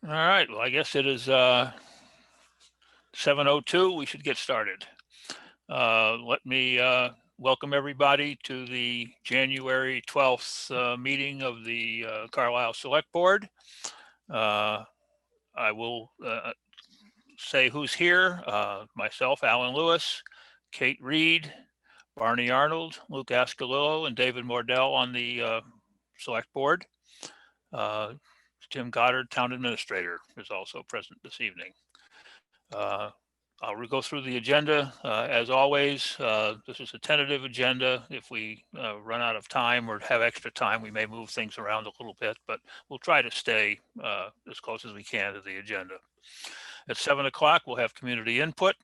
All right, well, I guess it is 7:02. We should get started. Let me welcome everybody to the January 12th meeting of the Carlisle Select Board. I will say who's here. Myself, Alan Lewis, Kate Reed, Barney Arnold, Luke Ascalillo, and David Mordell on the Select Board. Tim Goddard, Town Administrator, is also present this evening. I'll go through the agenda. As always, this is a tentative agenda. If we run out of time or have extra time, we may move things around a little bit, but we'll try to stay as close as we can to the agenda. At 7 o'clock, we'll have community input.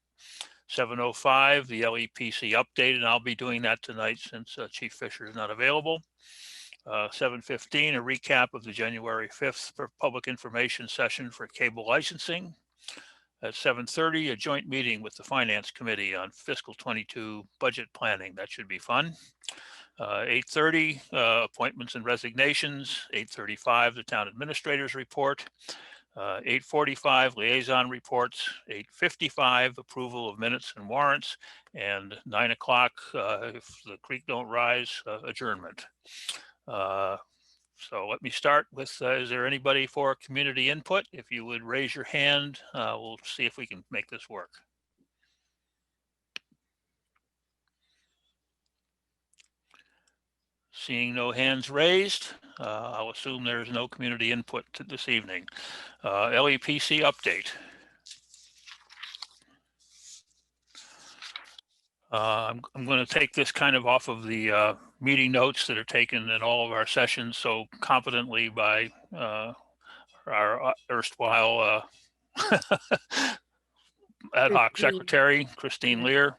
7:05, the LEPC update, and I'll be doing that tonight since Chief Fisher is not available. 7:15, a recap of the January 5th public information session for cable licensing. At 7:30, a joint meeting with the Finance Committee on fiscal 22 budget planning. That should be fun. 8:30, appointments and resignations. 8:35, the town administrator's report. 8:45, liaison reports. 8:55, approval of minutes and warrants. And 9 o'clock, if the creek don't rise, adjournment. So let me start with, is there anybody for community input? If you would raise your hand, we'll see if we can make this work. Seeing no hands raised, I'll assume there's no community input this evening. LEPC update. I'm going to take this kind of off of the meeting notes that are taken in all of our sessions so competently by our erstwhile ad hoc secretary, Christine Lear.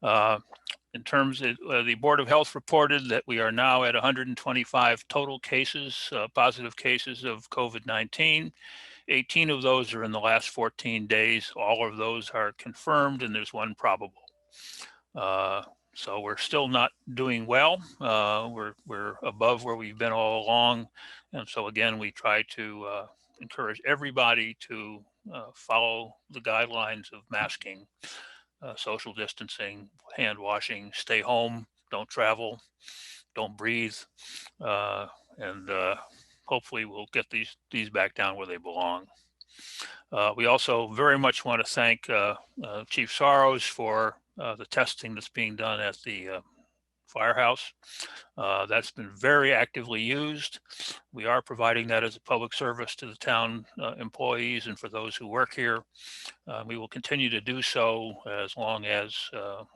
In terms of the Board of Health reported that we are now at 125 total cases, positive cases of COVID-19. 18 of those are in the last 14 days. All of those are confirmed and there's one probable. So we're still not doing well. We're above where we've been all along. And so again, we try to encourage everybody to follow the guidelines of masking, social distancing, hand washing, stay home, don't travel, don't breathe. And hopefully we'll get these back down where they belong. We also very much want to thank Chief Soros for the testing that's being done at the firehouse. That's been very actively used. We are providing that as a public service to the town employees and for those who work here. We will continue to do so as long as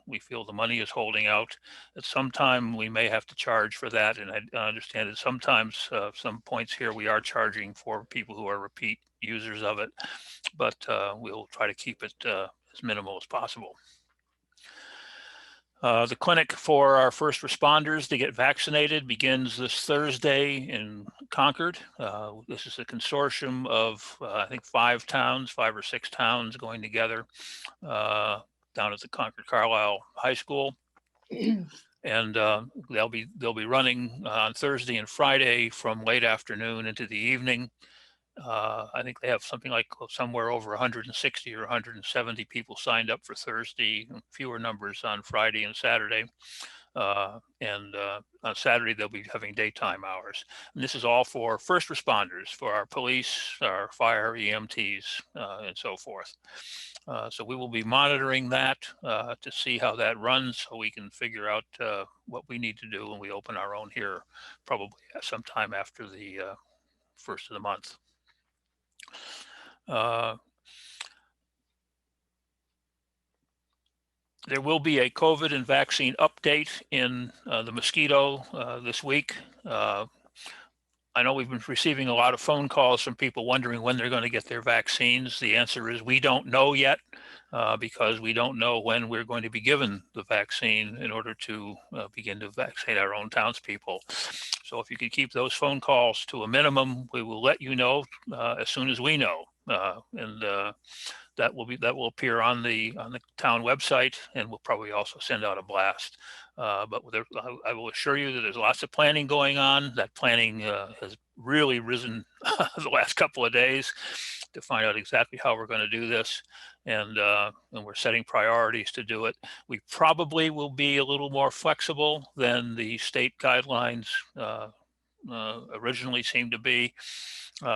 we feel the money is holding out. At some time, we may have to charge for that. And I understand that sometimes some points here we are charging for people who are repeat users of it, but we'll try to keep it as minimal as possible. The clinic for our first responders to get vaccinated begins this Thursday in Concord. This is a consortium of, I think, 5 or 6 towns going together down at the Concord Carlisle High School. And they'll be running on Thursday and Friday from late afternoon into the evening. I think they have something like somewhere over 160 or 170 people signed up for Thursday, fewer numbers on Friday and Saturday. And on Saturday, they'll be having daytime hours. And this is all for first responders, for our police, our fire, EMTs, and so forth. So we will be monitoring that to see how that runs so we can figure out what we need to do when we open our own here, probably sometime after the first of the month. There will be a COVID and vaccine update in the Mosquito this week. I know we've been receiving a lot of phone calls from people wondering when they're going to get their vaccines. The answer is we don't know yet because we don't know when we're going to be given the vaccine in order to begin to vaccinate our own townspeople. So if you could keep those phone calls to a minimum, we will let you know as soon as we know. That will appear on the town website, and we'll probably also send out a blast But I will assure you that there's lots of planning going on. That planning has really risen the last couple of days to find out exactly how we're going to do this. And we're setting priorities to do it. We probably will be a little more flexible than the state guidelines originally seemed to be,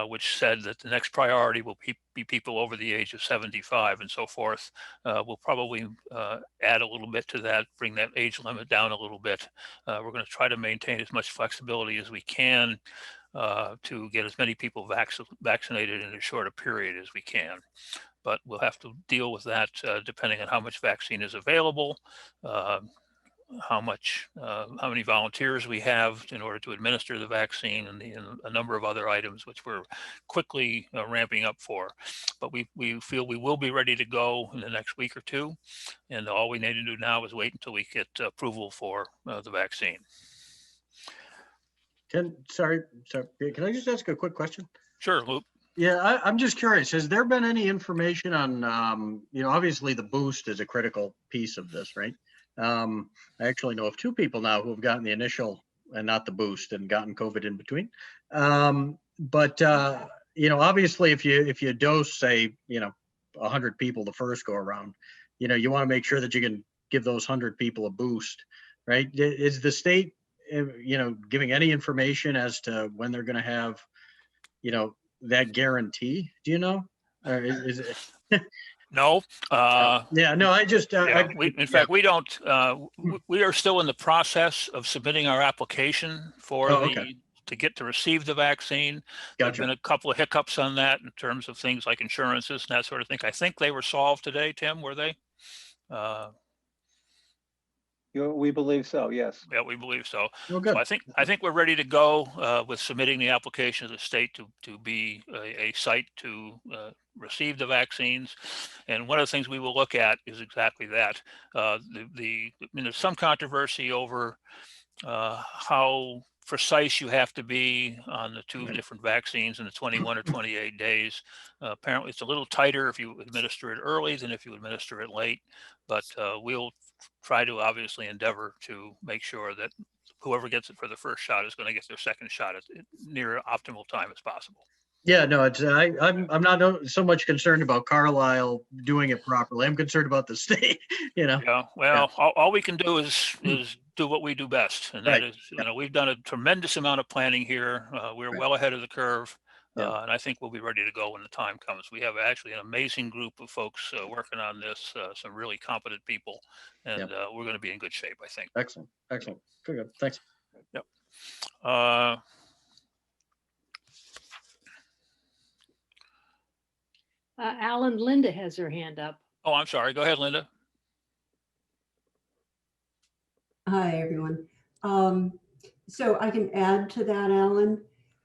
which said that the next priority will be people over the age of 75 and so forth. We'll probably add a little bit to that, bring that age limit down a little bit. We're going to try to maintain as much flexibility as we can to get as many people vaccinated in as short a period as we can. But we'll have to deal with that depending on how much vaccine is available, how many volunteers we have in order to administer the vaccine, and a number of other items which we're quickly ramping up for. But we feel we will be ready to go in the next week or two, and all we need to do now is wait until we get approval for the vaccine. Sorry, can I just ask a quick question? Sure, Luke. Yeah, I'm just curious. Has there been any information on, obviously the boost is a critical piece of this, right? I actually know of 2 people now who have gotten the initial and not the boost and gotten COVID in between. But obviously if you dose, say, 100 people the first go around, you want to make sure that you can give those 100 people a boost, right? Is the state, giving any information as to when they're going to have, that guarantee? Do you know? Or is it? No. Yeah, no, I just, in fact, we don't, we are still in the process of submitting our application for to receive the vaccine. Gotcha. There've been a couple of hiccups on that in terms of things like insurances and that sort of thing. I think they were solved today, Tim, were they? We believe so, yes. Yeah, we believe so. Oh, good. So I think we're ready to go with submitting the application to the state to be a site to receive the vaccines. And one of the things we will look at is exactly that. There's some controversy over how precise you have to be on the 2 different vaccines in the 21 or 28 days. Apparently it's a little tighter if you administer it early than if you administer it late, but we'll try to obviously endeavor to make sure that whoever gets it for the first shot is going to get their second shot at near optimal time as possible. Yeah, no, it's I'm not so much concerned about Carlisle doing it properly. I'm concerned about the state, Yeah, well, all we can do is do what we do best, and that is, we've done a tremendous amount of planning here. We're well ahead of the curve, and I think we'll be ready to go when the time comes. We have actually an amazing group of folks working on this, some really competent people, and we're going to be in good shape, I think. Excellent. Good. Thanks. Yep. Alan, Linda has her hand up. Oh, I'm sorry. Go ahead, Linda. Hi, everyone. So I can add to that, Alan.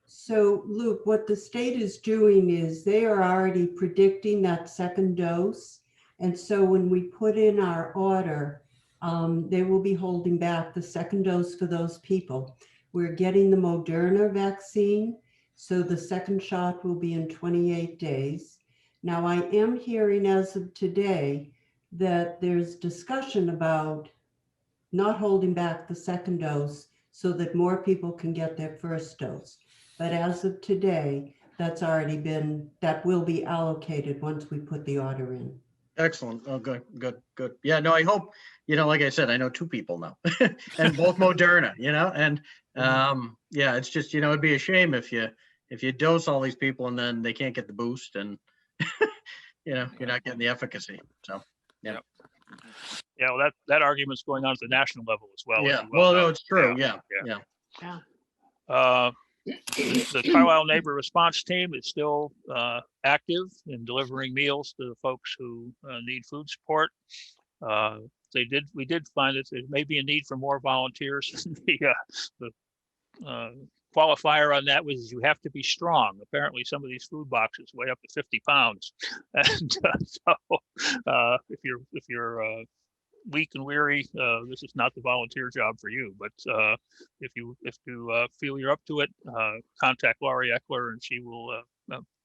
So Luke, what the state is doing is they are already predicting that second dose. And so when we put in our order, they will be holding back the second dose for those people. We're getting the Moderna vaccine. So the second shot will be in 28 days. Now I am hearing as of today that there's discussion about not holding back the second dose so that more people can get their first dose. But as of today, that will be allocated once we put the order in. Excellent. Oh, good. Yeah, no, I hope, like I said, I know 2 people now and both Moderna, and it's just, it'd be a shame if you dose all these people and then they can't get the boost and, you're not getting the efficacy. So, yeah. Yeah, well, that argument's going on at the national level as well. Yeah, well, no, it's true. Yeah. The Carlisle Neighbor Response Team is still active in delivering meals to the folks who need food support. We did find that there may be a need for more volunteers. The qualifier on that was you have to be strong. Apparently, some of these food boxes weigh up to 50 pounds, and so if you're weak and weary, this is not the volunteer job for you. But if you feel you're up to it, contact Laurie Eckler, and she will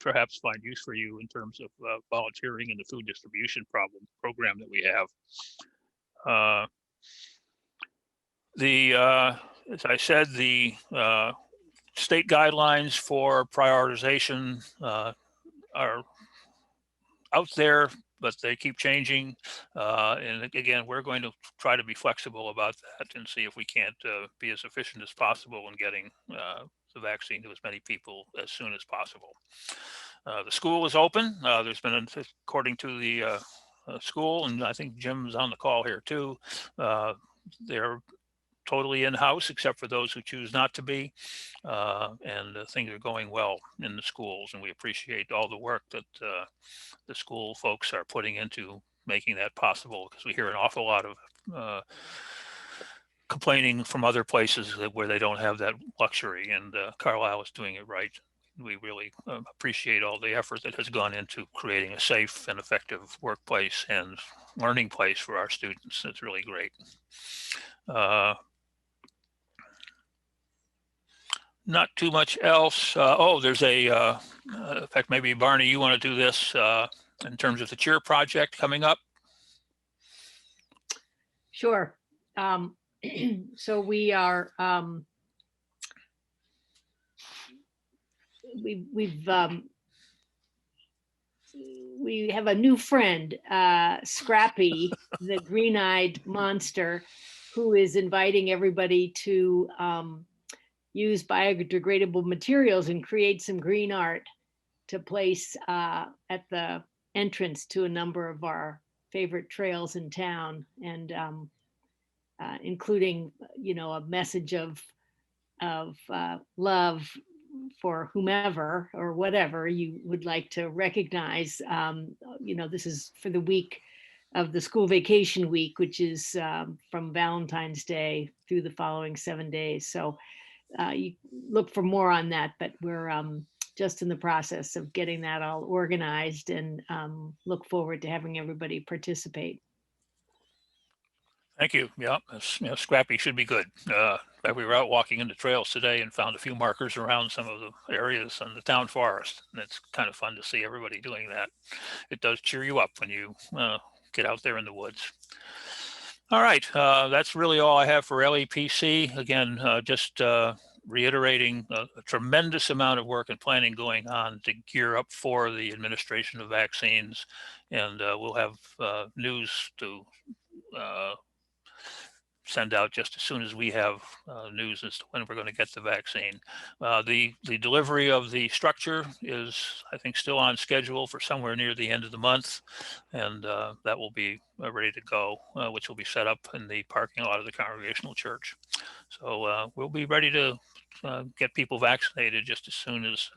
perhaps find use for you in terms of volunteering in the food distribution program that we have. As I said, the state guidelines for prioritization are out there, but they keep changing. And again, we're going to try to be flexible about that and see if we can't be as efficient as possible in getting the vaccine to as many people as soon as possible. The school is open. There's been, according to the school, and I think Jim's on the call here too, they're totally in-house except for those who choose not to be, and things are going well in the schools, and we appreciate all the work that the school folks are putting into making that possible, because we hear an awful lot of complaining from other places where they don't have that luxury, and Carlisle is doing it right. We really appreciate all the effort that has gone into creating a safe and effective workplace and learning place for our students. It's really great. Not too much else. There's in fact, maybe Barney, you want to do this in terms of the cheer project coming up? Sure. So we are, we have a new friend, Scrappy, the green-eyed monster, who is inviting everybody to use biodegradable materials and create some green art to place at the entrance to a number of our favorite trails in town, and including, a message of love for whomever or whatever you would like to recognize. This is for the week of the school vacation week, which is from Valentine's Day through the following 7 days. So you look for more on that, but we're just in the process of getting that all organized, and look forward to having everybody participate. Thank you. Yeah, Scrappy should be good. We were out walking in the trails today and found a few markers around some of the areas in the town forest. And it's kind of fun to see everybody doing that. It does cheer you up when you get out there in the woods. All right, that's really all I have for LEPC. Again, just reiterating a tremendous amount of work and planning going on to gear up for the administration of vaccines. And we'll have news to send out just as soon as we have news as to when we're going to get the vaccine. The delivery of the structure is, I think, still on schedule for somewhere near the end of the month, and that will be ready to go, which will be set up in the parking lot of the Congregational Church. So we'll be ready to get people vaccinated just as soon as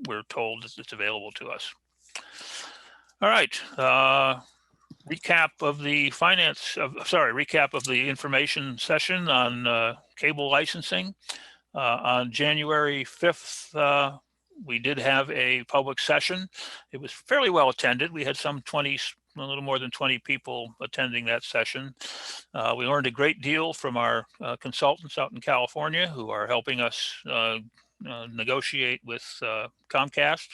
we're told that it's available to us. All right. Recap of the information session on cable licensing. On January 5th, we did have a public session. It was fairly well attended. We had a little more than 20 people attending that session. We learned a great deal from our consultants out in California who are helping us negotiate with Comcast.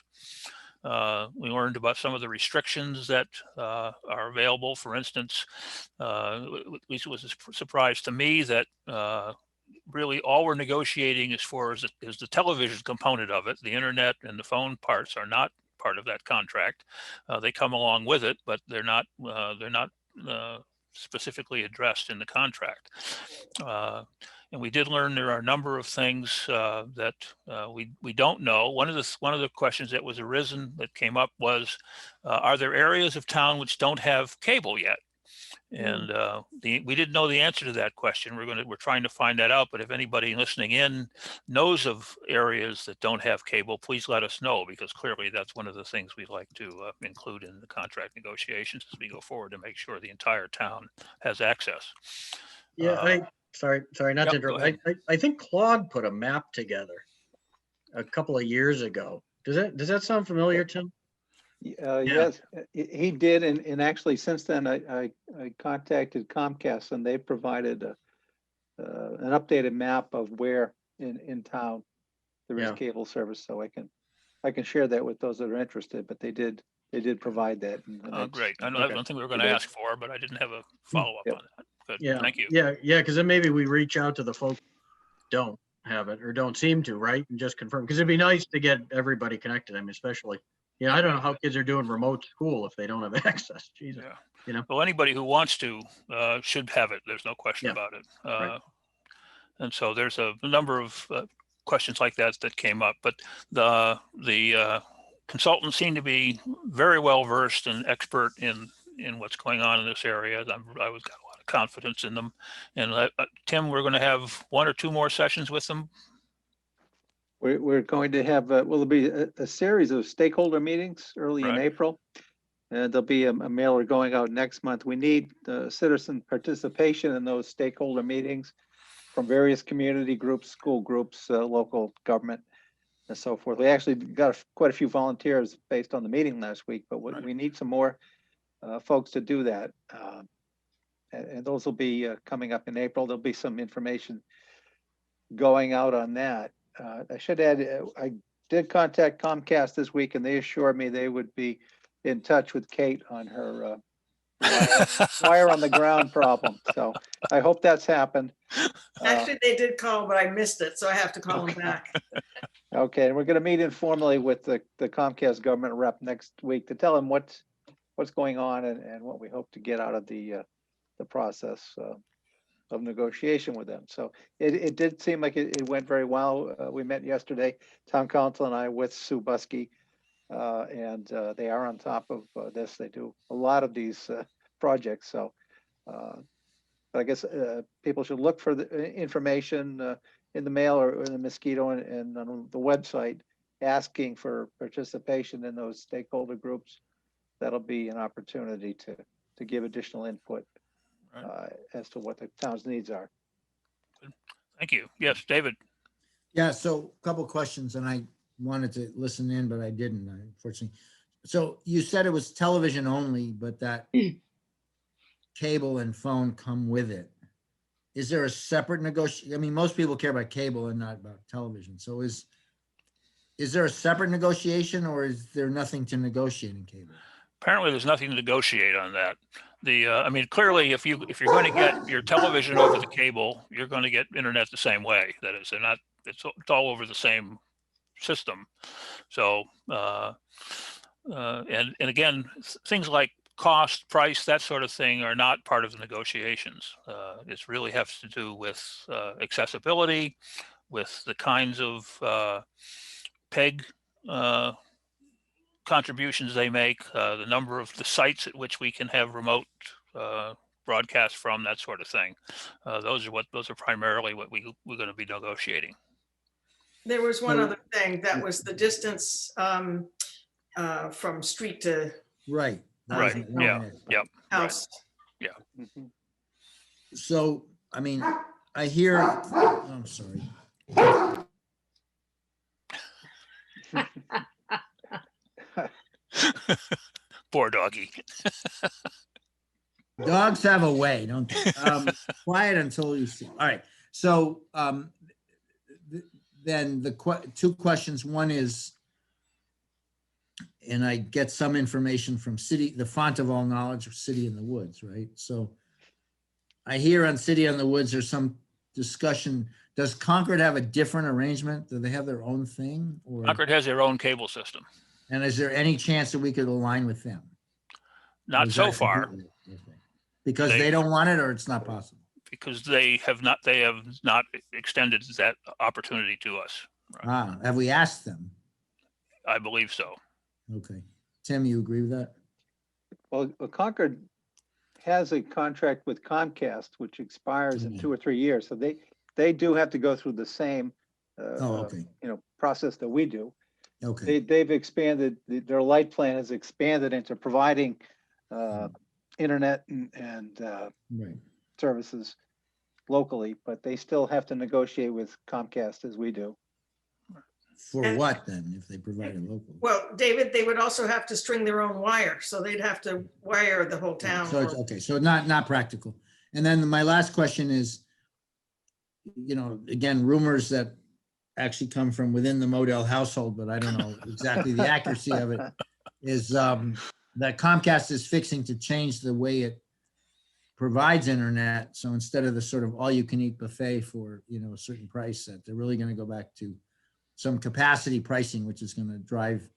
We learned about some of the restrictions that are available. For instance, at least it was a surprise to me that really all we're negotiating as far as is the television component of it. The internet and the phone parts are not part of that contract. They come along with it, but they're not specifically addressed in the contract. And we did learn there are a number of things that we don't know. One of the questions that was arisen that came up was, are there areas of town which don't have cable yet? And we didn't know the answer to that question. We're trying to find that out. But if anybody listening in knows of areas that don't have cable, please let us know, because clearly that's one of the things we'd like to include in the contract negotiations as we go forward to make sure the entire town has access. Yeah, sorry not to Yep, go interrupt. I think Claude put a map together a couple of years ago. Does that sound familiar, Tim? Yes, he did, and actually since then I contacted Comcast, and they provided an updated map of where in town there is cable service, so I can share that with those that are interested. But they did provide that. Great. I know that's one thing we were going to ask for, but I didn't have a follow-up on that. Good. Yeah, Thank you. yeah, because then maybe we reach out to the folks who don't have it or don't seem to, right? And just confirm, because it'd be nice to get everybody connected. I mean, especially, I don't know how kids are doing remote school if they don't have access. Jesus. Yeah. Well, anybody who wants to should have it. There's no question Yeah. about it. Right. And so there's a number of questions like that came up, but the consultants seem to be very well versed and expert in what's going on in this area. I was got a lot of confidence in them. And Tim, we're going to have 1 or 2 more sessions with them. We're going to have, there'll be a series of stakeholder meetings early in Right. April. And there'll be a mailer going out next month. We need citizen participation in those stakeholder meetings from various community groups, school groups, local government, and so forth. We actually got quite a few volunteers based on the meeting last week, but we need some more folks to do that. And those will be coming up in April. There'll be some information going out on that. I should add, I did contact Comcast this week, and they assured me they would be in touch with Kate on her wire on the ground problem. So I hope that's happened. Actually, they did call, but I missed it, so I have to call them back. Okay, and we're going to meet informally with the Comcast government rep next week to tell them what's going on and what we hope to get out of the process of negotiation with them. So it did seem like it went very well. We met yesterday, town council and I, with Sue Buskey, and they are on top of this. They do a lot of these projects. So but I guess people should look for the information in the mail or in the mosquito and on the website asking for participation in those stakeholder groups. That'll be an opportunity to give additional input as to what the town's needs are. Thank you. Yes, David. Yeah, so a couple of questions, and I wanted to listen in, but I didn't, unfortunately. So you said it was television only, but that cable and phone come with it. Is there a separate negotiation? I mean, most people care about cable and not about television. So is there a separate negotiation, or is there nothing to negotiate in cable? Apparently, there's nothing to negotiate on that. I mean, clearly, if you're going to get your television over the cable, you're going to get internet the same way. That is, it's all over the same system. So, and again, things like cost, price, that sort of thing are not part of the negotiations. It really has to do with accessibility, with the kinds of PEG contributions they make, the number of the sites at which we can have remote broadcast from, that sort of thing. Those are primarily what we're going to be negotiating. There was one other thing, that was the distance from street to Right. Right. Yeah. Yep. house. Yeah. Mhm. So, I mean, I hear, I'm sorry. Poor doggy. Dogs have a way, don't they? Quiet until you see. All right. So then the 2 questions. One is, and I get some information from the font of all knowledge, City in the Woods, right? So I hear on City in the Woods, there's some discussion. Does Concord have a different arrangement? Do they have their own thing? Or, Concord has their own cable system. and is there any chance that we could align with them? Or Not is so that far, completely- okay. Because they don't want it, or it's not possible? because they have not extended that opportunity to us. Right. Have we asked them? I believe so. Okay. Tim, you agree with that? Well, Concord has a contract with Comcast, which expires in 2 or 3 years. So they do have to go through the same, Okay. process that we do. Okay. They've expanded, their light plan has expanded into providing internet and Right. services locally, but they still have to negotiate with Comcast as we do. For And- what then, if they provide it locally? Well, David, they would also have to string their own wire, so they'd have to wire the whole town. So it's okay. So not practical. And then my last question is, again, rumors that actually come from within the Model household, but I don't know exactly the accuracy of it, is that Comcast is fixing to change the way it provides internet. So instead of the sort of all you can eat buffet for, a certain price set, they're really going to go back to some capacity pricing, which is going to drive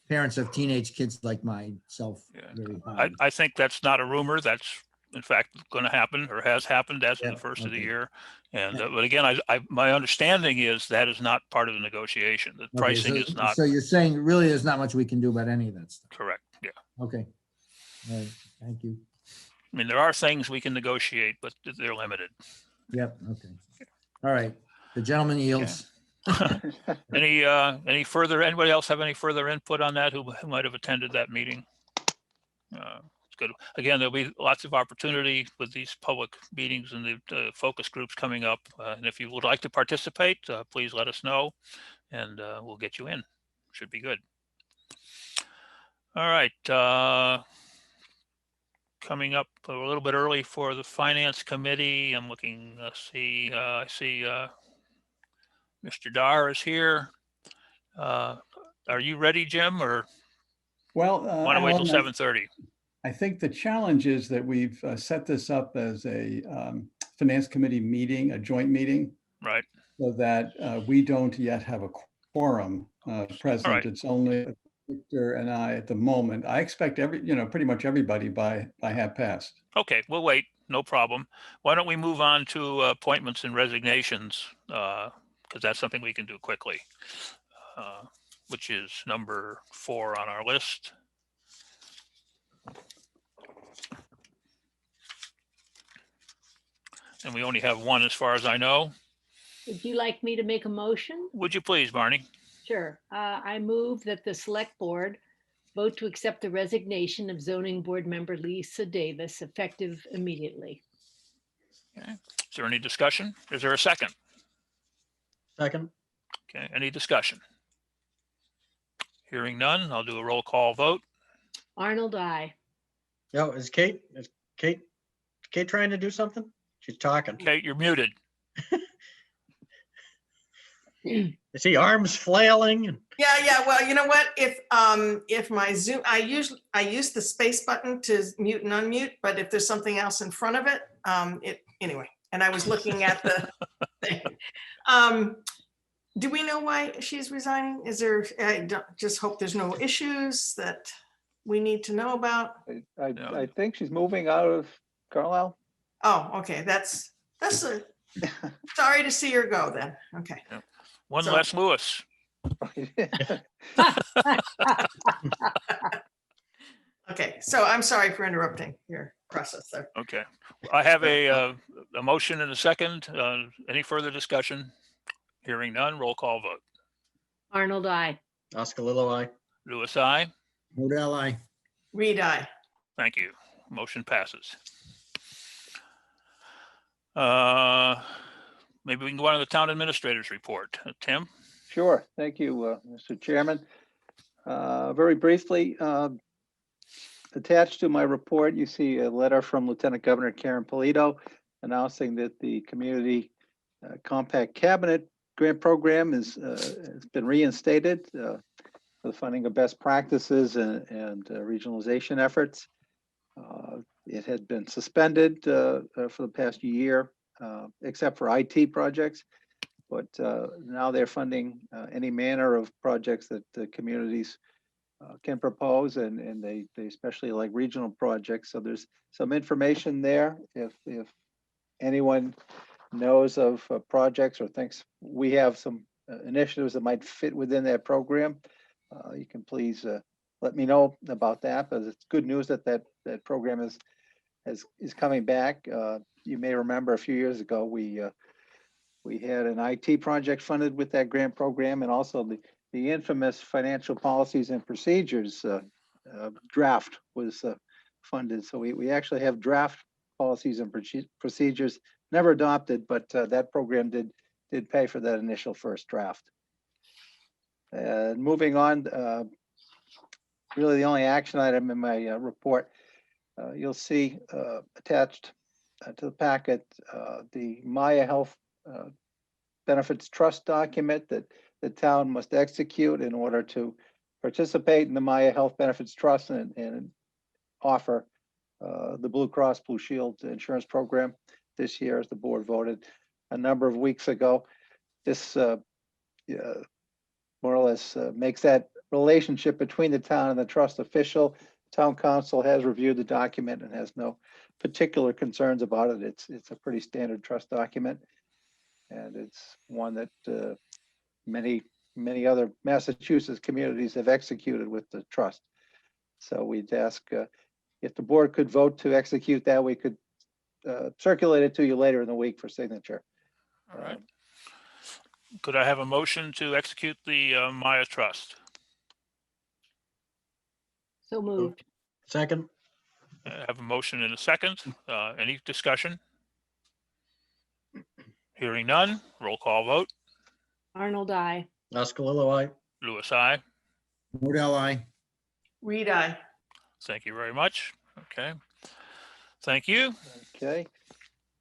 parents of teenage kids like myself Yeah. very high. I think that's not a rumor. That's in fact going to happen or has happened as of Yeah, the first of the okay. year. And Yeah. but again, my understanding is that is not part of the negotiation. The pricing is not So you're saying really there's not much we can do about any of that stuff. correct. Yeah. Okay. All right. Thank you. I mean, there are things we can negotiate, but they're limited. Yep. Okay. All right. The gentleman yields. Any further, anybody else have any further input on that who might have attended that meeting? It's good. Again, there'll be lots of opportunity with these public meetings and the focus groups coming up. And if you would like to participate, please let us know and we'll get you in. Should be good. All right. Coming up a little bit early for the Finance Committee. I'm looking, I see Mr. Dar is here. Are you ready, Jim, or Well, want to wait till Alan, 7:30? I think the challenge is that we've set this up as a finance committee meeting, a joint meeting, Right. so that we don't yet have a quorum present. All right. It's only Victor and I at the moment. I expect pretty much everybody by half past. Okay, we'll wait. No problem. Why don't we move on to appointments and resignations? Because that's something we can do quickly, which is number 4 on our list. And we only have one as far as I know. Would you like me to make a motion? Would you please, Barney? Sure. I move that the select board vote to accept the resignation of zoning board member Lisa Davis effective immediately. Okay. Is there any discussion? Is there a second? Second. Okay, any discussion? Hearing none, I'll do a roll call vote. Arnold, I. Yo, is Kate trying to do something? She's talking. Kate, you're muted. I see arms flailing. Yeah. Well, you know what? If my Zoom, I use the space button to mute and unmute, but if there's something else in front of it, anyway. And I was looking at the thing. Do we know why she's resigning? Is there? I just hope there's no issues that we need to know about. I think she's moving out of Carlisle. Oh, okay. That's sorry to see her go then. Okay. One So- less Lewis. Okay. So I'm sorry for interrupting your process there. Okay. I have a motion and a second. Any further discussion? Hearing none, roll call vote. Arnold, I. Oscar Lilo, aye. Lewis, I. Modell, aye. Reed, aye. Thank you. Motion passes. Maybe we can go on to the town administrator's report. Tim? Sure. Thank you, Mr. Chairman. Very briefly, attached to my report, you see a letter from Lieutenant Governor Karen Polito announcing that the Community Compact Cabinet Grant Program has been reinstated for the funding of best practices and regionalization efforts. It had been suspended for the past year, except for IT projects. But now they're funding any manner of projects that the communities can propose, and they especially like regional projects. So there's some information there. If anyone knows of projects or thinks we have some initiatives that might fit within that program, you can please let me know about that, because it's good news that that program is coming back. You may remember a few years ago, we had an IT project funded with that grant program, and also the infamous financial policies and procedures draft was funded. So we actually have draft policies and procedures, never adopted, but that program did pay for that initial first draft. And moving on, really the only action item in my report, you'll see attached to the packet the Maya Health Benefits Trust document that the town must execute in order to participate in the Maya Health Benefits Trust and offer the Blue Cross Blue Shield insurance program this year, as the board voted a number of weeks ago. This more or less makes that relationship between the town and the trust official. Town council has reviewed the document and has no particular concerns about it. It's a pretty standard trust document. And it's one that many other Massachusetts communities have executed with the trust. So we'd ask if the board could vote to execute that, we could circulate it to you later in the week for signature. All right. Could I have a motion to execute the Maya Trust? So moved. Second, I have a motion and a second. Any discussion? Hearing none, roll call vote. Arnold, I. Oscalillo, aye. Louis, I. Modell, I. Reed, I. Thank you very much. Okay. Thank you. Okay.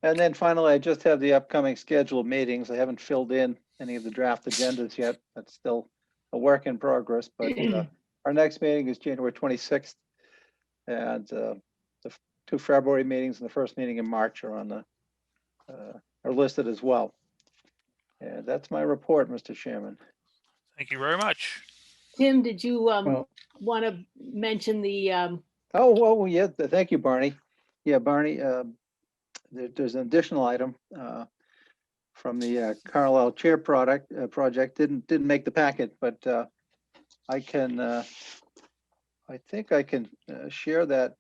And then finally, I just have the upcoming scheduled meetings. I haven't filled in any of the draft agendas yet. That's still a work in progress, but our next meeting is January 26th. And the 2 February meetings and the first meeting in March are on the are listed as well. And that's my report, Mr. Chairman. Thank you very much. Tim, did you Well, want to mention the, Oh, well, yeah, thank you, Barney. Yeah, Barney, there's an additional item from the Carlisle Chair project. Didn't make the packet, but I think I can share that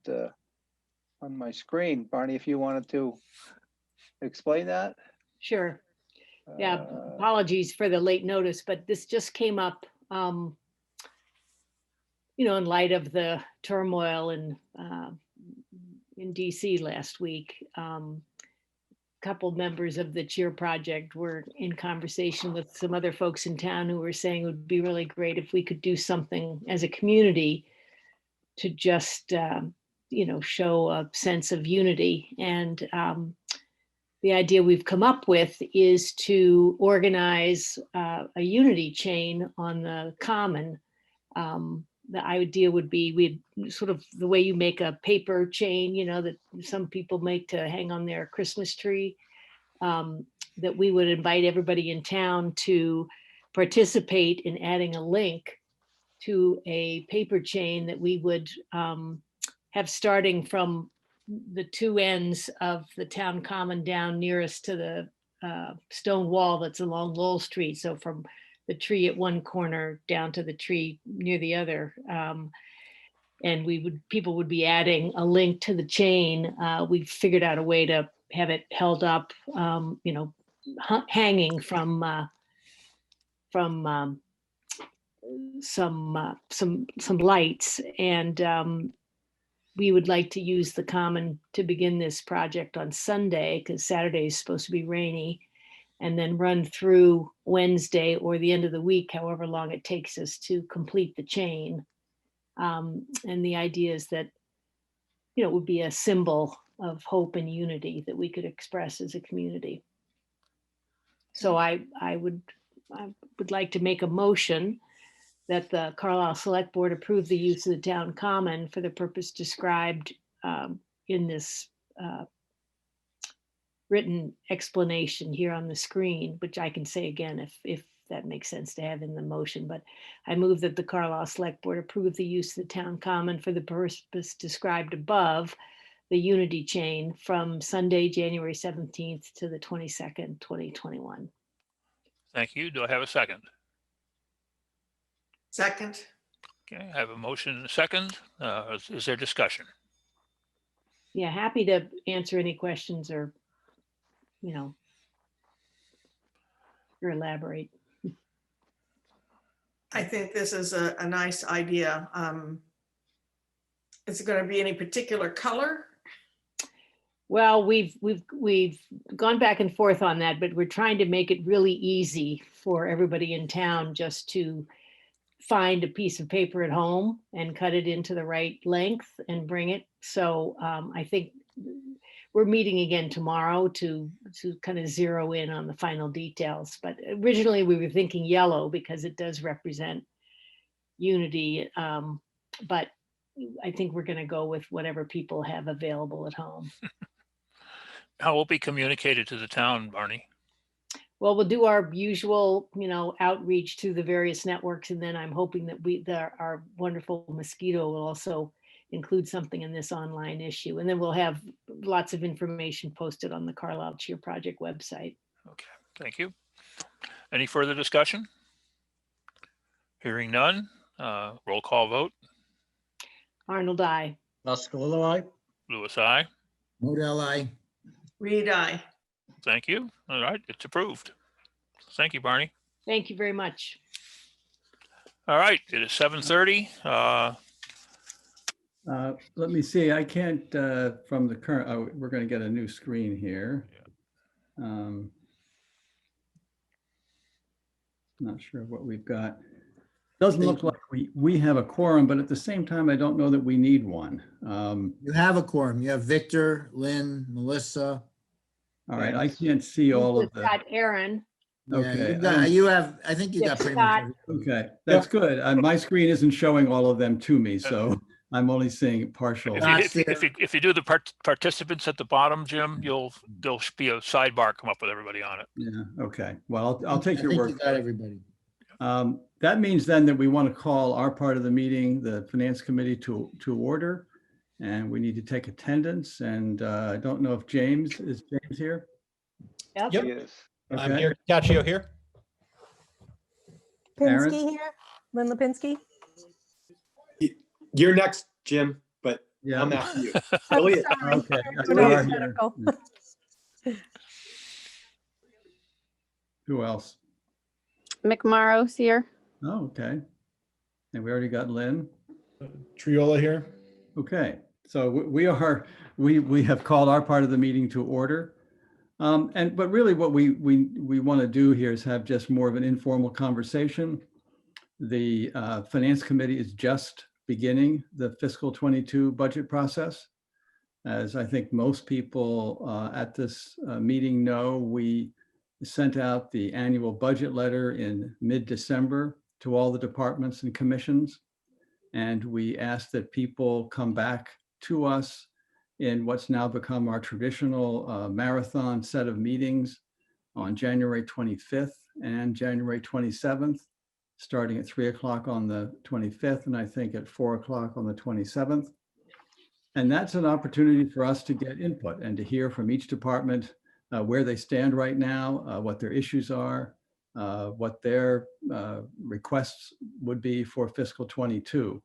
on my screen, Barney, if you wanted to explain that. sure. Yeah, apologies for the late notice, but this just came up, in light of the turmoil in DC last week. Couple members of the Cheer Project were in conversation with some other folks in town who were saying it would be really great if we could do something as a community to just, show a sense of unity. And the idea we've come up with is to organize a unity chain on the common. The idea would be we'd sort of the way you make a paper chain, that some people make to hang on their Christmas tree, that we would invite everybody in town to participate in adding a link to a paper chain that we would have starting from the 2 ends of the town common down nearest to the stone wall that's along Lowell Street. So from the tree at one corner down to the tree near the other. And people would be adding a link to the chain. We figured out a way to have it held up, hanging from some lights. And we would like to use the common to begin this project on Sunday, because Saturday is supposed to be rainy, and then run through Wednesday or the end of the week, however long it takes us to complete the chain. And the idea is that, it would be a symbol of hope and unity that we could express as a community. So I would like to make a motion that the Carlisle Select Board approve the use of the town common for the purpose described in this written explanation here on the screen, which I can say again if that makes sense to have in the motion. But I move that the Carlisle Select Board approve the use of the town common for the purpose described above, the unity chain from Sunday, January 17th to the 22nd, 2021. Thank you. Do I have a second? Second. Okay, I have a motion and a second. Is there discussion? Yeah, happy to answer any questions or, or elaborate. I think this is a nice idea. Is it going to be any particular color? Well, we've gone back and forth on that, but we're trying to make it really easy for everybody in town just to find a piece of paper at home and cut it into the right length and bring it. So I think we're meeting again tomorrow to kind of zero in on the final details. But originally we were thinking yellow because it does represent unity. But I think we're going to go with whatever people have available at home. How will it be communicated to the town, Barney? Well, we'll do our usual, outreach to the various networks, and then I'm hoping that our wonderful mosquito will also include something in this online issue, and then we'll have lots of information posted on the Carlisle Cheer Project website. Okay, thank you. Any further discussion? Hearing none, roll call vote. Arnold, I. Oskalilowai, aye. Louis, I. Modell, I. Reed, I. Thank you. All right, it's approved. Thank you, Barney. Thank you very much. All right, it is 7:30. Let me see, I can't, from the current, oh, we're going to get a new screen here. Not sure what we've got. Doesn't look like we have a quorum, but at the same time, I don't know that we need one. You have a quorum. You have Victor, Lynn, Melissa. All right, I can't see all of the. Got Aaron. Yeah, Okay, you have, I think you got pretty much. Scott. everybody. Okay, that's good. My screen isn't showing all of them to me, so I'm only seeing partial. If you do the participants at the bottom, Jim, there'll be a sidebar come up with everybody on it. Yeah, okay. Well, I'll take I your think word. you got everybody. That means then that we want to call our part of the meeting, the Finance Committee, to order. And we need to take attendance. And I don't know if James here? Yep. Yep. Yes. I'm Okay. here. Caccio here. Aaron? Pinsky here, Lynn Lipinski. You're next, Jim, but Yeah. I'm after you. Oh, Elliot. sorry. Okay. We're You not are here. identical. Who else? McMorrow's here. Oh, okay. And we already got Lynn. Triola here. Okay, so we have called our part of the meeting to order. But really what we want to do here is have just more of an informal conversation. The Finance Committee is just beginning the fiscal 22 budget process. As I think most people at this meeting know, we sent out the annual budget letter in mid-December to all the departments and commissions. And we asked that people come back to us in what's now become our traditional marathon set of meetings on January 25th and January 27th, starting at 3 o'clock on the 25th, and I think at 4 o'clock on the 27th. And that's an opportunity for us to get input and to hear from each department where they stand right now, what their issues are, what their requests would be for fiscal 22.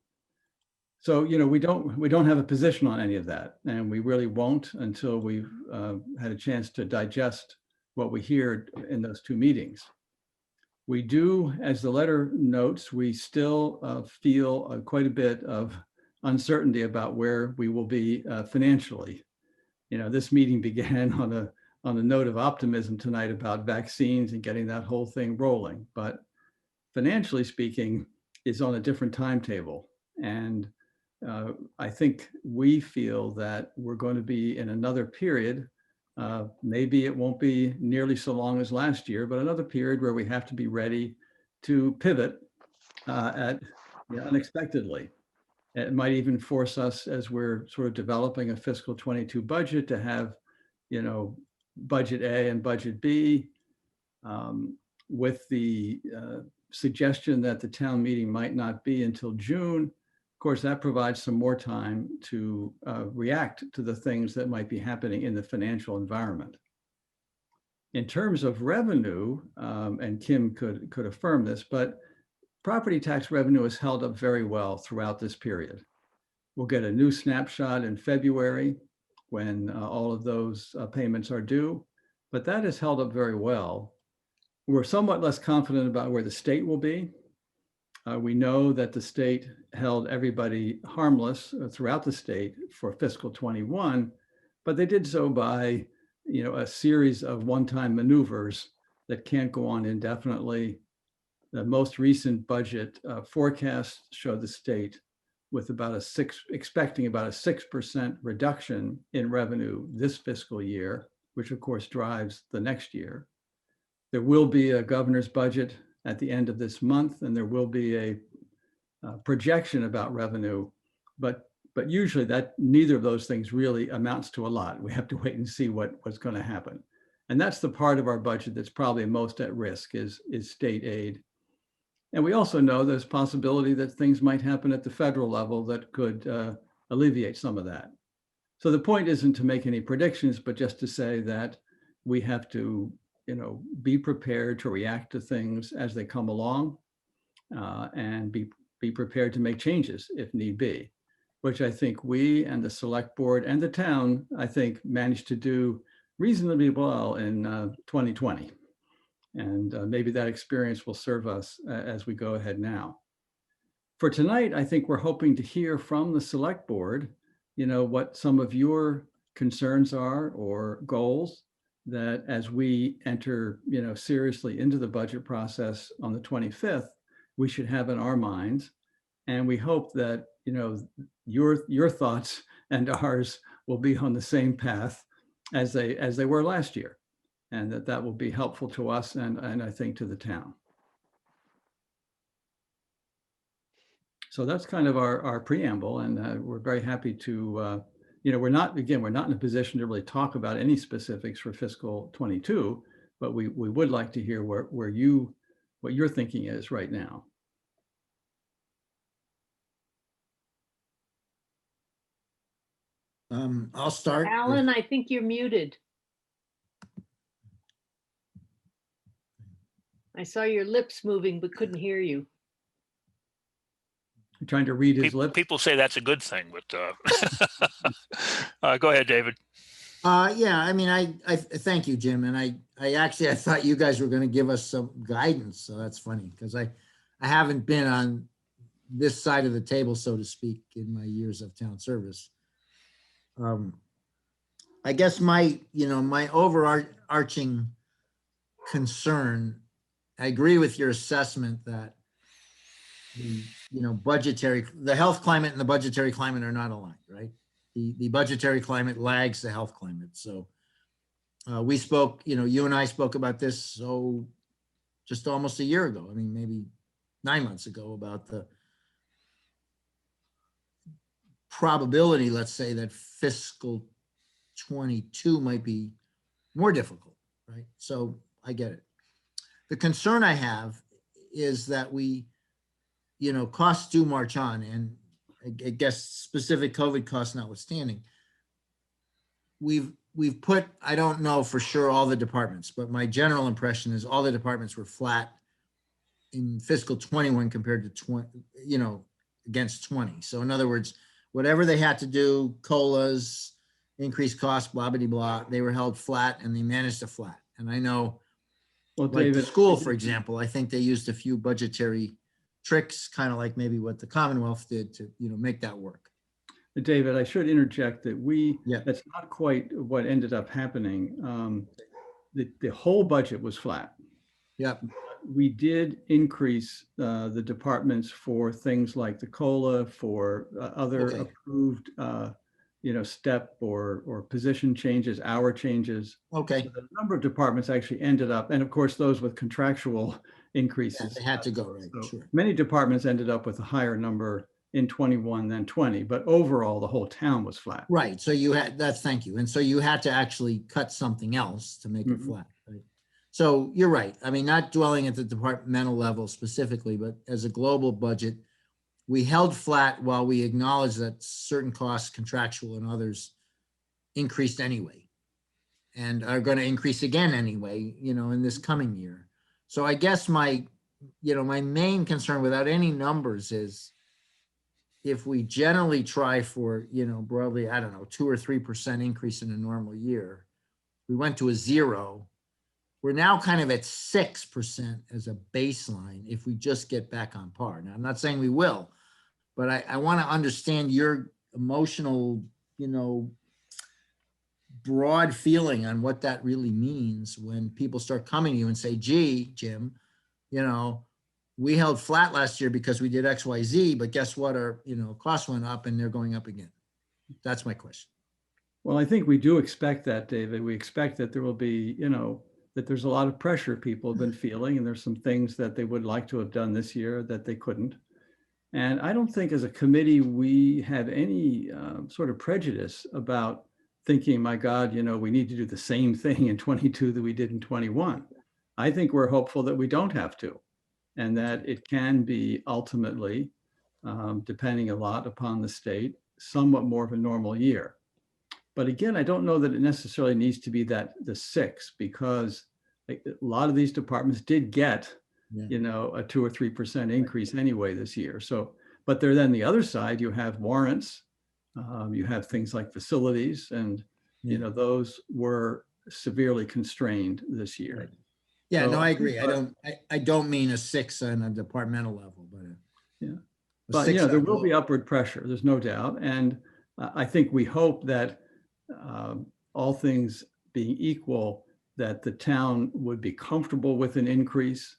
So, we don't have a position on any of that, and we really won't until we've had a chance to digest what we hear in those two meetings. We do, as the letter notes, we still feel quite a bit of uncertainty about where we will be financially. This meeting began on a note of optimism tonight about vaccines and getting that whole thing rolling, but financially speaking, is on a different timetable. And I think we feel that we're going to be in another period. Maybe it won't be nearly so long as last year, but another period where we have to be ready to pivot unexpectedly. It might even force us, as we're sort of developing a fiscal 22 budget, to have, budget A and budget B, with the suggestion that the town meeting might not be until June. Of course, that provides some more time to react to the things that might be happening in the financial environment. In terms of revenue, and Kim could affirm this, but property tax revenue has held up very well throughout this period. We'll get a new snapshot in February when all of those payments are due, but that has held up very well. We're somewhat less confident about where the state will be. We know that the state held everybody harmless throughout the state for fiscal 21, but they did so by, a series of one-time maneuvers that can't go on indefinitely. The most recent budget forecasts show the state with expecting about a 6% reduction in revenue this fiscal year, which of course drives the next year. There will be a governor's budget at the end of this month, and there will be a projection about revenue But usually that neither of those things really amounts to a lot. We have to wait and see what's going to happen. And that's the part of our budget that's probably most at risk is state aid. And we also know there's possibility that things might happen at the federal level that could alleviate some of that. So the point isn't to make any predictions, but just to say that we have to, be prepared to react to things as they come along, and be prepared to make changes if need be, which I think we and the select board and the town, I think, managed to do reasonably well in 2020. And maybe that experience will serve us as we go ahead now. For tonight, I think we're hoping to hear from the select board, what some of your concerns are or goals that as we enter, seriously into the budget process on the 25th, we should have in our minds. And we hope that, your thoughts and ours will be on the same path as they were last year. And that will be helpful to us and I think to the town. So that's kind of our preamble, and we're very happy to, we're not in a position to really talk about any specifics for fiscal 22, but we would like to hear what your thinking is right now. I'll start. Alan, I think you're muted. I saw your lips moving, but couldn't hear you. I'm trying to read his lips. People say that's a good thing, but go ahead, David. Yeah, I mean, I thank you, Jim. And I thought you guys were going to give us some guidance. So that's funny because I haven't been on this side of the table, so to speak, in my years of town service. I guess my overarching concern, I agree with your assessment that the health climate and the budgetary climate are not aligned, right? The budgetary climate lags the health climate. So we spoke, you and I spoke about this just almost a year ago. I mean, maybe 9 months ago, about the probability, let's say, that fiscal 22 might be more difficult, right? So I get it. The concern I have is that costs do march on, and I guess specific COVID costs notwithstanding, we've put, I don't know for sure all the departments, but my general impression is all the departments were flat in fiscal 21 compared to 20, against 20. So in other words, whatever they had to do, COLAs, increased costs, blah, blah, blah, they were held flat and they managed to flat. And I know, Well, like David, the school, for example, I think they used a few budgetary tricks, kind of like maybe what the Commonwealth did to, make that work. David, I should interject that Yeah. that's not quite what ended up happening. The whole budget was flat. Yep. We did increase the departments for things like the COLA, for other Okay. approved, step or position changes, hour changes. Okay. So the number of departments actually ended up, and of course, those with contractual increases. Yeah, they had to go, right, So sure. many departments ended up with a higher number in 21 than 20, but overall, the whole town was flat. Right. So thank you. And so you had to actually cut something else to make it Mhm. flat, right? So you're right. I mean, not dwelling at the departmental level specifically, but as a global budget, we held flat while we acknowledged that certain costs, contractual and others, increased anyway and are going to increase again anyway, in this coming year. So I guess my main concern without any numbers is if we generally try for, broadly, I don't know, 2 or 3% increase in a normal year, we went to a 0. We're now kind of at 6% as a baseline if we just get back on par. Now, I'm not saying we will, but I want to understand your emotional, broad feeling on what that really means when people start coming to you and say, gee, Jim, we held flat last year because we did X, Y, Z, but guess what? Our, costs went up and they're going up again. That's my question. Well, I think we do expect that, David. We expect that there will be, that there's a lot of pressure people have been feeling, and there's some things that they would like to have done this year that they couldn't. And I don't think as a committee, we have any sort of prejudice about thinking, my God, you know, we need to do the same thing in 22 that we did in 21. I think we're hopeful that we don't have to, and that it can be ultimately, depending a lot upon the state, somewhat more of a normal year. But again, I don't know that it necessarily needs to be that the 6, because a lot of these departments did get, you know, a 2 or 3% increase anyway this year. So, but then the other side, you have warrants, you have things like facilities, and you know, those were severely constrained this year. Right. Yeah, So no, I agree. I don't mean a 6 on a departmental level, but yeah. a But 6 yeah, there on will both. be upward pressure. There's no doubt. And I think we hope that all things being equal, that the town would be comfortable with an increase,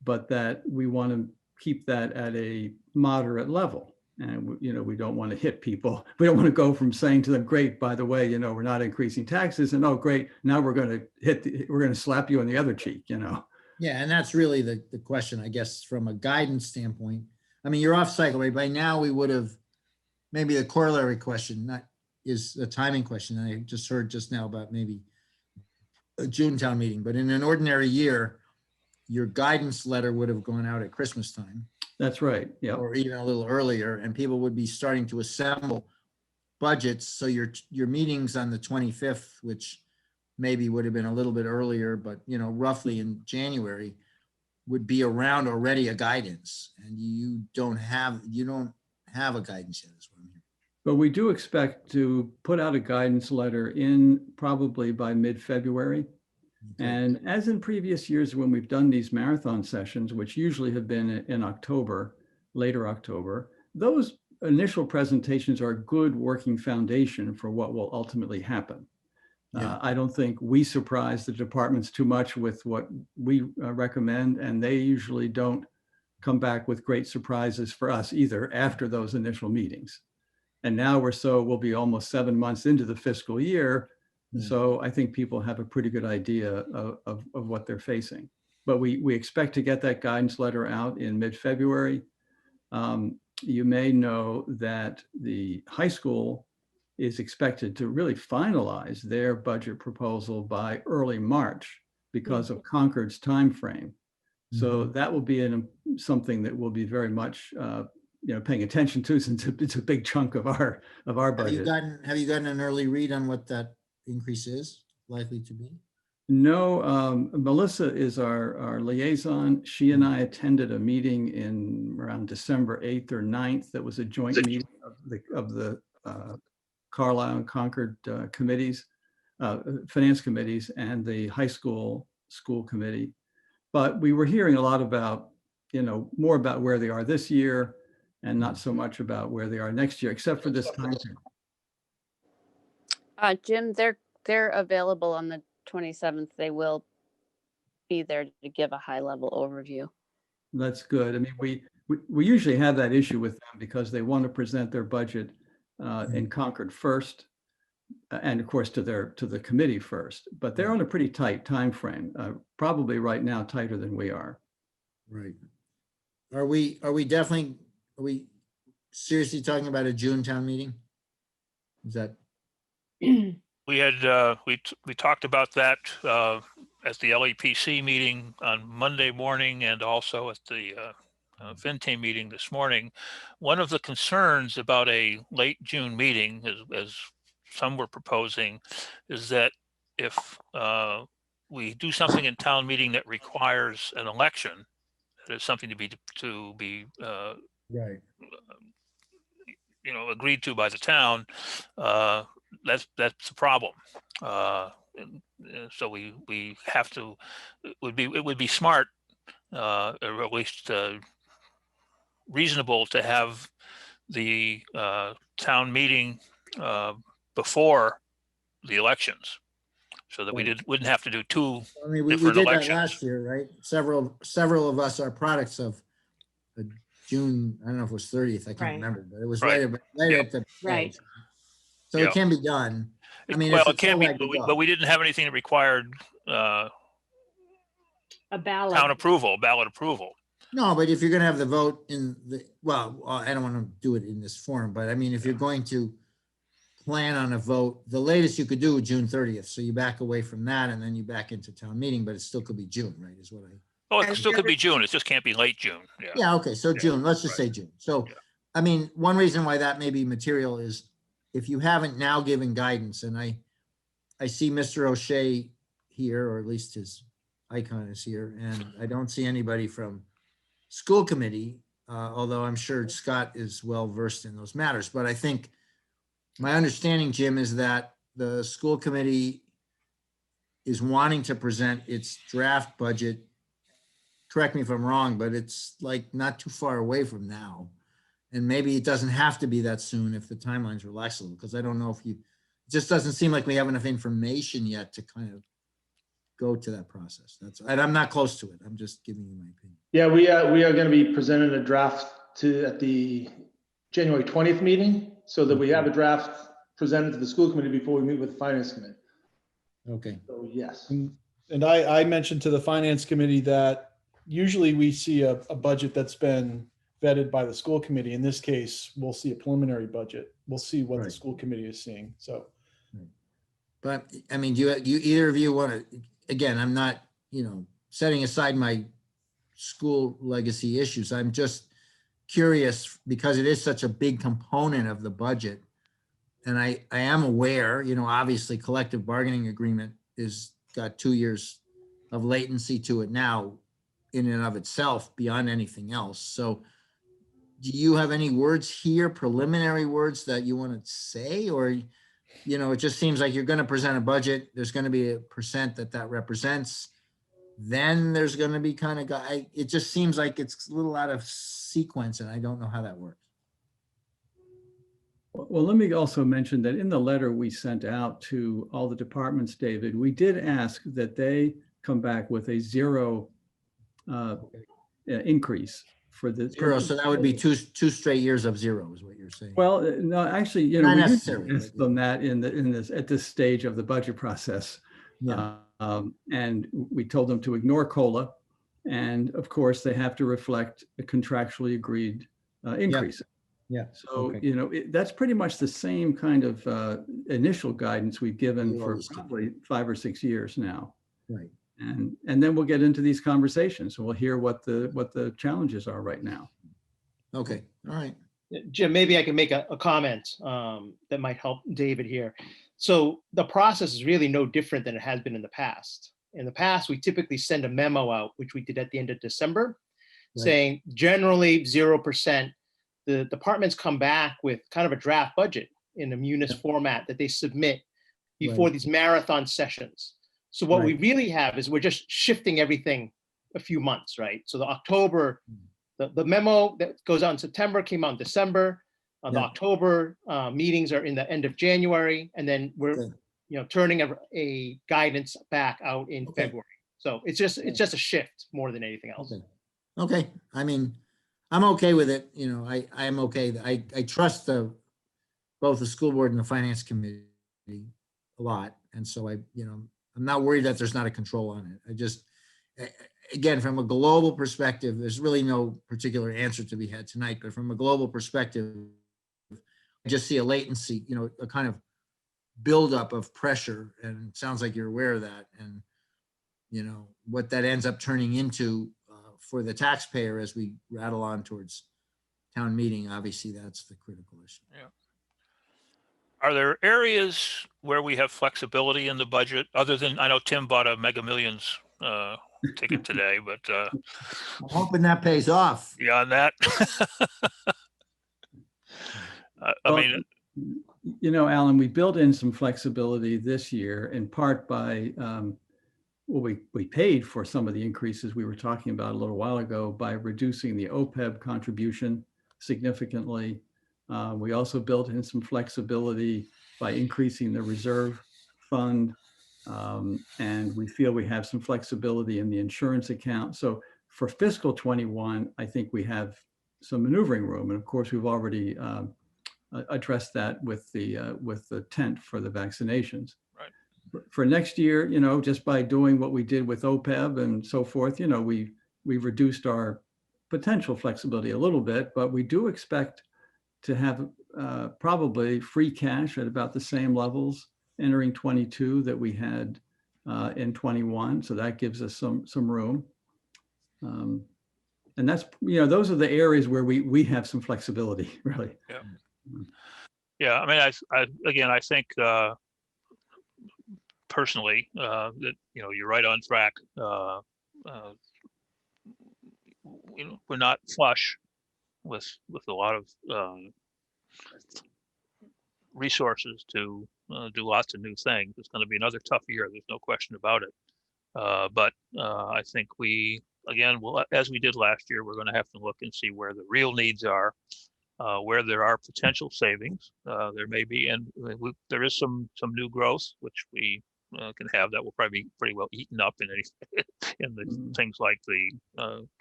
but that we want to keep that at a moderate level. And, you know, we don't want to hit people. We don't want to go from saying to them, great, by the way, you know, we're not increasing taxes, and oh, great, now we're going to we're going to slap you on the other cheek, you know. Yeah, and that's really the question, I guess, from a guidance standpoint. I mean, you're off cycle, right? By now we would have, maybe the corollary question, not is a timing question. I just heard just now about maybe a June town meeting, but in an ordinary year, your guidance letter would have gone out at Christmas time. That's right. Yeah. Or even a little earlier, and people would be starting to assemble budgets. So your meetings on the 25th, which maybe would have been a little bit earlier, but you know, roughly in January, would be around already a guidance, and you don't have a guidance yet, is what I'm hearing. But we do expect to put out a guidance letter in probably by mid-February. Okay. And as in previous years, when we've done these marathon sessions, which usually have been in October, later October, those initial presentations are a good working foundation for what will ultimately happen. Yeah. I don't think we surprise the departments too much with what we recommend, and they usually don't come back with great surprises for us either after those initial meetings. And now we'll be almost 7 months into the fiscal year. Yeah. So I think people have a pretty good idea of what they're facing. But we expect to get that guidance letter out in mid-February. You may know that the high school is expected to really finalize their budget proposal by early March because of Concord's timeframe. So that will be something that we'll be very much paying attention to, since it's a big chunk of our budget. Have you gotten an early read on what that increase is likely to be? No, Melissa is our liaison. She and I attended a meeting in around December 8th or 9th. That was a joint meeting of the Carlisle and Concord committees, finance committees, and the high school committee. But we were hearing a lot about, more about where they are this year and not so much about where they are next year, except for this time period. Jim, they're available on the 27th. They will be there to give a high level overview. That's good. I mean, we usually have that issue with them because they want to present their budget in Concord first, and of course to the committee first. But they're on a pretty tight time frame, probably right now tighter than we are. Right. Are we seriously talking about a June town meeting? Is that? We had we talked about that at the Lepc meeting on Monday morning, and also at the FinTeam meeting this morning. One of the concerns about a late June meeting, as some were proposing, is that if we do something in town meeting that requires an election, that is something to be Right. agreed to by the town, that's a problem. So we have to. It would be smart, or at least reasonable, to have the town meeting before the elections, so that we wouldn't have to do two. I mean, we different did elections. that last year, right? Several of us are products of June. I don't know if it was 30th. I can't Right. remember, but it was Right. right at the Right. So it can be done. I mean, Well, if it it's can so be, like to go. but we didn't have anything that required A ballot. ballot approval. No, but if you're gonna have the vote in the, well, I don't want to do it in this forum, but I mean, if you're going to plan on a vote, the latest you could do is June 30th. So you back away from that and then you back into town meeting, but it still could be June, right? Is what I. Oh, it And still the could other- be June. It just can't be late June. Yeah. Yeah, okay, so Yeah, June, let's just right. say June. So, Yeah. I mean, one reason why that may be material is if you haven't now given guidance, and I see Mr. O'Shea here, or at least his icon is here, and I don't see anybody from school committee, although I'm sure Scott is well versed in those matters. But I think my understanding, Jim, is that the school committee is wanting to present its draft budget. Correct me if I'm wrong, but it's like not too far away from now. And maybe it doesn't have to be that soon if the timelines relax a little, because I don't know if it just doesn't seem like we have enough information yet to kind of go to that process. And I'm not close to it. I'm just giving you my opinion. Yeah, we are going to be presenting a draft at the January 20th meeting, so that we have a draft presented to the school committee before we meet with the finance committee. Okay. So yes. And I mentioned to the finance committee that usually we see a budget that's been vetted by the school committee. In this case, we'll see a preliminary budget. We'll see what the Right. school committee is seeing. So But I mean, do you either of you want to, again, I'm not, setting aside my school legacy issues. I'm just curious because it is such a big component of the budget. And I am aware, obviously collective bargaining agreement is got 2 years of latency to it now in and of itself beyond anything else. So do you have any words here, preliminary words that you want to say, or, it just seems like you're going to present a budget. There's going to be a percent that represents. Then there's going to be kind of, it just seems like it's a little out of sequence and I don't know how that works. Well, let me also mention that in the letter we sent out to all the departments, David, we did ask that they come back with a zero increase for the Zero, so that would be two straight years of zero is what you're saying. Well, no, actually, Not we necessarily, usually ask but- them that at this stage of the budget process. Yeah. And we told them to ignore COLA. And of course, they have to reflect a contractually agreed increase. Yeah. So, Okay. that's pretty much the same kind of initial guidance we've given We for always do. probably 5 or 6 years now. Right. And then we'll get into these conversations and we'll hear what the challenges are right now. Okay. All right. Jim, maybe I can make a comment that might help David here. So the process is really no different than it has been in the past. In the past, we typically send a memo out, which we did at the end of December, Right. saying generally 0%. The departments come back with kind of a draft budget in a munis format that they submit before Right. these marathon sessions. So what we Right. really have is we're just shifting everything a few months, right? So the October, the memo that goes out in September came out in December. The Yeah. October meetings are in the end of January, and then we're Okay. turning a guidance back out in Okay. February. So it's just a shift more than anything else. Okay. Okay. I mean, I'm okay with it. I'm okay. I trust both the school board and the finance committee a lot. And so I'm not worried that there's not a control on it. I just, again, from a global perspective, there's really no particular answer to be had tonight, but from a global perspective, I just see a latency, a kind of buildup of pressure. And it sounds like you're aware of that. And, what that ends up turning into for the taxpayer as we rattle on towards town meeting, obviously that's the critical issue. Yeah. Are there areas where we have flexibility in the budget other than, I know Tim bought a Mega Millions ticket today, but I'm hoping that pays off. beyond that. I mean, Alan, we built in some flexibility this year in part by, we paid for some of the increases we were talking about a little while ago by reducing the OPEB contribution significantly. We also built in some flexibility by increasing the reserve fund. And we feel we have some flexibility in the insurance account. So for fiscal 21, I think we have some maneuvering room. And of course, we've already addressed that with the tent for the vaccinations. Right. For next year, just by doing what we did with OPEB and so forth, we reduced our potential flexibility a little bit, but we do expect to have probably free cash at about the same levels entering 22 that we had in 21. So that gives us some room. And that's, those are the areas where we have some flexibility, really. Yeah. Yeah. I mean, I think personally that, you're right on track. We're not flush with a lot of resources to do lots of new things. It's going to be another tough year. There's no question about it. But I think as we did last year, we're going to have to look and see where the real needs are, where there are potential savings. There may be, and there is some new growth, which we can have that will probably be pretty well eaten up in the things like the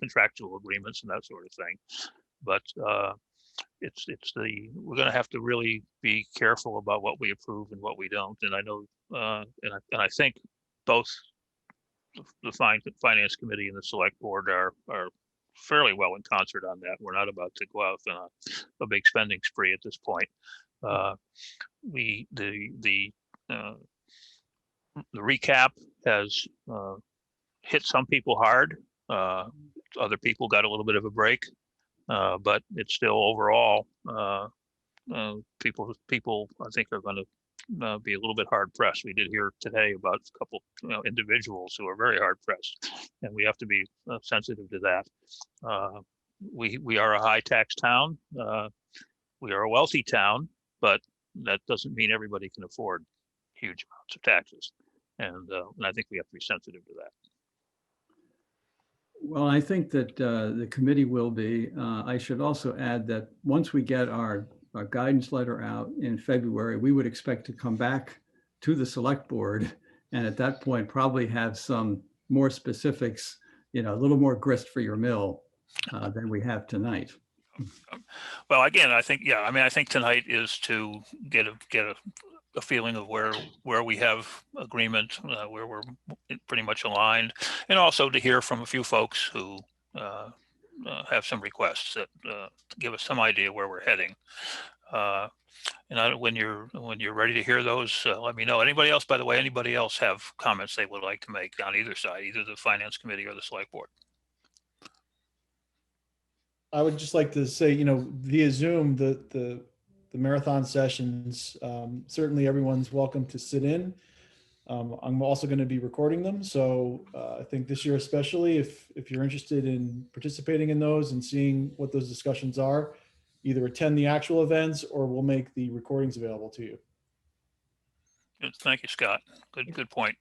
contractual agreements and that sort of thing. But we're going to have to really be careful about what we approve and what we don't. And I know, and I think both the finance committee and the select board are fairly well in concert on that. We're not about to go out on a big spending spree at this point. The recap has hit some people hard. Other people got a little bit of a break, but it's still overall people I think are going to be a little bit hard pressed. We did hear today about a couple individuals who are very hard pressed, and we have to be sensitive to that. We are a high tax town. We are a wealthy town, but that doesn't mean everybody can afford huge amounts of taxes, and I think we have to be sensitive to that. Well, I think that the committee will be. I should also add that once we get our guidance letter out in February, we would expect to come back to the select board, and at that point probably have some more specifics, a little more grist for your mill than we have tonight. Well, again, I think tonight is to get a feeling of where we have agreement, where we're pretty much aligned, and also to hear from a few folks who have some requests that give us some idea where we're heading. And when you're ready to hear those, let me know. Anybody else have comments they would like to make on either side, either the finance committee or the select board? I would just like to say, via Zoom, the marathon sessions, certainly everyone's welcome to sit in. I'm also going to be recording them. So I think this year, especially if you're interested in participating in those and seeing what those discussions are, either attend the actual events or we'll make the recordings available to you. Good. Thank you, Scott. Good point.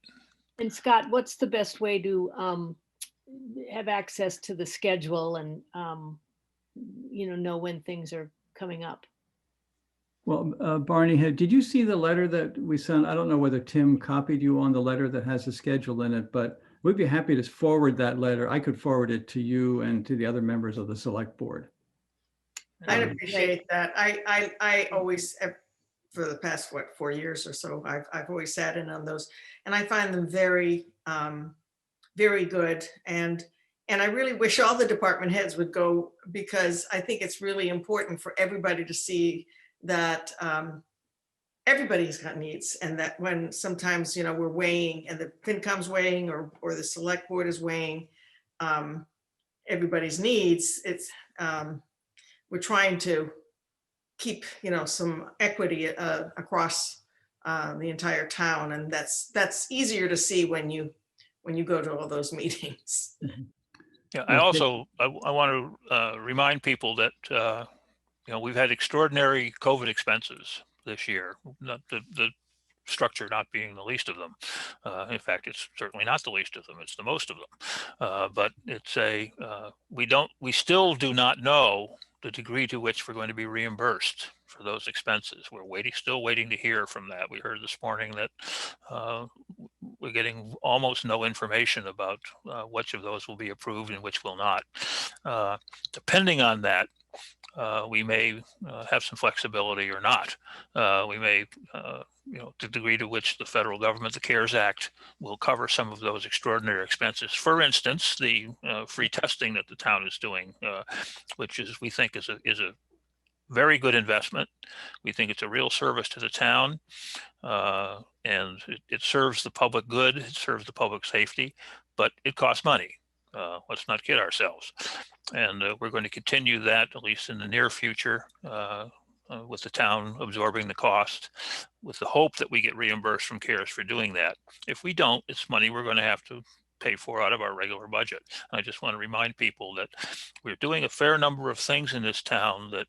And Scott, what's the best way to have access to the schedule and know when things are coming up? Well, Barney, did you see the letter that we sent? I don't know whether Tim copied you on the letter that has the schedule in it, but we'd be happy to forward that letter. I could forward it to you and to the other members of the select board. I'd appreciate that. I always, for the past 4 years or so, I've always sat in on those, and I find them very, very good. And I really wish all the department heads would go, because I think it's really important for everybody to see that everybody's got needs, and that when sometimes we're weighing, and the FinCom's weighing, or the select board is weighing everybody's needs, it's we're trying to keep some equity across the entire town, and that's easier to see when you go to all those meetings. Yeah, I want to remind people that we've had extraordinary COVID expenses this year. Not the structure not being the least of them. In fact, it's certainly not the least of them. It's the most of them. But it's we still do not know the degree to which we're going to be reimbursed for those expenses. We're still waiting to hear from that. We heard this morning that we're getting almost no information about which of those will be approved and which will not. Depending on that, we may have some flexibility or not. We may, the degree to which the federal government, the CARES Act, will cover some of those extraordinary expenses. For instance, the free testing that the town is doing, which is, we think, is a very good investment. We think it's a real service to the town, and it serves the public good, it serves the public safety, but it costs money. Let's not kid ourselves. And we're going to continue that, at least in the near future, with the town absorbing the cost, with the hope that we get reimbursed from CARES for doing that. If we don't, it's money we're going to have to pay for out of our regular budget. I just want to remind people that we're doing a fair number of things in this town that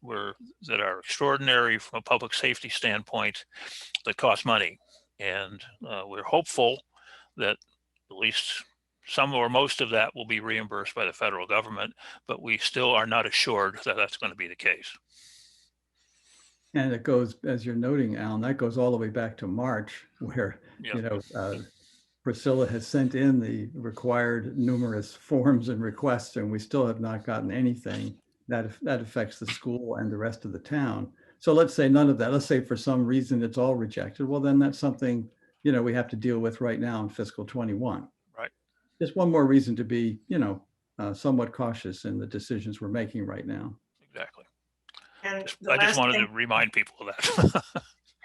are extraordinary from a public safety standpoint, that cost money. And we're hopeful that at least some or most of that will be reimbursed by the federal government, but we still are not assured that that's going to be the case. And it goes, as you're noting, Alan, that goes all the way back to March, where, Priscilla has sent in the required numerous forms and requests, and we still have not gotten anything that affects the school and the rest of the town. So let's say none of that. Let's say for some reason it's all rejected. Well, then that's something, we have to deal with right now in fiscal 21. Right. Just one more reason to be, somewhat cautious in the decisions we're making right now. Exactly. And I just wanted to remind people of that.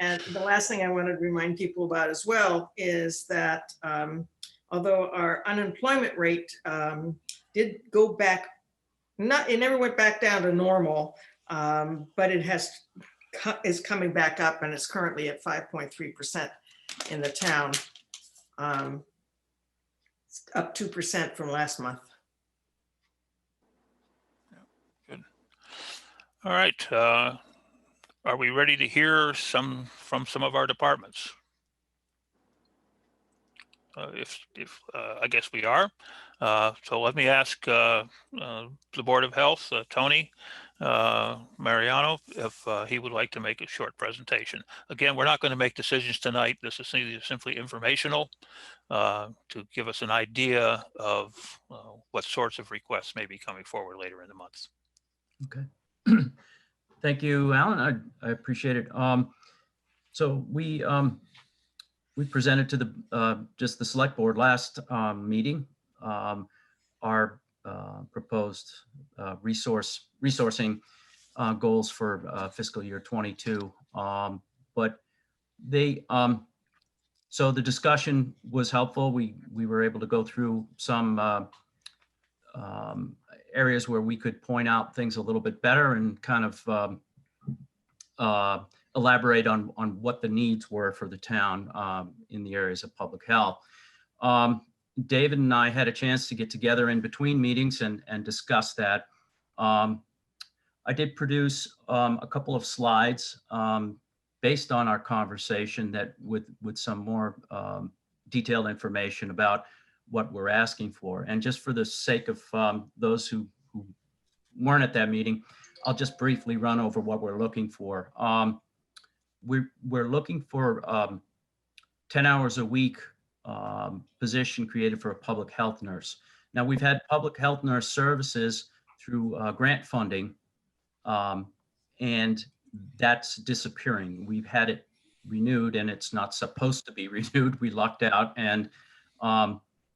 And the last thing I wanted to remind people about as well is that although our unemployment rate did go back, it never went back down to normal, but it is coming back up, and it's currently at 5.3% in the town. It's up 2% from last month. Good. All right. Are we ready to hear from some of our departments? I guess we are. So let me ask the Board of Health, Tony Mariano, if he would like to make a short presentation. Again, we're not going to make decisions tonight. This is simply informational to give us an idea of what sorts of requests may be coming forward later in the month. Okay. Thank you, Alan. I appreciate it. So we presented to just the select board last meeting our proposed resourcing goals for fiscal year 22. But so the discussion was helpful. We were able to go through some areas where we could point out things a little bit better and kind of elaborate on what the needs were for the town in the areas of public health. David and I had a chance to get together in between meetings and discuss that. I did produce a couple of slides based on our conversation that with some more detailed information about what we're asking for. And just for the sake of those who weren't at that meeting, I'll just briefly run over what we're looking for. We're looking for 10 hours a week position created for a public health nurse. Now, we've had public health nurse services through grant funding, and that's disappearing. We've had it renewed, and it's not supposed to be renewed. We lucked out, and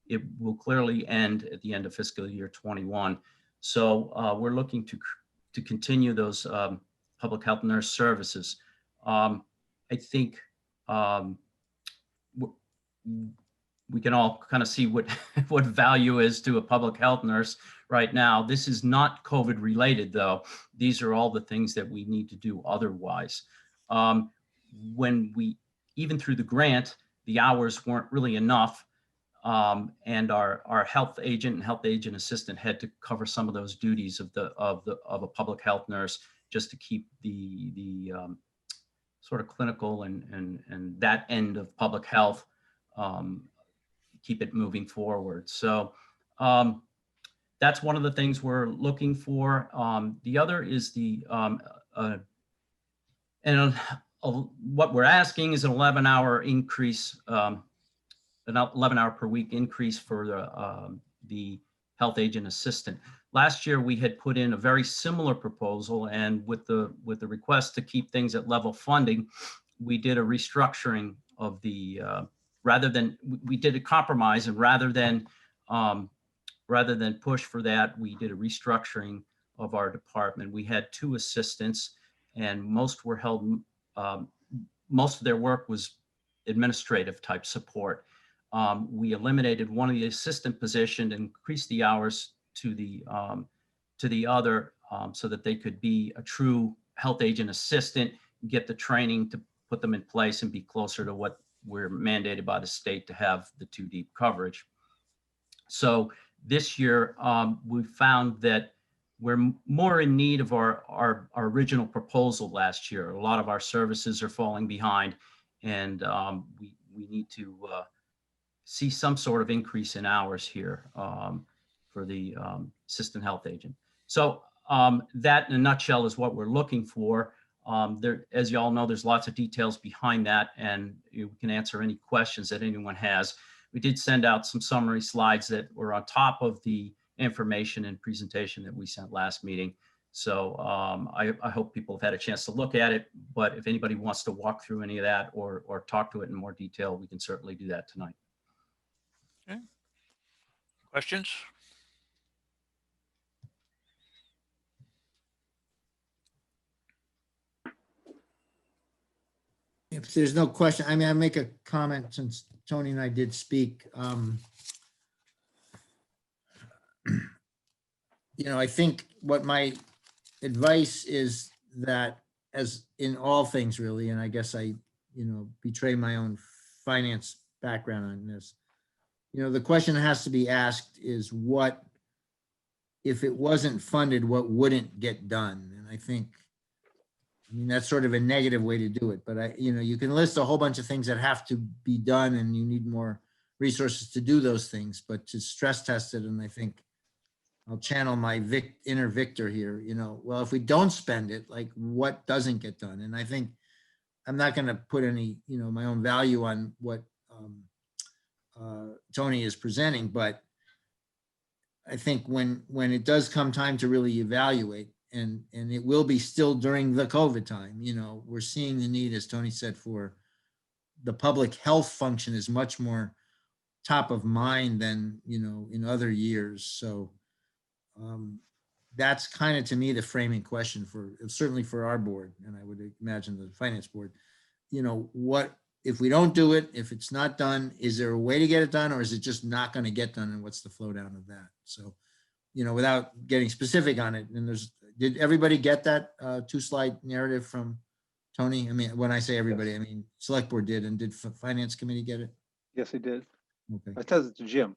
it will clearly end at the end of fiscal year 21. So we're looking to continue those public health nurse services. I think we can all kind of see what value is to a public health nurse right now. This is not COVID related, though. These are all the things that we need to do otherwise. Even through the grant, the hours weren't really enough. And our health agent and health agent assistant had to cover some of those duties of a public health nurse, just to keep the sort of clinical and that end of public health, keep it moving forward. So that's one of the things we're looking for. The other is what we're asking is an 11-hour increase, an 11-hour per week increase for the health agent assistant. Last year, we had put in a very similar proposal, and with the request to keep things at level funding, we did a restructuring of the, we did a compromise, and rather than push for that, we did a restructuring of our department. We had 2 assistants, and most were held, most of their work was administrative type support. We eliminated one of the assistant positions and increased the hours to the other, so that they could be a true health agent assistant, get the training to put them in place and be closer to what we're mandated by the state to have the 2 deep coverage. So this year, we found that we're more in need of our original proposal last year. A lot of our services are falling behind, and we need to see some sort of increase in hours here for the assistant health agent. So that in a nutshell is what we're looking for. There, as you all know, there's lots of details behind that, and you can answer any questions that anyone has. We did send out some summary slides that were on top of the information and presentation that we sent last meeting. So I hope people have had a chance to look at it, but if anybody wants to walk through any of that or talk to it in more detail, we can certainly do that tonight. Okay. Questions? If there's no question, I mean, I make a comment since Tony and I did speak. You know, I think what my advice is that, as in all things really, and I guess I, you know, betray my own finance background on this, you know, the question that has to be asked is, what, if it wasn't funded, what wouldn't get done? And I think, I mean, that's sort of a negative way to do it, but you know, you can list a whole bunch of things that have to be done and you need more resources to do those things, but to stress test it. And I think I'll channel my inner Victor here, you know, well, if we don't spend it, like, what doesn't get done? And I think I'm not going to put any, you know, my own value on what Tony is presenting, but I think when it does come time to really evaluate, and it will be still during the COVID time, you know, we're seeing the need, as Tony said, for the public health function is much more top of mind than, you know, in other years. So that's kind of, to me, the framing question for, certainly for our board, and I would imagine the finance board, you know, what, if we don't do it, if it's not done, is there a way to get it done, or is it just not going to get done? And what's the flow down of that? So, you know, without getting specific on it, and did everybody get that 2-slide narrative from Tony? I mean, when I say everybody, I mean, select board did, and did finance committee get it? Yes, he did. Okay. I said it to Jim.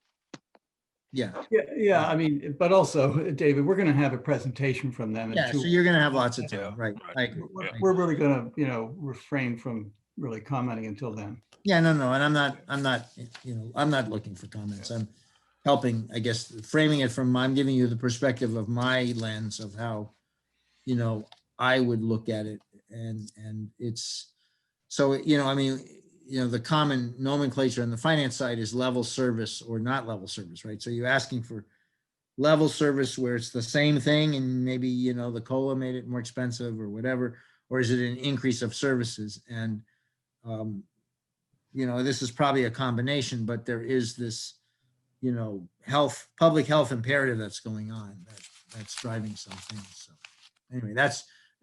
Yeah. Yeah. I mean, but also, David, we're going to have a presentation from them. Yeah. So you're going to have lots of time, right? I agree. We're really going to, you know, refrain from really commenting until then. Yeah, no, and I'm not, you know, I'm not looking for comments. I'm helping, I guess, framing it from, I'm giving you the perspective of my lens of how, you know, I would look at it. And it's, so, you know, I mean, you know, the common nomenclature on the finance side is level service or not level service, right? So you're asking for level service where it's the same thing and maybe, you know, the COLA made it more expensive or whatever, or is it an increase of services? And, you know, this is probably a combination, but there is this, you know, public health imperative that's going on that's driving some things. So anyway,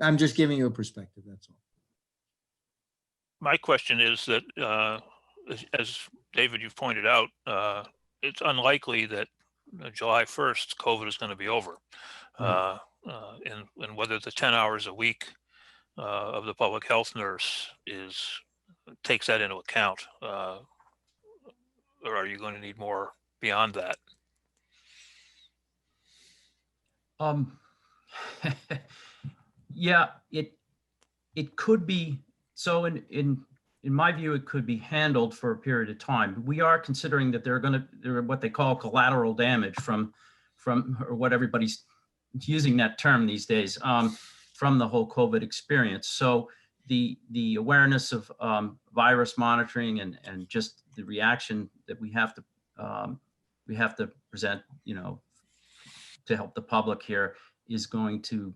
I'm just giving you a perspective. That's all. My question is that, as David, you've pointed out, it's unlikely that July 1st, COVID is going to be over. And whether the 10 hours a week of the public health nurse takes that into account, or are you going to need more beyond that? Yeah, it could be. So in my view, it could be handled for a period of time. We are considering that there are what they call collateral damage from or what everybody's using that term these days, from the whole COVID experience. So the awareness of virus monitoring and just the reaction that we have to present, you know, to help the public here is going to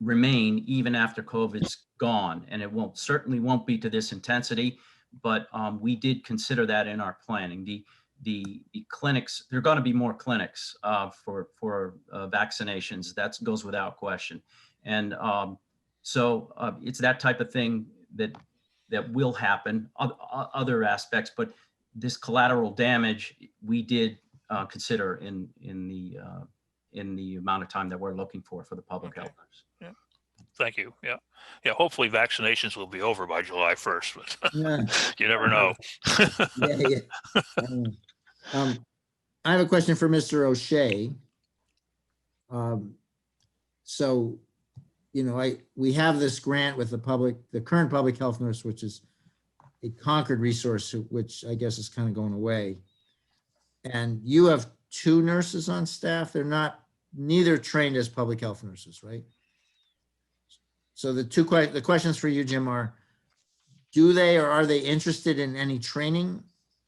remain even after COVID's gone. And it certainly won't be to this intensity, but we did consider that in our planning. The clinics, there are going to be more clinics for vaccinations. That goes without question. And so it's that type of thing that will happen, other aspects, but this collateral damage we did consider in the amount of time that we're looking for the public health. Yeah. Thank you. Yeah. Yeah. Hopefully vaccinations will be over by July 1st, but Yeah. you never know. Yeah. I have a question for Mr. O'Shea. So, we have this grant with the current public health nurse, which is a Concord resource, which I guess is kind of going away. And you have 2 nurses on staff. They're neither trained as public health nurses, right? So the questions for you, Jim, are, do they or are they interested in any training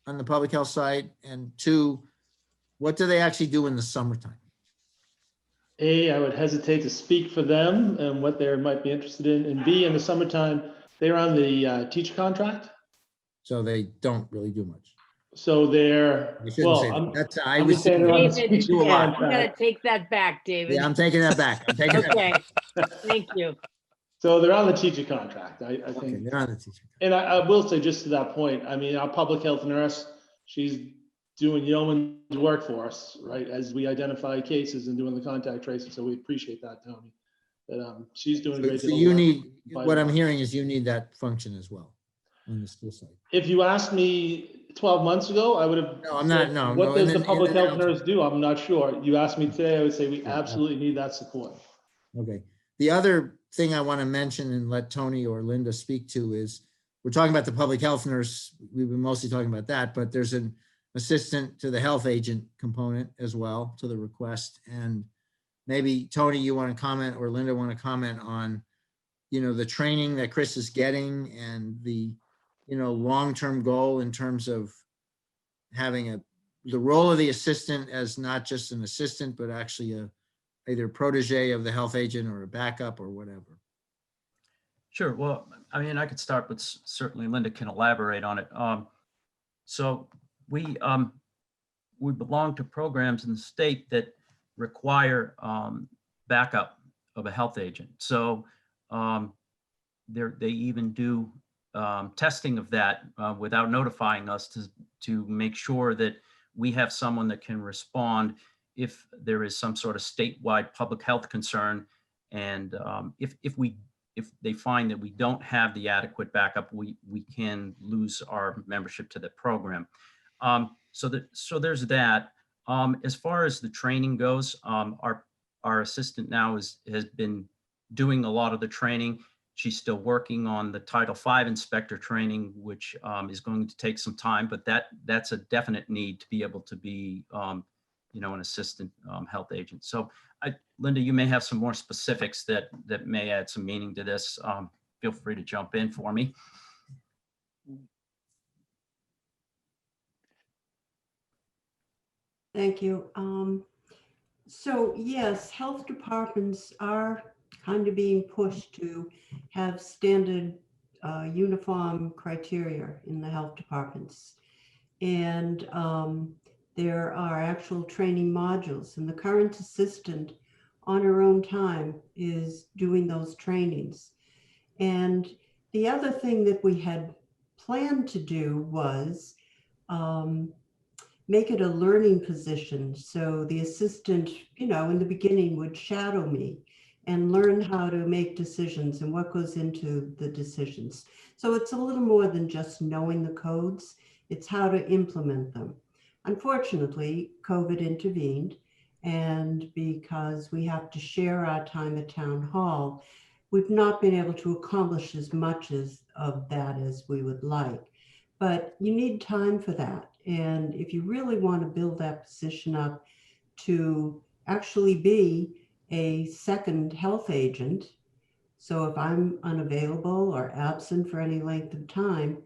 on the public health side? And 2, what do they actually do in the summertime? I would hesitate to speak for them and what they might be interested in. And B, in the summertime, they're on the teacher contract. So they don't really do much. So they're, You shouldn't say that. That's, I I'm was just saying they're on the David, teacher do a lot. I'm gonna contract. take that back, David. Yeah, I'm taking that back. I'm taking that Okay, back. thank you. So they're on the teacher contract, I Okay, think. they're on the teacher. And I will say, just to that point, I mean, our public health nurse, she's doing yeoman's work for us, right? As we identify cases and doing the contact tracing. So we appreciate that, Tony. But she's doing a great So deal of you work. need, what I'm hearing is you need that function as well on the school side. If you asked me 12 months ago, I would have. No, I'm not, said, no. What no, does in the the- public in the health nurse do? I'm not sure. You asked me today, I would say we Yeah. absolutely need that support. Okay. The other thing I want to mention and let Tony or Linda speak to is, we're talking about the public health nurse. We've been mostly talking about that, but there's an assistant to the health agent component as well to the request. And maybe Tony, you want to comment, or Linda want to comment on, the training that Chris is getting and the, long-term goal in terms of having the role of the assistant as not just an assistant, but actually either a protege of the health agent or a backup or whatever. Sure. Well, I mean, I could start, but certainly Linda can elaborate on it. So we belong to programs in the state that require backup of a health agent. So they even do testing of that without notifying us to make sure that we have someone that can respond if there is some sort of statewide public health concern. And if they find that we don't have the adequate backup, we can lose our membership to the program. So there's that. As far as the training goes, our assistant now has been doing a lot of the training. She's still working on the Title V inspector training, which is going to take some time, but that's a definite need to be able to be an assistant health agent. So Linda, you may have some more specifics that may add some meaning to this. Feel free to jump in for me. Thank you. So yes, health departments are kind of being pushed to have standard uniform criteria in the health departments. And there are actual training modules, and the current assistant on her own time is doing those trainings. And the other thing that we had planned to do was make it a learning position. So the assistant, in the beginning would shadow me and learn how to make decisions and what goes into the decisions. So it's a little more than just knowing the codes, it's how to implement them. Unfortunately, COVID intervened, and because we have to share our time at town hall, we've not been able to accomplish as much of that as we would like. But you need time for that. And if you really want to build that position up to actually be a second health agent, so if I'm unavailable or absent for any length of time,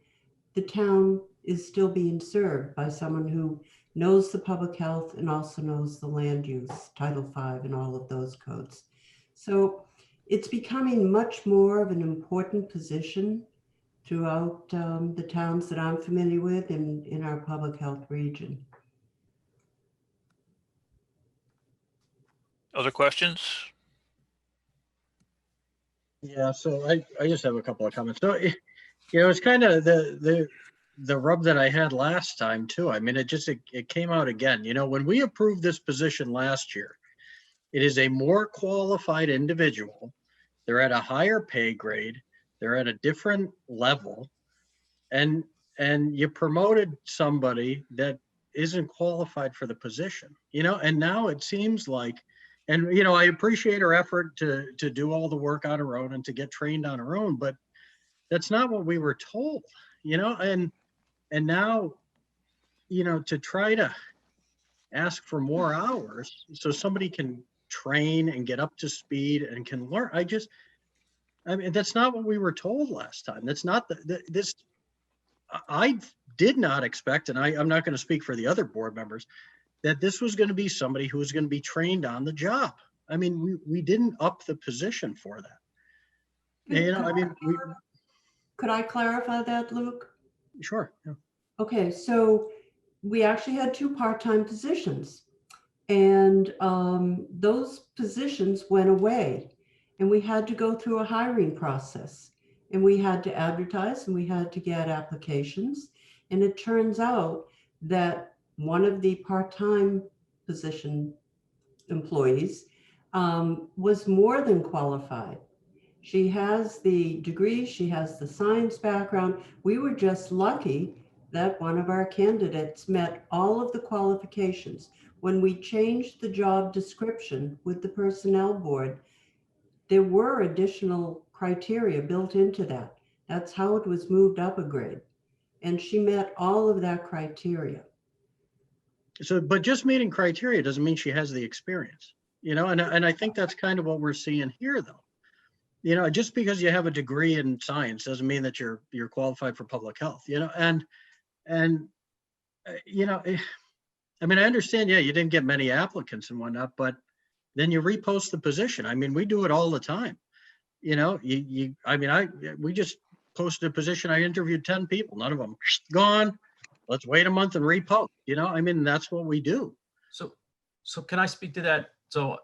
the town is still being served by someone who knows the public health, and also knows the land use, Title V, and all of those codes. So it's becoming much more of an important position throughout the towns that I'm familiar with in our public health region. Other questions? Yeah, so I just have a couple of comments. So, it's kind of the rub that I had last time too. I mean, it came out again. When we approved this position last year, it is a more qualified individual. They're at a higher pay grade. They're at a different level, and you promoted somebody that isn't qualified for the position. And now it seems like, and I appreciate her effort to do all the work on her own and to get trained on her own, but that's not what we were told. And now, to try to ask for more hours so somebody can train and get up to speed and can learn. I mean, that's not what we were told last time. That's not this. I did not expect, and I'm not going to speak for the other board members, that this was going to be somebody who was going to be trained on the job. I mean, we didn't up the position for that. Could I clarify that, Luke? Sure. Yeah. Okay, so we actually had 2 part-time positions, and those positions went away, and we had to go through a hiring process, and we had to advertise, and we had to get applications. And it turns out that one of the part-time position employees was more than qualified. She has the degree, she has the science background. We were just lucky that one of our candidates met all of the qualifications. When we changed the job description with the personnel board, there were additional criteria built into that. That's how it was moved up a grade. And she met all of that criteria. So, but just meeting criteria doesn't mean she has the experience, and I think that's kind of what we're seeing here, though. Just because you have a degree in science doesn't mean that you're qualified for public health, and I mean, I understand, yeah, you didn't get many applicants and whatnot, but then you repost the position. I mean, we do it all the time. We just posted a position. I interviewed 10 people, none of them gone. Let's wait a month and repost, I mean, that's what we do. So can I speak to that? So,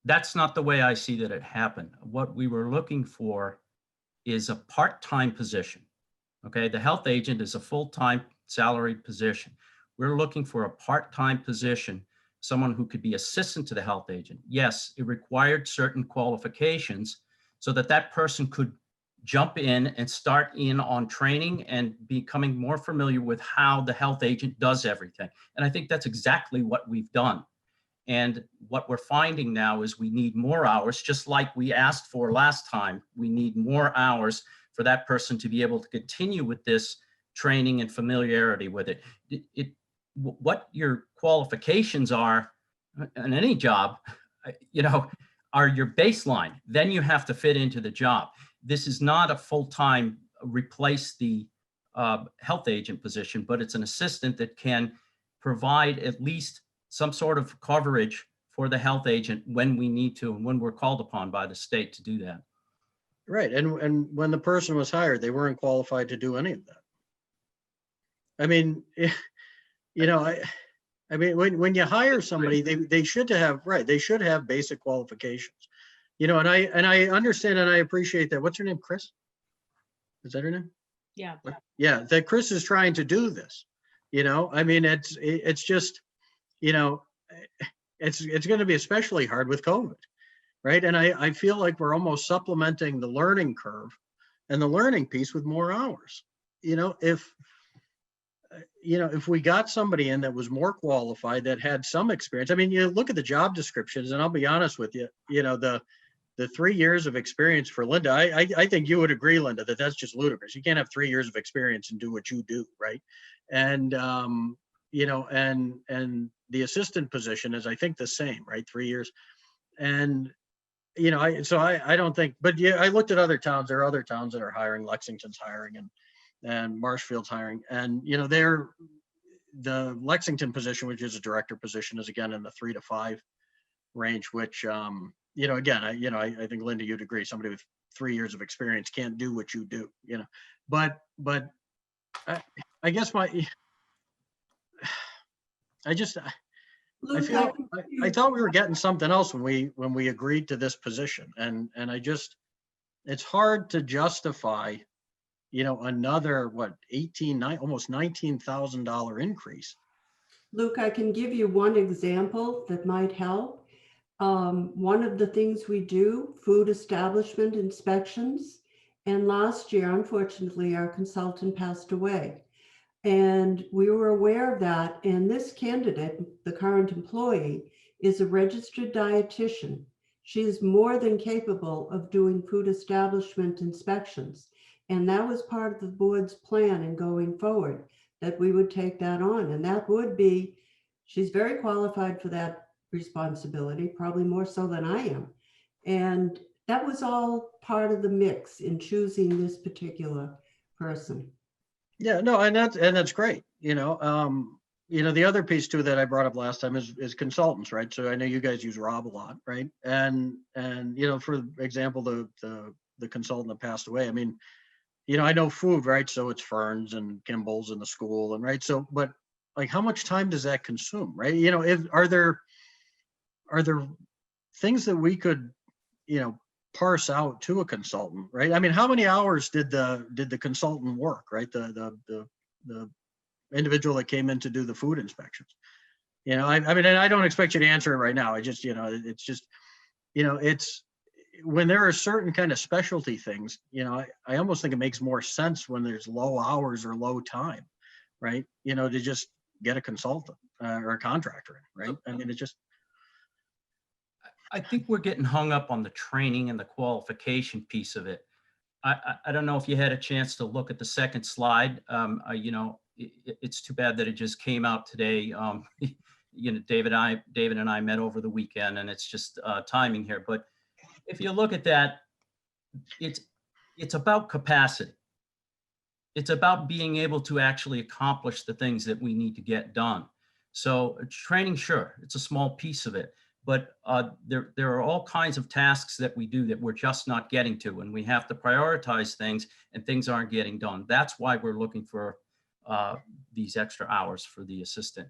that's not the way I see that it happened. What we were looking for is a part-time position. Okay, the health agent is a full-time salaried position. We're looking for a part-time position, someone who could be assistant to the health agent. Yes, it required certain qualifications so that that person could jump in and start in on training and becoming more familiar with how the health agent does everything. And I think that's exactly what we've done. And what we're finding now is we need more hours, just like we asked for last time. We need more hours for that person to be able to continue with this training and familiarity with it. What your qualifications are in any job, are your baseline. Then you have to fit into the job. This is not a full-time replace the health agent position, but it's an assistant that can provide at least some sort of coverage for the health agent when we need to and when we're called upon by the state to do that. Right. And when the person was hired, they weren't qualified to do any of that. I mean, when you hire somebody, they should have, right, they should have basic qualifications. And I understand and I appreciate that. What's her name? Chris? Is that her name? Yeah. Yeah, that Chris is trying to do this. I mean, it's just, it's going to be especially hard with COVID, right? And I feel like we're almost supplementing the learning curve and the learning piece with more hours. If we got somebody in that was more qualified, that had some experience. I mean, you look at the job descriptions, and I'll be honest with you, the 3 years of experience for Linda, I think you would agree, Linda, that that's just ludicrous. You can't have 3 years of experience and do what you do, right? And and the assistant position is, I think, the same, right? 3 years. And I don't think, but yeah, I looked at other towns. There are other towns that are hiring. Lexington's hiring, and Marshfield's hiring. And, the Lexington position, which is a director position, is again in the 3 to 5 range, which, again, I think Linda, you'd agree, somebody with 3 years of experience can't do what you do, but I guess Luke, I thought we were getting something else when we agreed to this position, and it's hard to justify, another almost $19,000 increase. Luke, I can give you one example that might help. One of the things we do, food establishment inspections. And last year, unfortunately, our consultant passed away. And we were aware of that. And this candidate, the current employee, is a registered dietitian. She is more than capable of doing food establishment inspections. And that was part of the board's plan in going forward, that we would take that on. And that would be, she's very qualified for that responsibility, probably more so than I am. And that was all part of the mix in choosing this particular person. Yeah, no, and that's great. The other piece too that I brought up last time is consultants, right? So I know you guys use Rob a lot, right? And for example, the consultant that passed away, I mean, I know food, right? So it's Ferns and Kimball's and the school, and right. So, but like, how much time does that consume, right? Are there things that we could, parse out to a consultant, right? I mean, how many hours did the consultant work, right? The individual that came in to do the food inspections. I mean, and I don't expect you to answer it right now. I just, it's just, it's when there are certain kind of specialty things, I almost think it makes more sense when there's low hours or low time, right? To just get a consultant or a contractor, right? I mean, I think we're getting hung up on the training and the qualification piece of it. I don't know if you had a chance to look at the second slide. It's too bad that it just came out today. David and I met over the weekend, and it's just timing here. But if you look at that, it's about capacity. It's about being able to actually accomplish the things that we need to get done. So training, sure, it's a small piece of it. But there are all kinds of tasks that we do that we're just not getting to, and we have to prioritize things, and things aren't getting done. That's why we're looking for these extra hours for the assistant.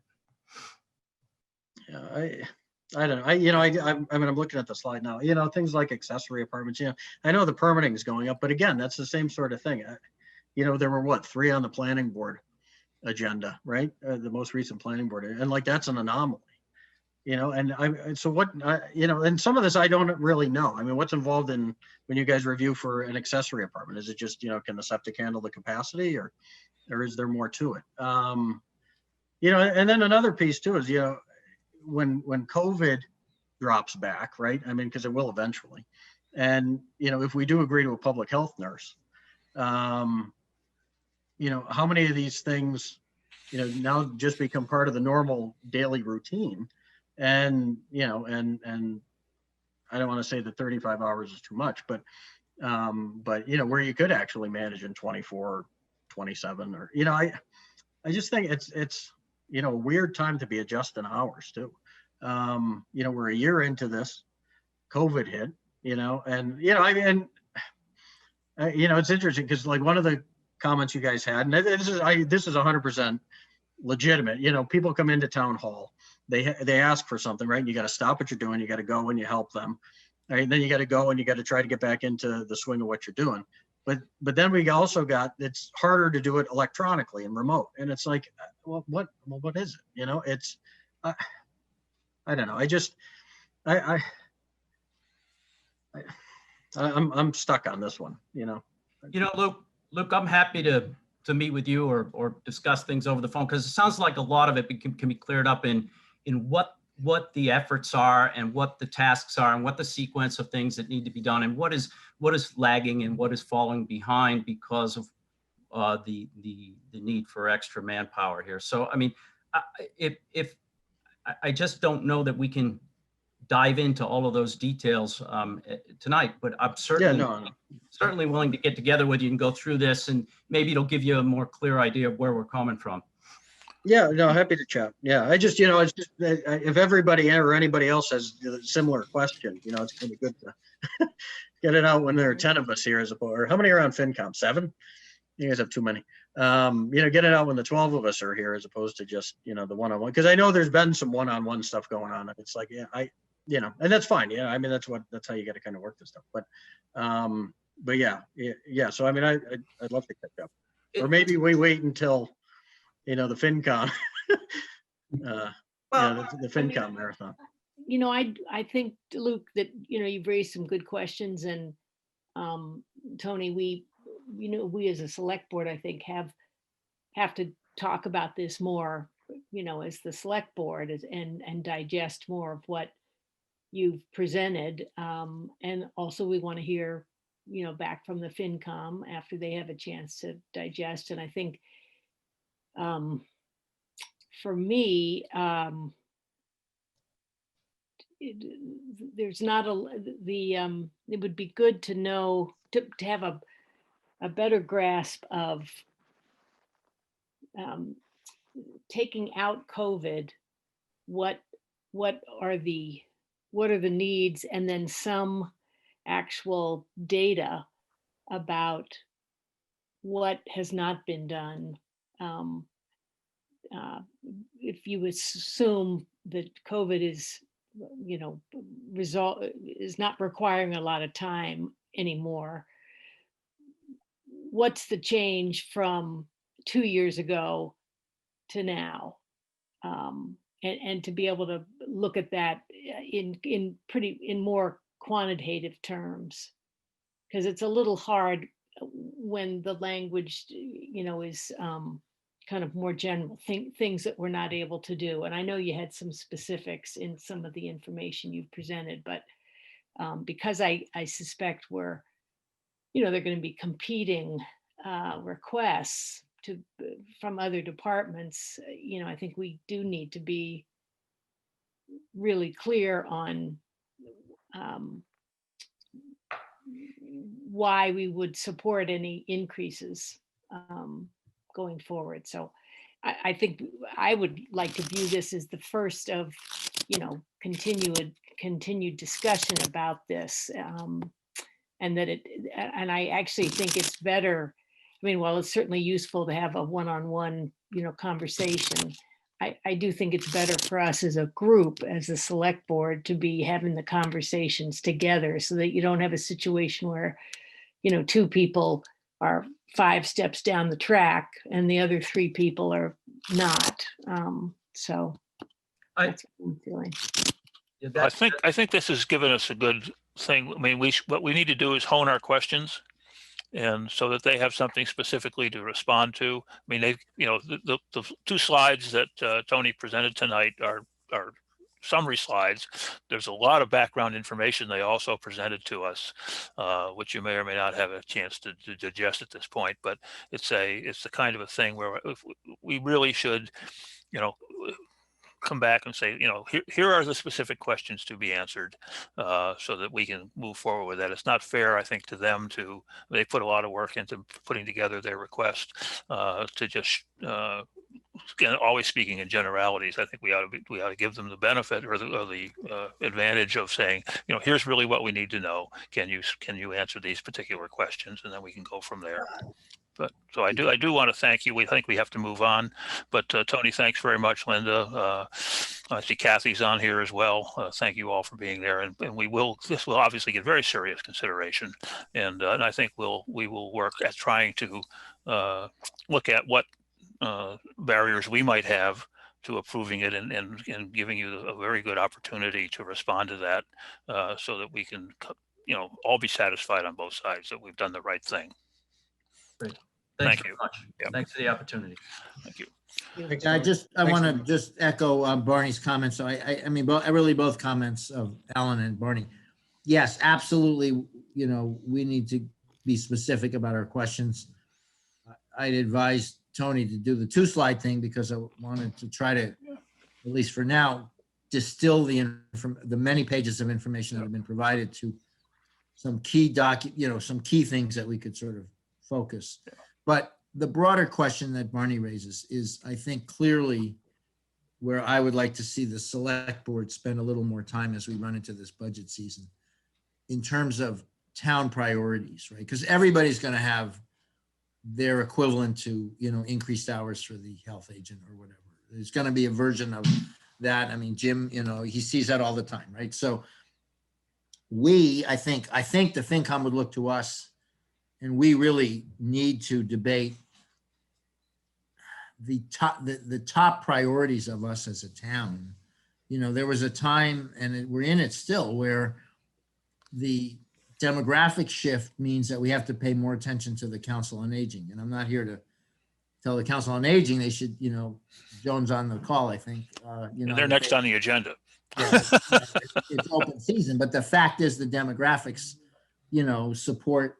Yeah, I don't know. I mean, I'm looking at the slide now. Things like accessory apartments. I know the permitting is going up, but again, that's the same sort of thing. There were 3 on the planning board agenda, right? The most recent planning board, and like that's an anomaly. And some of this I don't really know. I mean, what's involved in when you guys review for an accessory apartment? Is it just, can the septic handle the capacity, or is there more to it? And then another piece too is, when COVID drops back, right? I mean, because it will eventually. And, if we do agree to a public health nurse, how many of these things, now just become part of the normal daily routine? And and I don't want to say that 35 hours is too much, but where you could actually manage in 24, 27, or I just think it's a weird time to be adjusting hours too. We're a year into this, COVID hit, and it's interesting because like one of the comments you guys had, and this is 100% legitimate. People come into town hall. They ask for something, right? You got to stop what you're doing. You got to go and you help them. Right? And then you got to go and you got to try to get back into the swing of what you're doing. But then we also it's harder to do it electronically and remote. And it's like, well, what is it? It's, I don't know. I'm stuck on this one, Luke, I'm happy to meet with you or discuss things over the phone, because it sounds like a lot of it can be cleared up in what the efforts are and what the tasks are and what the sequence of things that need to be done and what is lagging and what is falling behind because of the need for extra manpower here. So, I mean, if I just don't know that we can dive into all of those details tonight, but I'm Yeah, certainly, no, certainly willing to get together with you and go through this, and maybe it'll give you a more clear idea of where we're coming from. yeah, no, happy to chat. Yeah, I just, it's just, if everybody or anybody else has a similar question, it's gonna be good to get it out when there are 10 of us here as opposed, or how many are on FinCom? 7? You guys have too many. Get it out when the 12 of us are here as opposed to just, the one-on-one. Because I know there's been some one-on-one stuff going on. And it's like, yeah, and that's fine. Yeah, I mean, that's how you got to kind of work this stuff. But yeah. So I mean, I'd love to catch up, or maybe we wait until, the FinCom, the FinCom marathon. I think, Luke, that, you've raised some good questions, and Tony, we as a select board, I think, have to talk about this more, as the select board and digest more of what you've presented. And also we want to hear, back from the FinCom after they have a chance to digest. And I think for me, there's not it would be good to know, to have a better grasp of taking out COVID, what are the needs, and then some actual data about what has not been done. If you assume that COVID is, is not requiring a lot of time anymore, what's the change from 2 years ago to now? And to be able to look at that in more quantitative terms, because it's a little hard when the language, is kind of more general, things that we're not able to do. And I know you had some specifics in some of the information you've presented, but because I suspect they're going to be competing requests from other departments, I think we do need to be really clear on why we would support any increases going forward. So I think I would like to view this as the first of, continued discussion about this, and and I actually think it's better. I mean, while it's certainly useful to have a one-on-one, conversation, I do think it's better for us as a group, as a select board, to be having the conversations together, so that you don't have a situation where, 2 people are 5 steps down the track and the other 3 people are not. So that's what I'm feeling. Yeah, I think this has given us a good thing. I mean, what we need to do is hone our questions, and so that they have something specifically to respond to. I mean, the 2 slides that Tony presented tonight are summary slides. There's a lot of background information they also presented to us, which you may or may not have a chance to digest at this point. But it's the kind of a thing where we really should, come back and say, here are the specific questions to be answered, so that we can move forward with that. It's not fair, I think, to them they put a lot of work into putting together their request, to just, again, always speaking in generalities. I think we ought to give them the benefit or the advantage of saying, here's really what we need to know. Can you answer these particular questions, and then we can go from there. But so I do want to thank you. We think we have to move on, but Tony, thanks very much. Linda, I see Kathy's on here as well. Thank you all for being there, and this will obviously get very serious consideration, and I think we will work at trying to look at what barriers we might have to approving it, and giving you a very good opportunity to respond to that, so that we can all be satisfied on both sides that we've done the right thing. Great. Thank Thanks very you. much. Yep. Thanks for the opportunity. Thank you. I want to just echo Barney's comments. So I mean, both comments of Alan and Barney. Yes, absolutely. We need to be specific about our questions. I'd advise Tony to do the 2-slide thing, because I wanted to try to, at least for now, distill the many pages of information that have been provided to some key some key things that we could sort of focus. But the broader question that Barney raises is, I think, clearly where I would like to see the select board spend a little more time as we run into this budget season in terms of town priorities, right? Because everybody's going to have their equivalent to, increased hours for the health agent or whatever. There's going to be a version of that. I mean, Jim, he sees that all the time, right? So I think the FinCom would look to us, and we really need to debate the top priorities of us as a town. There was a time, and we're in it still, where the demographic shift means that we have to pay more attention to the Council on Aging. And I'm not here to tell the Council on Aging they should, Joan's on the call, I think. They're next on the agenda. Yeah, it's open season, but the fact is the demographics, support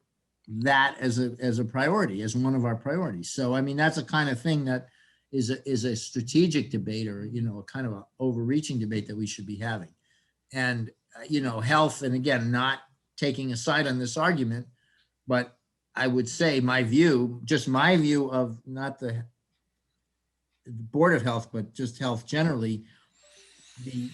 that as a priority, as one of our priorities. So, I mean, that's a kind of thing that is a strategic debate, or, a kind of an overreaching debate that we should be having. And, health, and again, not taking a side on this argument, but I would say my view of not the Board of Health, but just health generally, the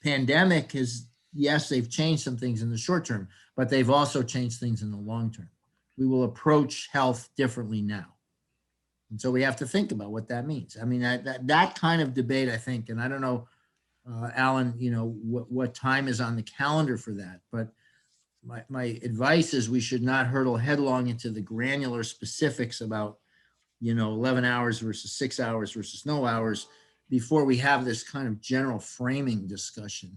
pandemic has, yes, they've changed some things in the short term, but they've also changed things in the long term. We will approach health differently now. And so we have to think about what that means. I mean, that kind of debate, I think, and I don't know, Alan, what time is on the calendar for that, but my advice is we should not hurtle headlong into the granular specifics about, 11 hours versus 6 hours versus no hours before we have this kind of general framing discussion.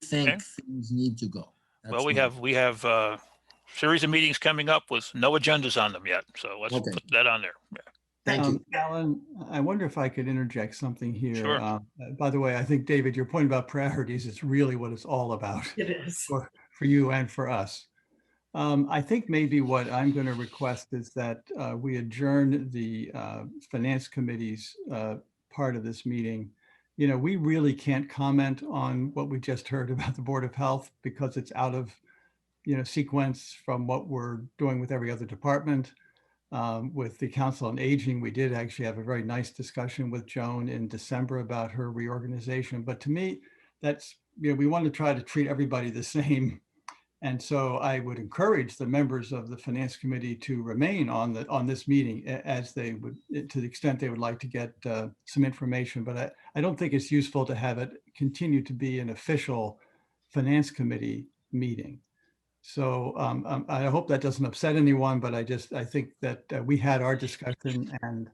I think things need to go. Well, we have a series of meetings coming up with no agendas on them yet. So let's put that on there. Yeah. Thank you. Alan, I wonder if I could interject something here. Sure. By the way, I think, David, your point about priorities is really what it's all about. It is. For you and for us. I think maybe what I'm going to request is that we adjourn the Finance Committee's part of this meeting. We really can't comment on what we just heard about the Board of Health because it's out of, sequence from what we're doing with every other department. With the Council on Aging, we did actually have a very nice discussion with Joan in December about her reorganization. But to me, that's, we want to try to treat everybody the same. And so I would encourage the members of the Finance Committee to remain on this meeting as they would, to the extent they would like to get some information. But I don't think it's useful to have it continue to be an official Finance Committee meeting. So I hope that doesn't upset anyone, but I think that we had our discussion and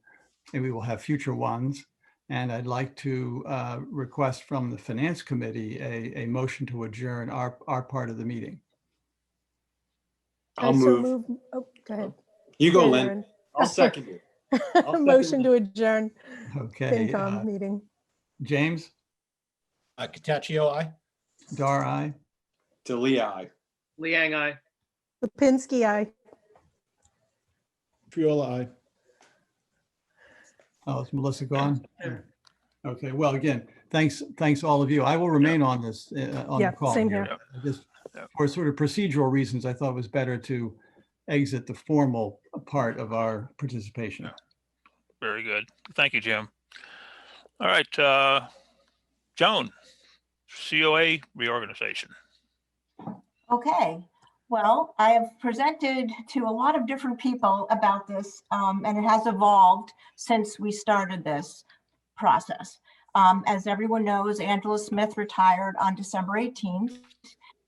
we will have future ones. And I'd like to request from the Finance Committee a motion to adjourn our part of the meeting. I'll move. Oh, go ahead. You go, Okay, Lynn. Aaron. I'll second you. Motion to adjourn Okay. FinCom meeting. James? Cataccio, aye. Dar, aye. Dalia, aye. Liang, aye. Lipinski, aye. Triola, aye. Oh, is Melissa gone? Okay, well, again, thanks all of you. I will remain on this, on Yeah, the call. same here. here. Just for sort of procedural reasons, I thought it was better to exit the formal part of our participation. Very good. Thank you, Jim. All right, Joan, COA reorganization. Okay, well, I have presented to a lot of different people about this, and it has evolved since we started this process. As everyone knows, Angela Smith retired on December 18th.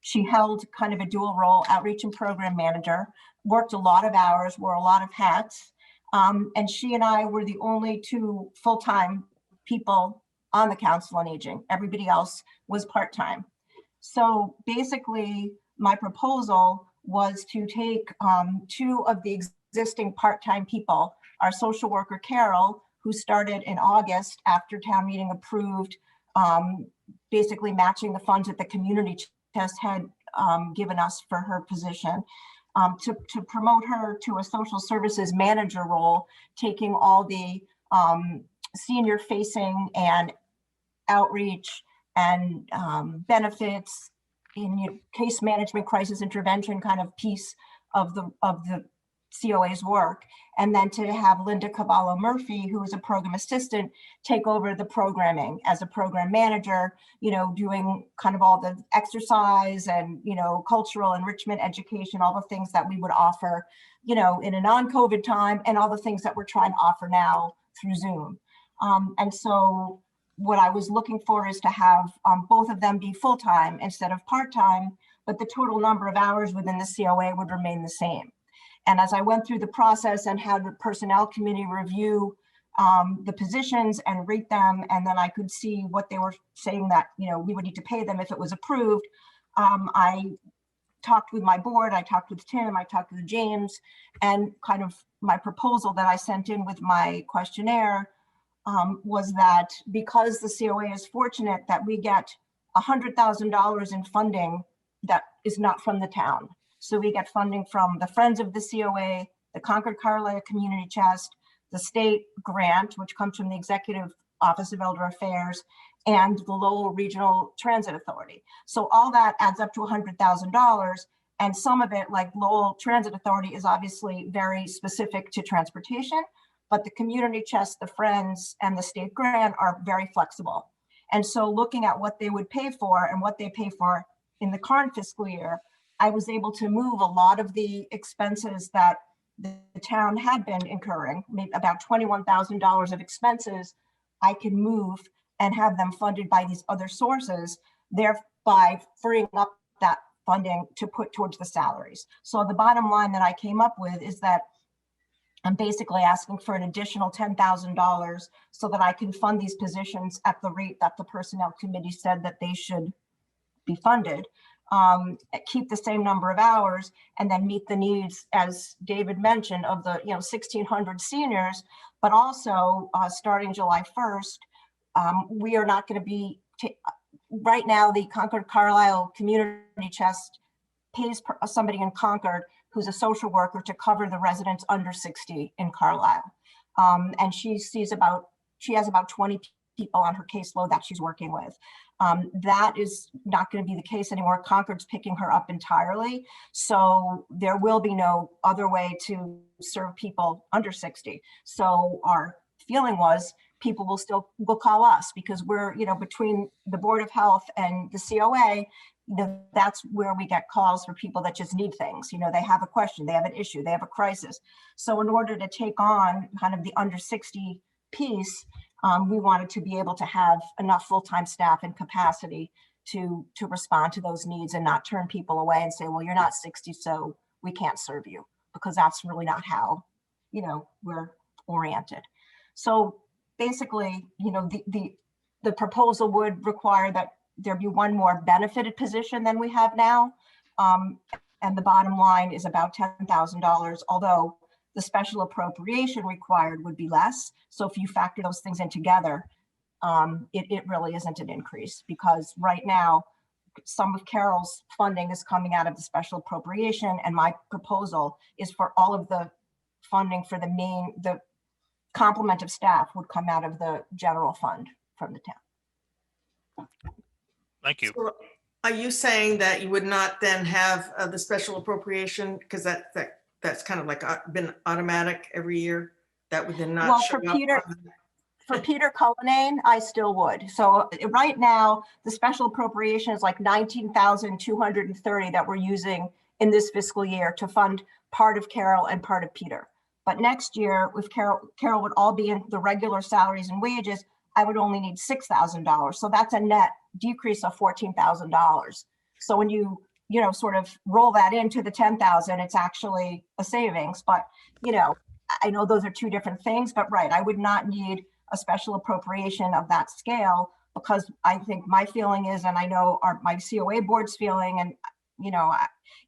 She held kind of a dual role, outreach and program manager, worked a lot of hours, wore a lot of hats. And she and I were the only two full-time people on the Council on Aging. Everybody else was part-time. So basically, my proposal was to take two of the existing part-time people, our social worker, Carol, who started in August after town meeting approved, basically matching the funds that the community chest had given us for her position, to promote her to a social services manager role, taking all the senior facing and outreach and benefits in case management, crisis intervention kind of piece of the COA's work. And then to have Linda Cavallo Murphy, who is a program assistant, take over the programming as a program manager, doing kind of all the exercise and, cultural enrichment education, all the things that we would offer, in a non-COVID time, and all the things that we're trying to offer now through Zoom. And so what I was looking for is to have both of them be full-time instead of part-time, but the total number of hours within the COA would remain the same. And as I went through the process and had the personnel committee review the positions and rate them, and then I could see what they were saying that, we would need to pay them if it was approved. I talked with my board, I talked with Tim, I talked with James, and kind of my proposal that I sent in with my questionnaire was that because the COA is fortunate that we get $100,000 in funding that is not from the town. So we get funding from the Friends of the COA, the Concord Carlisle Community Chest, the state grant, which comes from the Executive Office of Elder Affairs, and the Lowell Regional Transit Authority. So all that adds up to $100,000. And some of it, like Lowell Transit Authority, is obviously very specific to transportation, but the Community Chest, the Friends, and the state grant are very flexible. And so looking at what they would pay for and what they pay for in the current fiscal year, I was able to move a lot of the expenses that the town had been incurring, maybe about $21,000 of expenses, I can move and have them funded by these other sources, thereby freeing up that funding to put towards the salaries. So the bottom line that I came up with is that I'm basically asking for an additional $10,000 so that I can fund these positions at the rate that the personnel committee said that they should be funded. Keep the same number of hours, and then meet the needs, as David mentioned, of the 1,600 seniors. But also, starting July 1st, we are not going to be right now. The Concord Carlisle Community Chest pays somebody in Concord who's a social worker to cover the residents under 60 in Carlisle, and she has about 20 people on her caseload that she's working with. That is not going to be the case anymore. Concord's picking her up entirely. So there will be no other way to serve people under 60. So our feeling was people will call us because we're, between the Board of Health and the COA, that's where we get calls for people that just need things. They have a question, they have an issue, they have a crisis. So in order to take on kind of the under 60 piece, we wanted to be able to have enough full-time staff and capacity to respond to those needs and not turn people away and say, well, you're not 60, so we can't serve you, because that's really not how, we're oriented. So basically, the proposal would require that there be one more benefited position than we have now. And the bottom line is about $10,000, although the special appropriation required would be less. So if you factor those things in together, it really isn't an increase, because right now, some of Carol's funding is coming out of the special appropriation, and my proposal is for all of the funding for the complement of staff would come out of the general fund from the town. Thank you. So are you saying that you would not then have the special appropriation, because that's kind of like been automatic every year, that would then not Well, show up? For Peter Cullinane, I still would. So right now, the special appropriation is like $19,230 that we're using in this fiscal year to fund part of Carol and part of Peter. But next year, if Carol would all be in the regular salaries and wages, I would only need $6,000. So that's a net decrease of $14,000. So when you sort of roll that into the 10,000, it's actually a savings. But, I know those are two different things, but right, I would not need a special appropriation of that scale, because I think my feeling is, and I know my COA board's feeling, and,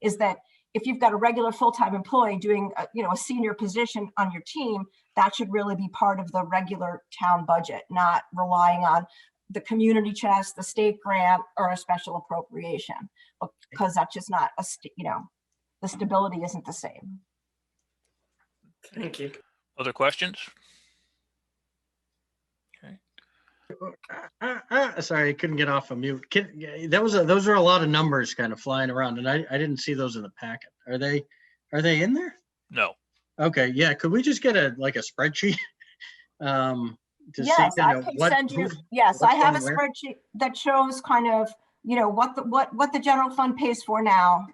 is that if you've got a regular full-time employee doing, a senior position on your team, that should really be part of the regular town budget, not relying on the community chest, the state grant, or a special appropriation, because that's just not the stability isn't the same. Thank you. Other questions? Okay. Sorry, I couldn't get off of mute. Those are a lot of numbers kind of flying around, and I didn't see those in the packet. Are they in there? No. Okay, yeah. Could we just get a spreadsheet? To see, Yes, I can send you, yes, I what's have a going where? spreadsheet that shows kind of, what the general fund pays for now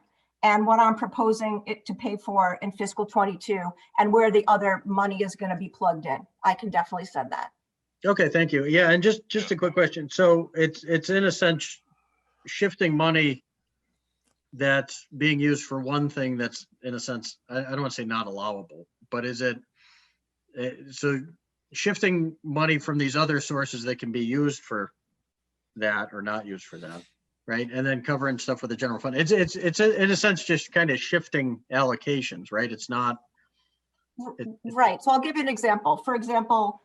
and what I'm proposing it to pay for in fiscal 22 and where the other money is going to be plugged in. I can definitely send that. Okay, thank you. Yeah, and just a quick question. So it's in a sense shifting money that's being used for one thing that's in a sense, I don't want to say not allowable, but is it, so shifting money from these other sources that can be used for that or not used for that, right? And then covering stuff with the general fund. It's in a sense just kind of shifting allocations, right? It's not. Right. So I'll give you an example. For example,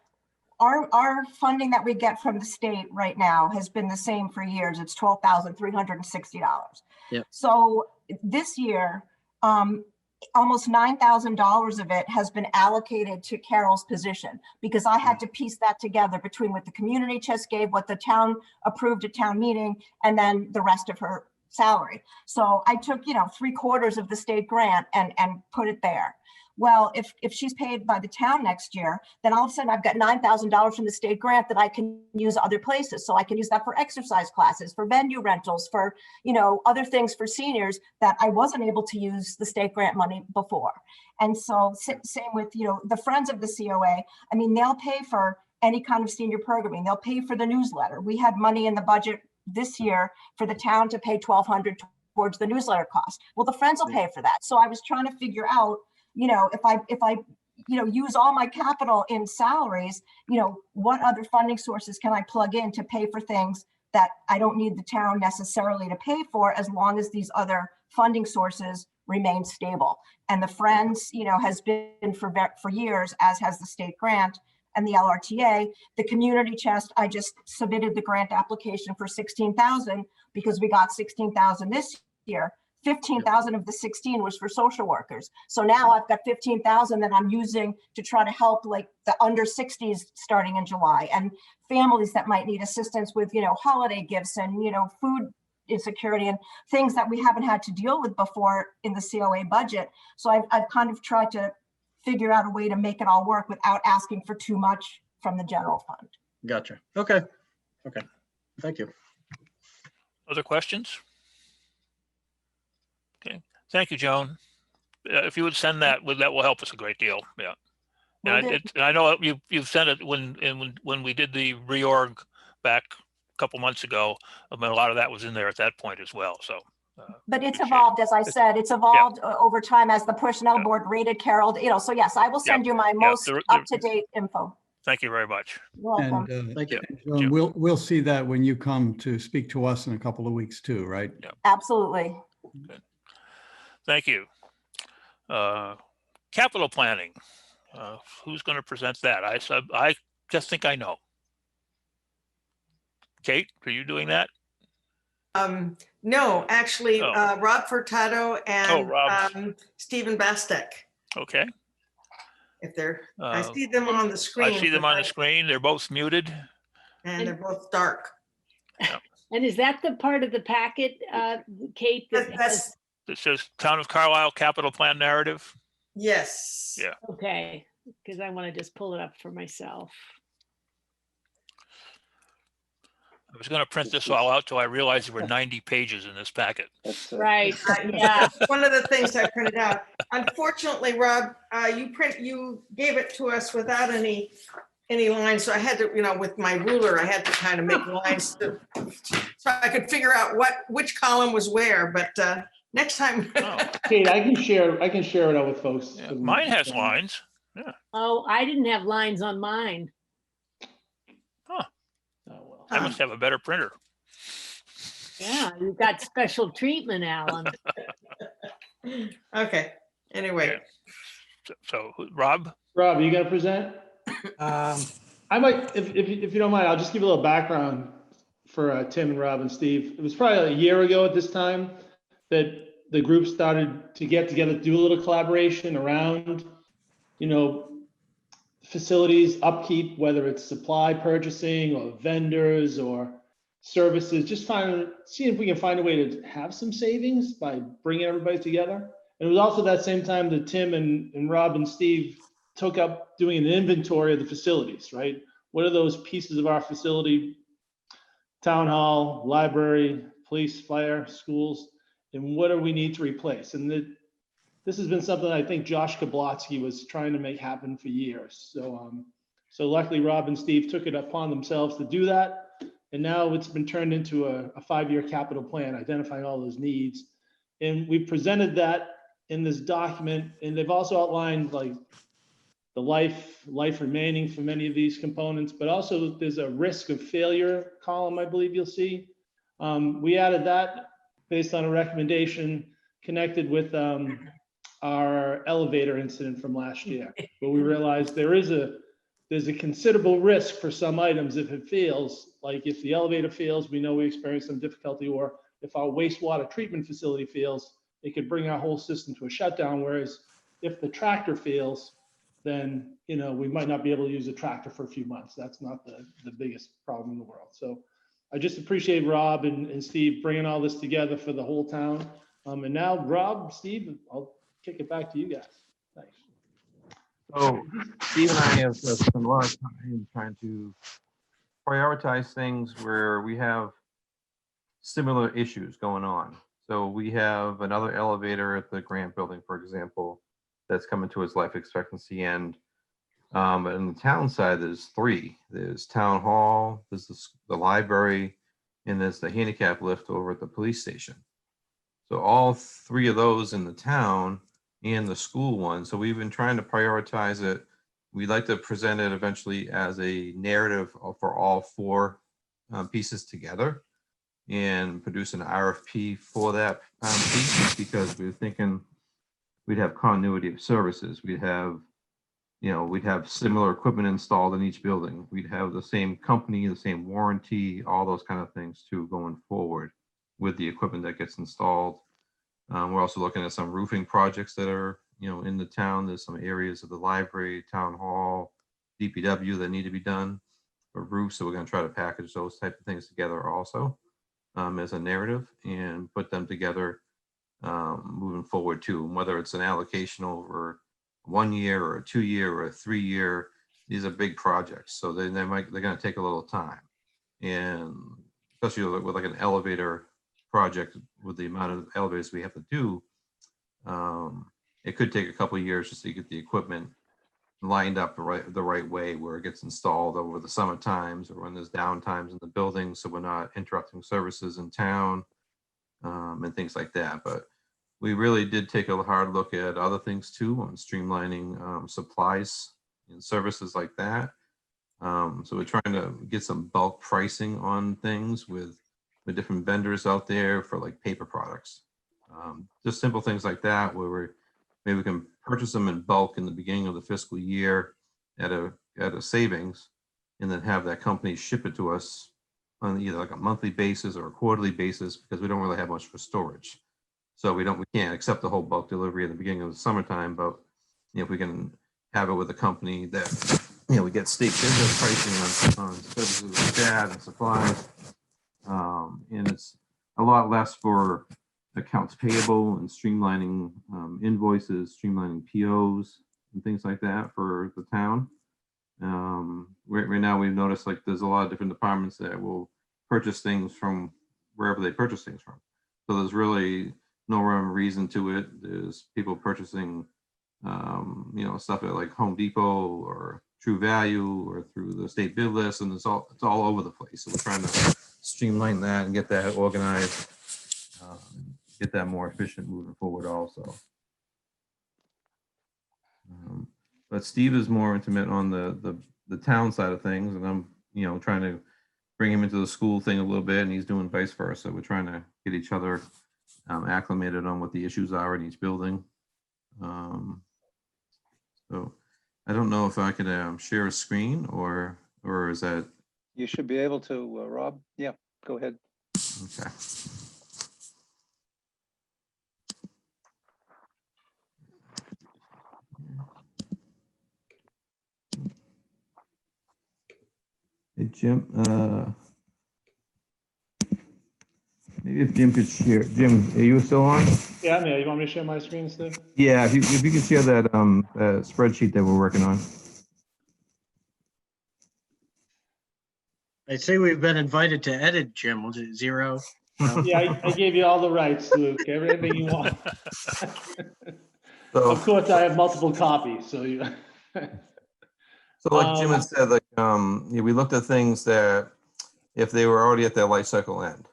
our funding that we get from the state right now has been the same for years. It's $12,360. Yep. So this year, almost $9,000 of it has been allocated to Carol's position because I had to piece that together between what the community chest gave, what the town approved at town meeting, and then the rest of her salary. So I took, 3/4 of the state grant and put it there. Well, if she's paid by the town next year, then all of a sudden I've got $9,000 from the state grant that I can use other places. So I can use that for exercise classes, for venue rentals, for, other things for seniors that I wasn't able to use the state grant money before. And so same with, the Friends of the COA. I mean, they'll pay for any kind of senior programming. They'll pay for the newsletter. We had money in the budget this year for the town to pay $1,200 towards the newsletter cost. Well, the Friends will pay for that. So I was trying to figure out, if I use all my capital in salaries, what other funding sources can I plug in to pay for things that I don't need the town necessarily to pay for, as long as these other funding sources remain stable. And the Friends, has been for years, as has the state grant and the LRTA. The community chest, I just submitted the grant application for 16,000 because we got 16,000 this year. 15,000 of the 16 was for social workers. So now I've got 15,000 that I'm using to try to help like the under 60s starting in July, and families that might need assistance with, holiday gifts and, food insecurity and things that we haven't had to deal with before in the COA budget. So I've kind of tried to figure out a way to make it all work without asking for too much from the general fund. Gotcha. Okay. Thank you. Other questions? Okay, thank you, Joan. If you would send that will help us a great deal. Yeah. And I know you've sent it when we did the reorg back a couple months ago. I mean, a lot of that was in there at that point as well. So. But it's evolved, as I said, it's evolved over time as the personnel board rated Carol, so yes, I will send you my most up-to-date info. Thank you very much. You're welcome. And Thank you. Joan, we'll see that when you come to speak to us in a couple of weeks too, right? Yeah. Absolutely. Good. Thank you. Capital planning. Who's going to present that? I just think I know. Kate, are you doing that? No, actually, Rob Furtado and Stephen Bastek. Okay. If they're, I see them on the screen. I see them on the screen. They're both muted. And they're both dark. Yeah. And is that the part of the packet, Kate? It says Town of Carlisle Capital Plan Narrative. Yes. Yeah. Okay, because I want to just pull it up for myself. I was going to print this all out till I realized there were 90 pages in this packet. Right. Yeah. One of the things I printed out. Unfortunately, Rob, you gave it to us without any lines. So I had to, with my ruler, I had to kind of make lines so I could figure out which column was where. But next time. Kate, I can share it out with folks. Yeah, mine has lines. Yeah. Oh, I didn't have lines on mine. Huh. I must have a better printer. Yeah, you got special treatment, Alan. Okay. Anyway. So Rob? Rob, are you going to present? I might, if you don't mind, I'll just give you a little background for Tim and Rob and Steve. It was probably a year ago at this time that the group started to get together, do a little collaboration around, facilities upkeep, whether it's supply purchasing or vendors or services, just seeing if we can find a way to have some savings by bringing everybody together. And it was also that same time that Tim and Rob and Steve took up doing an inventory of the facilities, right? What are those pieces of our facility, town hall, library, police, fire, schools, and what do we need to replace? And this has been something I think Josh Kablotsky was trying to make happen for years. So luckily Rob and Steve took it upon themselves to do that. And now it's been turned into a 5-year capital plan, identifying all those needs. And we presented that in this document, and they've also outlined like the life remaining for many of these components, but also there's a risk of failure column, I believe you'll see. We added that based on a recommendation connected with our elevator incident from last year, where we realized there's a considerable risk for some items if it fails. Like if the elevator fails, we know we experience some difficulty, or if our wastewater treatment facility fails, it could bring our whole system to a shutdown. Whereas if the tractor fails, then we might not be able to use a tractor for a few months. That's not the biggest problem in the world. So I just appreciate Rob and Steve bringing all this together for the whole town. And now Rob, Steve, I'll kick it back to you guys. Thanks. So Steve and I have spent a lot of time trying to prioritize things where we have similar issues going on. So we have another elevator at the Grant building, for example, that's coming to its life expectancy end. But in the town side, there's 3. There's town hall, there's the library, and there's the handicap lift over at the police station. So all 3 of those in the town and the school one. So we've been trying to prioritize it. We'd like to present it eventually as a narrative for all 4 pieces together and produce an RFP for that piece, because we're thinking we'd have continuity of services. We'd have similar equipment installed in each building. We'd have the same company, the same warranty, all those kind of things too going forward with the equipment that gets installed. We're also looking at some roofing projects that are, in the town. There's some areas of the library, town hall, DPW that need to be done for roofs. So we're going to try to package those type of things together also as a narrative and put them together moving forward too. And whether it's an allocation over 1 year or a 2-year or a 3-year, these are big projects. So they're going to take a little time. And especially with like an elevator project, with the amount of elevators we have to do, it could take a couple of years just to get the equipment lined up the right way, where it gets installed over the summer times or when there's down times in the building, so we're not interrupting services in town and things like that. But we really did take a hard look at other things too, on streamlining supplies and services like that. So we're trying to get some bulk pricing on things with the different vendors out there for like paper products. Just simple things like that, where maybe we can purchase them in bulk in the beginning of the fiscal year at a savings, and then have that company ship it to us on either like a monthly basis or a quarterly basis, because we don't really have much for storage. So we can't accept the whole bulk delivery at the beginning of the summertime, but if we can have it with a company that, we get state business pricing on services like that and supplies, and it's a lot less for accounts payable and streamlining invoices, streamlining POs and things like that for the town. Right now we've noticed like there's a lot of different departments that will purchase things from wherever they purchase things from. So there's really no rhyme or reason to it. There's people purchasing stuff at like Home Depot or True Value or through the state bid list, and it's all over the place. So we're trying to streamline that and get that organized, get that more efficient moving forward also. But Steve is more intimate on the town side of things, and I'm trying to bring him into the school thing a little bit, and he's doing vice versa. We're trying to get each other acclimated on what the issues are in each building. So I don't know if I could share a screen or is that? You should be able to, Rob. Yeah, go ahead. Okay. Jim, maybe if Jim could share. Jim, are you still on? Yeah, man, you want me to share my screen, Steve? Yeah, if you could share that spreadsheet that we're working on. I'd say we've been invited to edit, Jim. Was it 0? No? Yeah, I gave you all the rights, Luke, everything you want. So, Of course, I have multiple copies, so you. so like Jim had said, like yeah, we looked at things that if they were already at their life cycle end.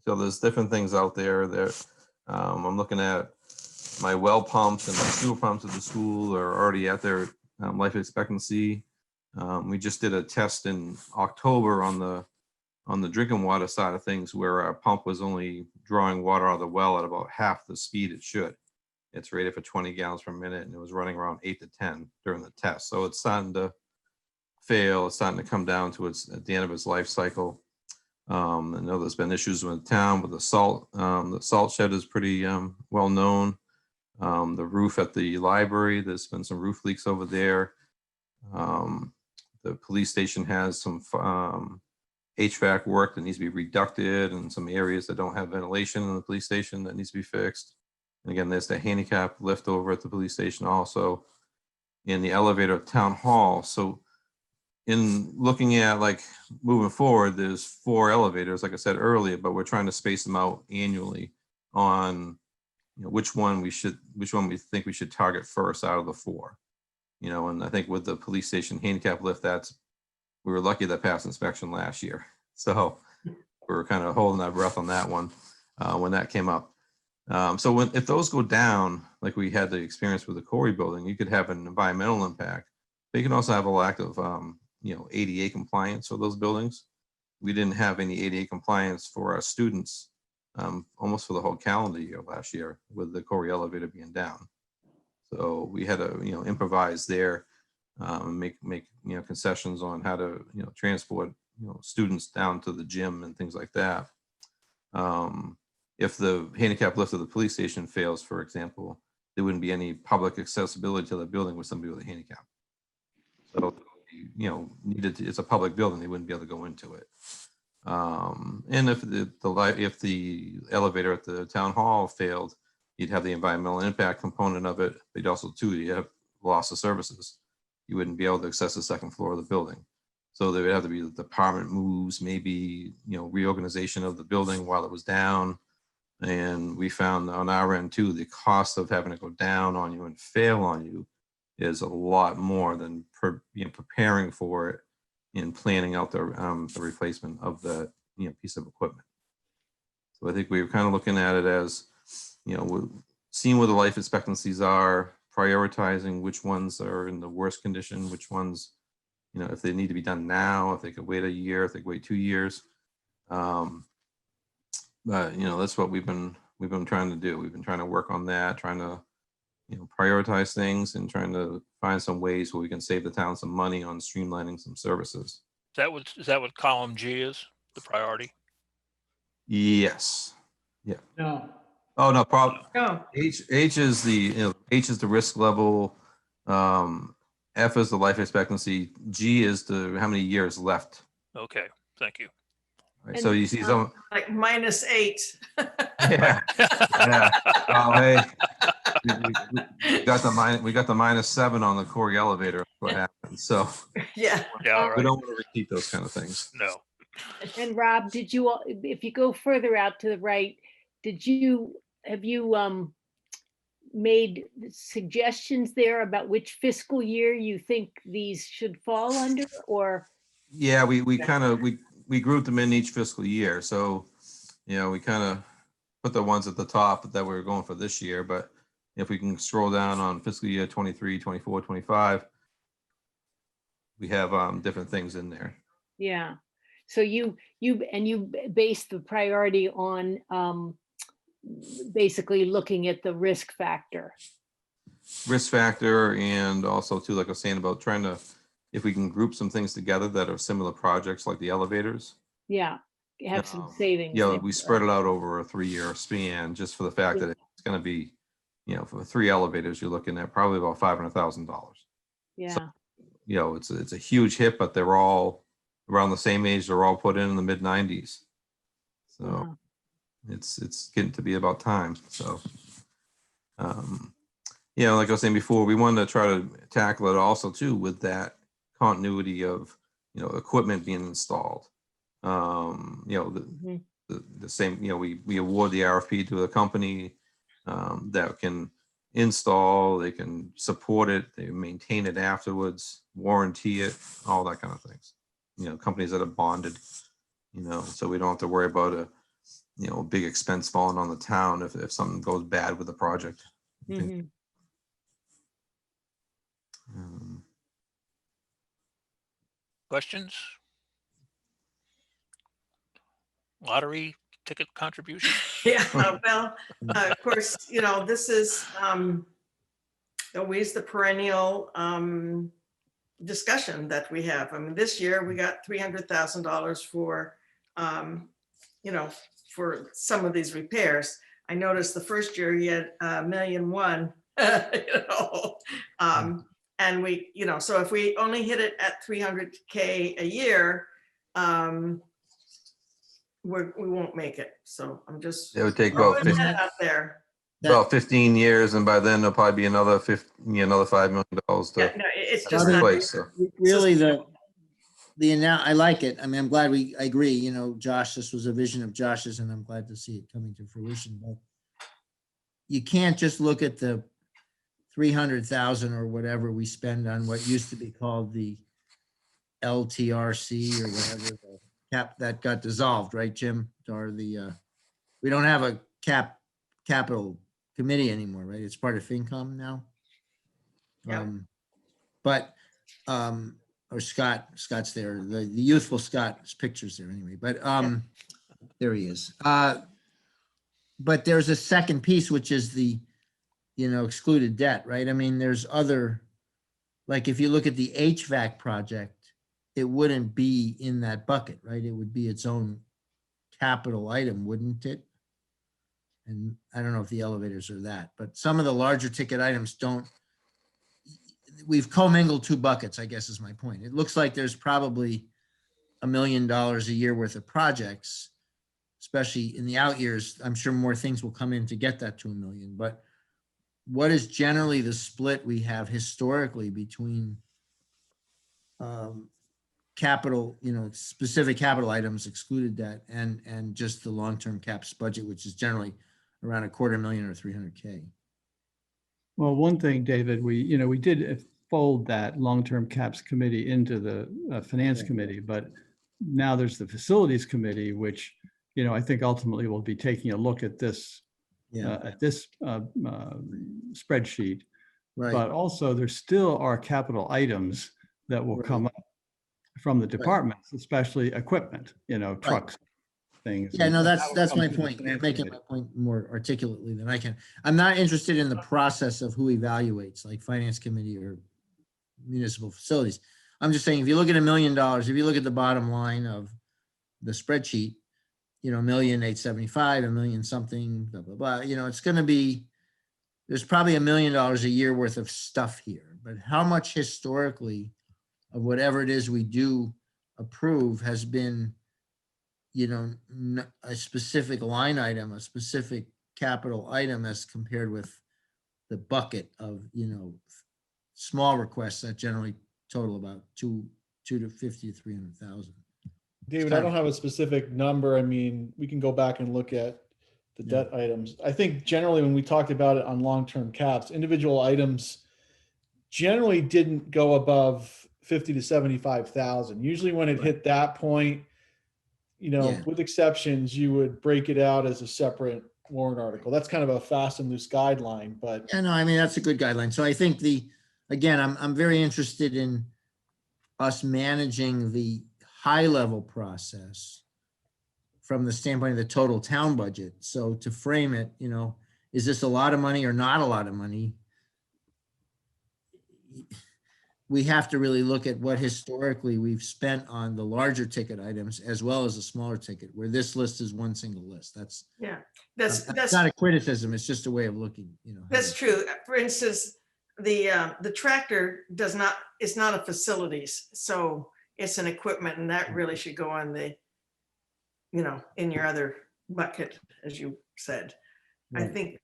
So there's different things out there that I'm looking at. My well pumps and my sewer pumps at the school are already at their life expectancy. We just did a test in October on the drinking water side of things, where our pump was only drawing water out of the well at about half the speed it should. It's rated for 20 gallons per minute, and it was running around 8 to 10 during the test. So it's starting to fail. It's starting to come down to at the end of its life cycle. I know there's been issues with the town with the salt. The salt shed is pretty well known. The roof at the library, there's been some roof leaks over there. The police station has some HVAC work that needs to be reducted, and some areas that don't have ventilation in the police station that needs to be fixed. And again, there's the handicap lift over at the police station also, in the elevator at town hall. So in looking at like moving forward, there's 4 elevators, like I said earlier, but we're trying to space them out annually on, you know, which one we think we should target first out of the 4. You know, and I think with the police station handicap lift, we were lucky that passed inspection last year. So we were kind of holding our breath on that one when that came up. So if those go down, like we had the experience with the Corey building, you could have an environmental impact, but you can also have a lack of, ADA compliance for those buildings. We didn't have any ADA compliance for our students almost for the whole calendar year last year, with the Corey elevator being down. So we had to, improvise there, make concessions on how to, transport, students down to the gym and things like that. If the handicap lift of the police station fails, for example, there wouldn't be any public accessibility to the building with somebody with a handicap. So, it's a public building, they wouldn't be able to go into it. And if the elevator at the town hall failed, you'd have the environmental impact component of it. But also too, you have loss of services. You wouldn't be able to access the second floor of the building. So there would have to be the department moves, maybe, reorganization of the building while it was down. And we found on our end too, the cost of having to go down on you and fail on you is a lot more than preparing for it and planning out the replacement of the piece of equipment. So I think we were kind of looking at it as, seeing where the life expectancies are, prioritizing which ones are in the worst condition, which ones, if they need to be done now, if they could wait a year, if they could wait 2 years. But that's what we've been trying to do. We've been trying to work on that, trying to prioritize things and trying to find some ways where we can save the town some money on streamlining some services. Is that what column G is, the priority? Yes. Yeah. No. Oh, no problem. No. H is the, H is the risk level. F is the life expectancy. G is the how many years left. Okay, thank you. Right, so you see some Like -8. yeah. Yeah. Oh, hey. We got the -7 on the Corey elevator. That's what happened. So Yeah. Yeah, we right. don't want to repeat those kind of things. No. And Rob, if you go further out to the right, have you made suggestions there about which fiscal year you think these should fall under, or? Yeah, we kind of we grouped them in each fiscal year. So, we kind of put the ones at the top that we were going for this year. But if we can scroll down on fiscal year 23, 24, 25, we have different things in there. Yeah. So you base the priority on basically looking at the risk factor. Risk factor, and also too, like I was saying about trying to, if we can group some things together that are similar projects like the elevators. Yeah, have some savings. Yeah, there. we spread it out over a 3-year span, just for the fact that it's going to be, for 3 elevators, you're looking at probably about $500,000. Yeah. So, it's a huge hit, but they're all around the same age. They're all put in the mid 90s. So Wow. it's getting to be about time. So, you know, like I was saying before, we wanted to try to tackle it also too with that continuity of, you know, equipment being installed. You know, the same, you know, we award the RFP to a company that can install, they can support it, they maintain it afterwards, warranty it, all that kind of things. You know, companies that are bonded, you know, so we don't have to worry about a, you know, a big expense falling on the town if something goes bad with the project. Mhm. Questions? Lottery ticket contribution? Yeah, well, of course, you know, this is always the perennial discussion that we have. I mean, this year we got $300,000 for, you know, for some of these repairs. I noticed the first year he had $1.1 million, you know, and we, you know, so if we only hit it at 300K a year, we won't make it. So I'm just It would take throwing about 50, that out there. about 15 years, and by then there'll probably be another another $5 million Yeah, to no, it's just not. replace. So. Really, I like it. I mean, I'm glad I agree. You know, Josh, this was a vision of Josh's, and I'm glad to see it coming to fruition. But you can't just look at the 300,000 or whatever we spend on what used to be called the LTRC or whatever the cap that got dissolved, right, Jim? Or we don't have a capital committee anymore, right? It's part of FinCom now. Yeah. Or Scott's there. The youthful Scott's pictures there anyway. But there he is. But there's a second piece, which is the, you know, excluded debt, right? I mean, there's other, like if you look at the HVAC project, it wouldn't be in that bucket, right? It would be its own capital item, wouldn't it? And I don't know if the elevators are that, but some of the larger ticket items don't. We've commingled two buckets, I guess is my point. It looks like there's probably $1 million a year worth of projects, especially in the out years. I'm sure more things will come in to get that to $1 million, but what is generally the split we have historically between capital, you know, specific capital items, excluded debt, and just the long-term caps budget, which is generally around $250,000 or 300K. Well, one thing, David, we did fold that long-term caps committee into the finance committee, but now there's the facilities committee, which, you know, I think ultimately will be taking a look at this spreadsheet. Right. But also there still are capital items that will come up from the departments, especially equipment, you know, trucks, things. Yeah, no, that's my to the point. finance Making committee. my point more articulately than I can. I'm not interested in the process of who evaluates, like finance committee or municipal facilities. I'm just saying, if you look at $1 million, if you look at the bottom line of the spreadsheet, you know, 1,875,000, $1 million something, blah, blah, blah, you know, it's going to be, there's probably $1 million a year worth of stuff here, but how much historically of whatever it is we do approve has been, you know, a specific line item, a specific capital item as compared with the bucket of, you know, small requests that generally total about 250 to 300,000. David, I don't have a specific number. I mean, we can go back and look at the debt items. I think generally when we talked about it on long-term caps, individual items generally didn't go above 50 to 75,000. Usually when it hit that point, you know, with exceptions, you would break it out as a separate warrant article. That's kind of a fast and loose guideline, but yeah, no, I mean, that's a good guideline. So I think again, I'm very interested in us managing the high level process from the standpoint of the total town budget. So to frame it, you know, is this a lot of money or not a lot of money? We have to really look at what historically we've spent on the larger ticket items as well as the smaller ticket, where this list is one single list. That's That's not a criticism. It's just a way of looking, you know. That's true. For instance, the tractor is not a facilities. So it's an equipment, and that really should go on the, in your other bucket, as you said. I Right. think,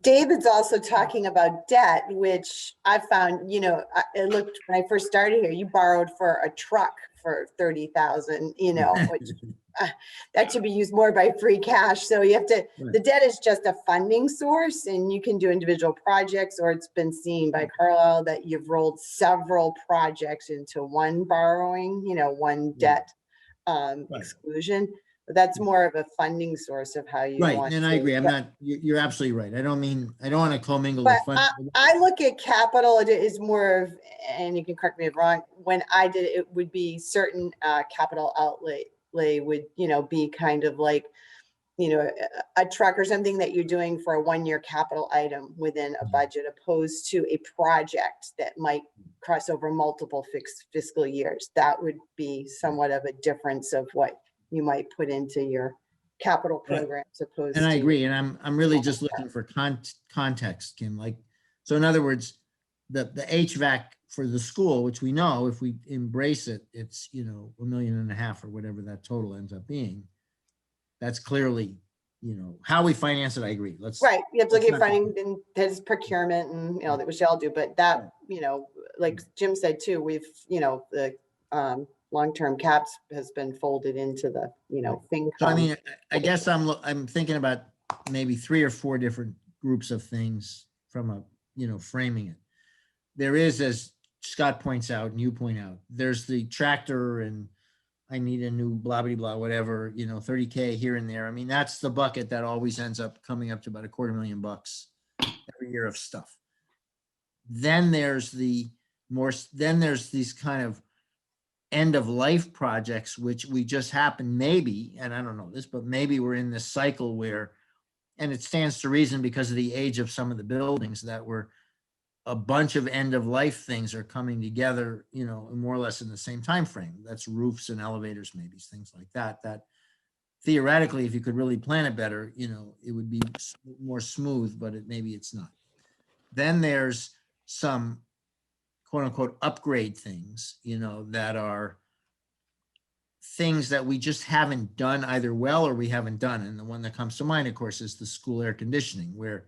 David's also talking about debt, which I found, it looked, when I first started here, you borrowed for a truck for 30,000, which that should be used more by free cash. So you have to, the debt is just a funding source, and you can do individual projects, or it's been seen by Carlisle that you've rolled several projects into one borrowing, one debt exclusion. But that's more of a funding source of how you Right, want and I to- agree. You're absolutely right. I don't want to commingle But the fund. I look at capital, it is more of, and you can correct me if wrong, when I did it, it would be certain capital outlay would, be kind of like, a truck or something that you're doing for a 1-year capital item within a budget, opposed to a project that might cross over multiple fiscal years. That would be somewhat of a difference of what you might put into your capital program, opposed And I to- agree, and I'm really just looking for context, Kim. Like, so in other words, the HVAC for the school, which we know if we embrace it, it's $1.5 million or whatever that total ends up being. That's clearly, how we finance it. I agree. Right, you have to look at finding his procurement and, that we shall do, but that, like Jim said too, we've, the long-term caps has been folded into the, FinCom. So I mean, I guess I'm thinking about maybe 3 or 4 different groups of things from a, framing it. There is, as Scott points out and you point out, there's the tractor and I need a new blah, blah, blah, whatever, $30K here and there. I mean, that's the bucket that always ends up coming up to about $250,000 every year of stuff. Then there's these kind of end of life projects, which we just happen maybe, and I don't know this, but maybe we're in this cycle where, and it stands to reason because of the age of some of the buildings, that a bunch of end of life things are coming together, more or less in the same time frame. That's roofs and elevators, maybe things like that. That theoretically, if you could really plan it better, it would be more smooth, but maybe it's not. Then there's some quote unquote upgrade things, that are things that we just haven't done either well or we haven't done. And the one that comes to mind, of course, is the school air conditioning, where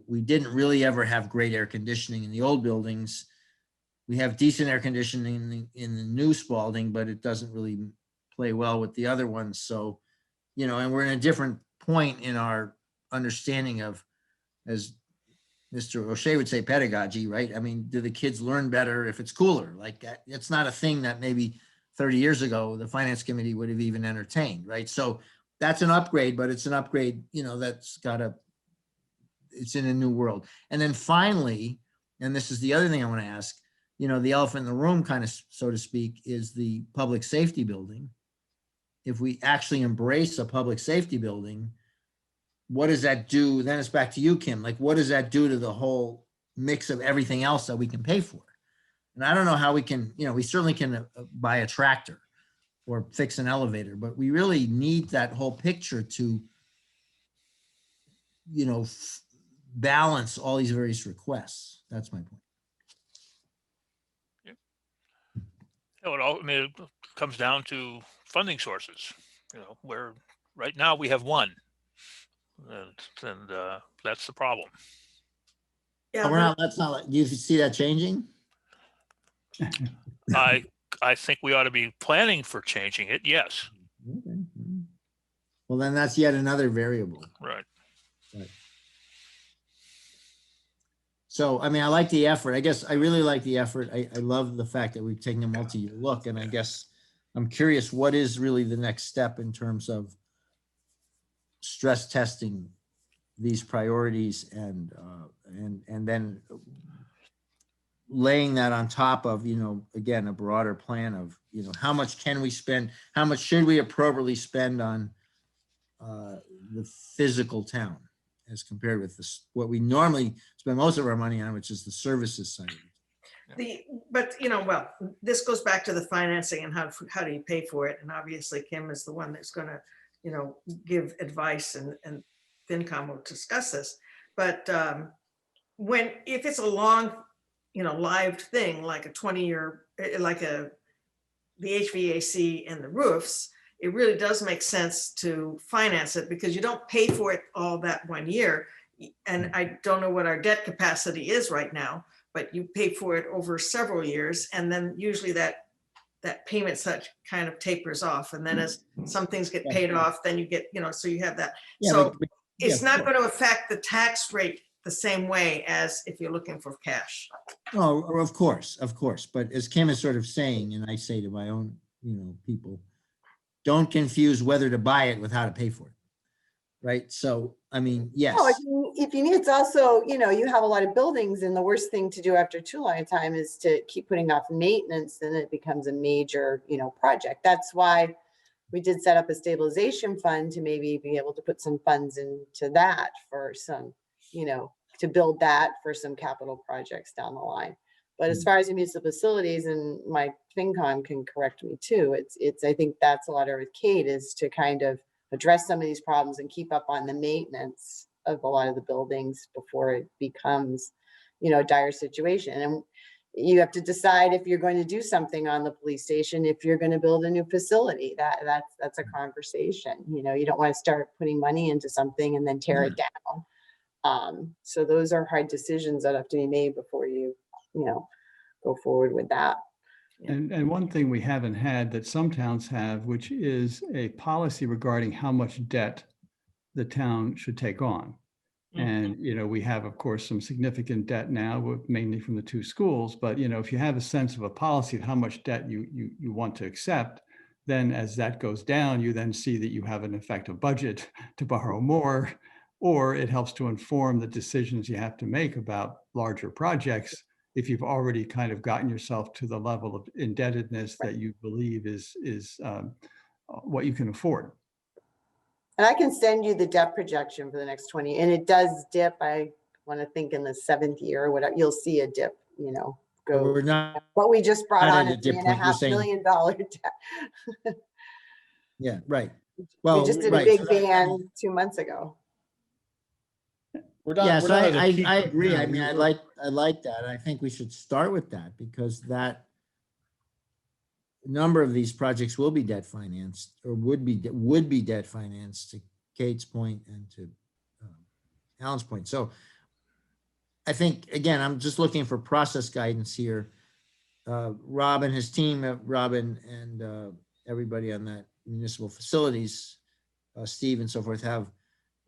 we didn't really ever have great air conditioning in the old buildings. We have decent air conditioning in the new Spalding, but it doesn't really play well with the other ones. So, and we're in a different point in our understanding of, as Mr. O'Shea would say, pedagogy, right? I mean, do the kids learn better if it's cooler? Like, it's not a thing that maybe 30 years ago, the finance committee would have even entertained, right? So that's an upgrade, but it's an upgrade, that's it's in a new world. And then finally, and this is the other thing I want to ask, the elephant in the room, kind of, so to speak, is the public safety building. If we actually embrace a public safety building, what does that do? Then it's back to you, Kim. Like, what does that do to the whole mix of everything else that we can pay for? And I don't know how we can, we certainly can buy a tractor or fix an elevator, but we really need that whole picture to, balance all these various requests. That's my point. It comes down to funding sources, where right now we have one, and that's the problem. Yeah, Do you see that changing? I think we ought to be planning for changing it. Yes. Okay. Well, then that's yet another variable. Right. So, I mean, I like the effort. I guess I really like the effort. I love the fact that we've taken a multi-year look, and I guess I'm curious, what is really the next step in terms of stress testing these priorities and then laying that on top of, again, a broader plan of, how much can we spend? How much should we appropriately spend on the physical town as compared with what we normally spend most of our money on, which is the services side of it. But well, this goes back to the financing and how do you pay for it? And obviously Kim is the one that's going to, give advice, and FinCom will discuss this. But if it's a long live thing, like a 20-year, like the HVAC and the roofs, it really does make sense to finance it because you don't pay for it all that 1 year. And I don't know what our debt capacity is right now, but you pay for it over several years. And then usually that payment such kind of tapers off. And then as some things get paid off, then you get, so you have that. Yeah, So yeah, it's not going to affect the tax rate the same way as if you're looking for cash. Oh, of course. But as Kim is sort of saying, and I say to my own, people, don't confuse whether to buy it with how to pay for it. Right. So, I mean, yes. No, if you need, it's also, you have a lot of buildings and the worst thing to do after too long a time is to keep putting off maintenance, and it becomes a major, project. That's why we did set up a stabilization fund to maybe be able to put some funds into that for some, to build that for some capital projects down the line. But as far as the municipal facilities, and my FinCom can correct me too, it's I think that's a lot of with Kate is to kind of address some of these problems and keep up on the maintenance of a lot of the buildings before it becomes, a dire situation. And you have to decide if you're going to do something on the police station, if you're going to build a new facility. That's a conversation. You don't want to start putting money into something and then tear it down. So those are hard decisions that have to be made before you, go forward with that. And one thing we haven't had that some towns have, which is a policy regarding how much debt the town should take on. And, we have, of course, some significant debt now, mainly from the two schools. But, if you have a sense of a policy of how much debt you want to accept, then as that goes down, you then see that you have an effective budget to borrow more, or it helps to inform the decisions you have to make about larger projects if you've already kind of gotten yourself to the level of indebtedness that you believe is what you can afford. And I can send you the debt projection for the next 20, and it does dip. I want to think in the 7th year or whatever, you'll see a dip, go. We're not, But we just brought not on at a a dip point, you're $3.5 saying. million debt. Yeah, right. Well, We just did a right. big So that- ban 2 months ago. We're not, Yeah, we're so not at a I peak agree. now. I mean, I like that. I think we should start with that because that number of these projects will be debt financed or would be debt financed, to Kate's point and to Alan's point. So I think, again, I'm just looking for process guidance here. Rob and his team, Robin and everybody on that municipal facilities, Steve and so forth, have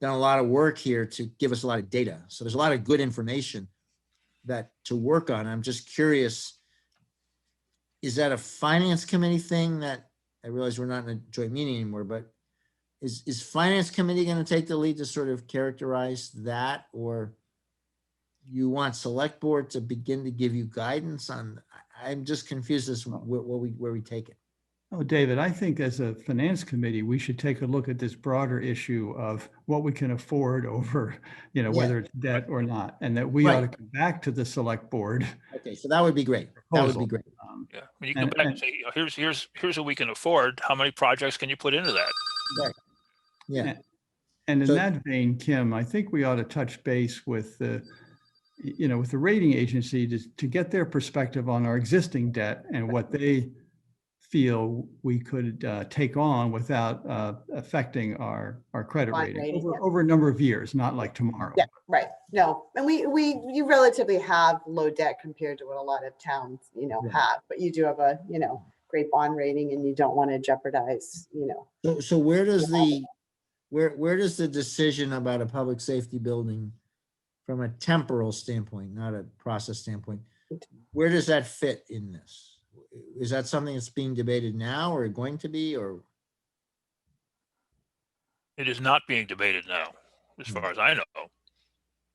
done a lot of work here to give us a lot of data. So there's a lot of good information that to work on. I'm just curious, is that a finance committee thing that I realize we're not in a joint meeting anymore, but is finance committee going to take the lead to sort of characterize that, or you want select board to begin to give you guidance on? I'm just confused as to where we take it. Oh, David, I think as a finance committee, we should take a look at this broader issue of what we can afford over, whether it's debt or not, and that we ought to come back to the select board. Okay, so that would be great. That would be great. Yeah, when you come back and say, here's what we can afford. How many projects can you put into that? Right. Yeah. And in that vein, Kim, I think we ought to touch base with the rating agency to get their perspective on our existing debt and what they feel we could take on without affecting our credit rating over a number of years, not like tomorrow. Yeah, right. No, and you relatively have low debt compared to what a lot of towns, have, but you do have a, great bond rating and you don't want to jeopardize, So where does where does the decision about a public safety building from a temporal standpoint, not a process standpoint, where does that fit in this? Is that something that's being debated now or going to be, or? It is not being debated now, as far as I know.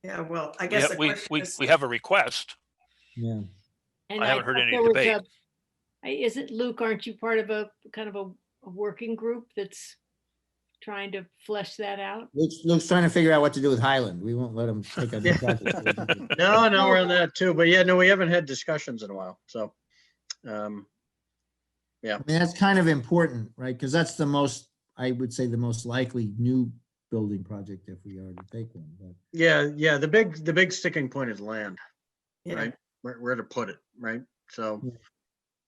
Yeah, well, I guess we have a request. Yeah. And I haven't heard any thought there was debate. Isn't Luke, aren't you part of a kind of a working group that's trying to flesh that out? Luke's trying to figure out what to do with Highland. We won't let him take on the project. No, we're on that too. But yeah, no, we haven't had discussions in a while. So, yeah. I mean, that's kind of important, right? Because that's I would say the most likely new building project if we are to take one. But Yeah. The big sticking point is land, right? where to put it, right? So And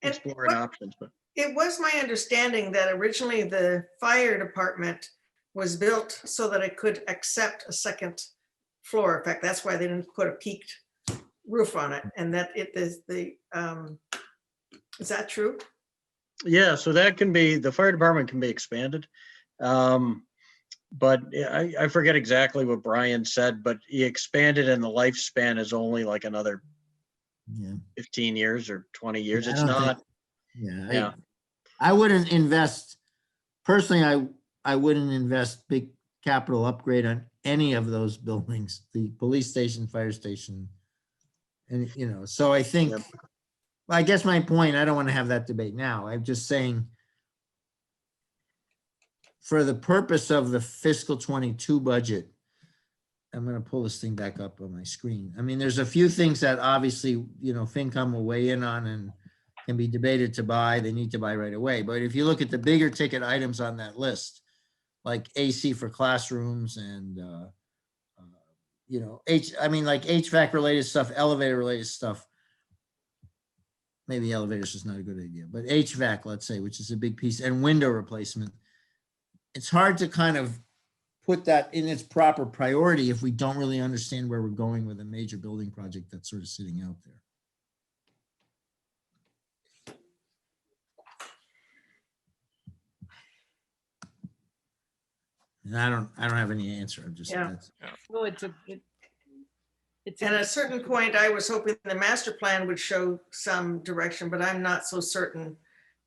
exploring options, but it was my understanding that originally the fire department was built so that it could accept a second floor. In fact, that's why they didn't put a peaked roof on it, and that it is is that true? yeah, so that can be, the fire department can be expanded. But I forget exactly what Brian said, but he expanded and the lifespan is only like another Yeah. 15 years or 20 years. I It's don't think- not, Yeah. yeah. I wouldn't invest, personally, I wouldn't invest big capital upgrade on any of those buildings, the police station, fire station. And, you know, so I think, Yep. well, I guess my point, I don't want to have that debate now. I'm just saying, for the purpose of the fiscal 22 budget, I'm going to pull this thing back up on my screen. I mean, there's a few things that obviously, you know, FinCom will weigh in on and can be debated to buy. They need to buy right away. But if you look at the bigger ticket items on that list, like AC for classrooms and, you know, like HVAC related stuff, elevator related stuff. Maybe elevators is not a good idea, but HVAC, let's say, which is a big piece, and window replacement. It's hard to kind of put that in its proper priority if we don't really understand where we're going with a major building project that's sort of sitting out there. And I don't have any answer. I'm just, Yeah. that's, Well, it's And at a certain point, I was hoping the master plan would show some direction, but I'm not so certain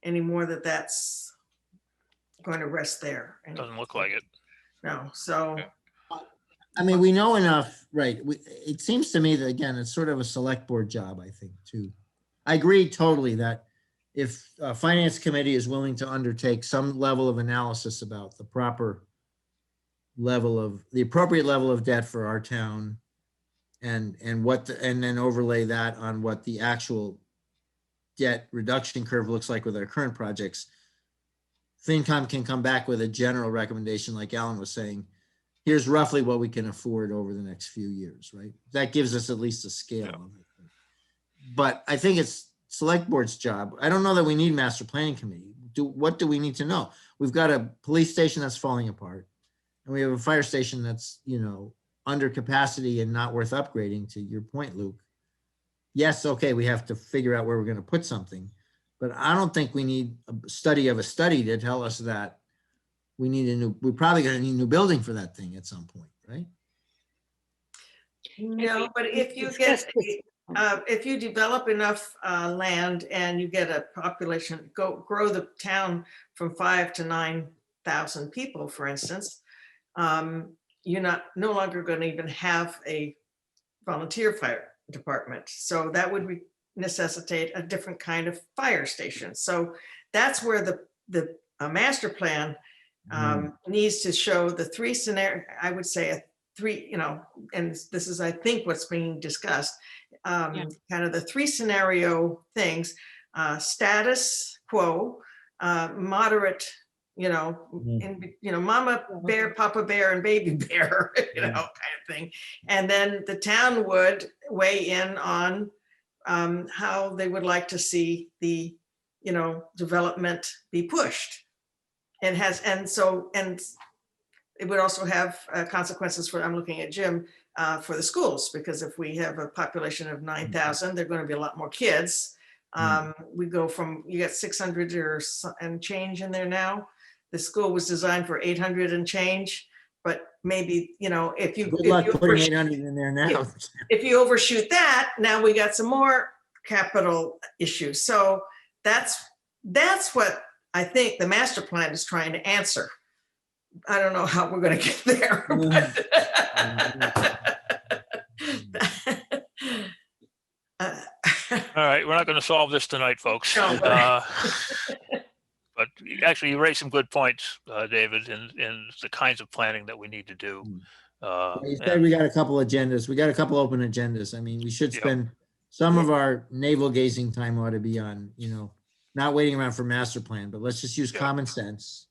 anymore that that's going to rest there. Doesn't look like it. No, so. I mean, we know enough, right? It seems to me that, again, it's sort of a select board job, I think, too. I agree totally that if a finance committee is willing to undertake some level of analysis about the proper level of, the appropriate level of debt for our town, and then overlay that on what the actual debt reduction curve looks like with our current projects, FinCom can come back with a general recommendation, like Alan was saying. Here's roughly what we can afford over the next few years, right? That gives us at least a scale. Yeah. But I think it's select board's job. I don't know that we need master planning committee. What do we need to know? We've got a police station that's falling apart, and we have a fire station that's, you know, under capacity and not worth upgrading, to your point, Luke. Yes, okay, we have to figure out where we're going to put something, but I don't think we need a study of a study to tell us that we're probably going to need a new building for that thing at some point, right? No, but if you if you develop enough land and you get a population, grow the town from 5,000 to 9,000 people, for instance, you're no longer going to even have a volunteer fire department. So that would necessitate a different kind of fire station. So that's where the master plan needs to show the three scenario. I would say three, you know, and this is, I think, what's being discussed, kind of the three scenario things, status quo, moderate, you know, mama bear, papa bear, and baby bear, you know, kind of thing. And then the town would weigh in on how they would like to see the, you know, development be pushed. And it would also have consequences for, I'm looking at Jim, for the schools, because if we have a population of 9,000, there are going to be a lot more kids. We go from, you got 600 and change in there now. The school was designed for 800 and change, but maybe, you know, if you putting 800 in there now. If you overshoot that, now we got some more capital issues. So that's what I think the master plan is trying to answer. I don't know how we're going to get there. All right, we're not going to solve this tonight, folks. No, but actually, you raised some good points, David, in the kinds of planning that we need to do. You said we got a couple agendas. We got a couple open agendas. I mean, we should spend some of our navel gazing time ought to be on, you know, not waiting around for master plan, but let's just use common sense.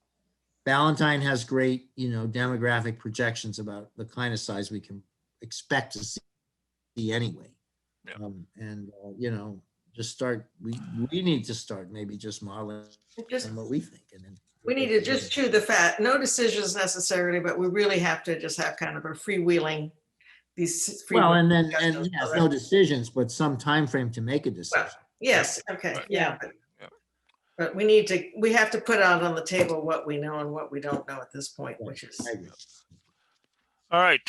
Valentine has great, you know, demographic projections about the kind of size we can expect to see anyway. Yeah. And, you know, just start, we need to start maybe just modeling Just, what we think. And then we need to just chew the fat. No decisions necessarily, but we really have to just have kind of a freewheeling, these. Well, freewheeling and then, discussions and so yes, that- no decisions, but some time frame to make a decision. Well, yes, okay, Right. yeah. Yeah. But we have to put out on the table what we know and what we don't know at this point, which is. I agree. All right.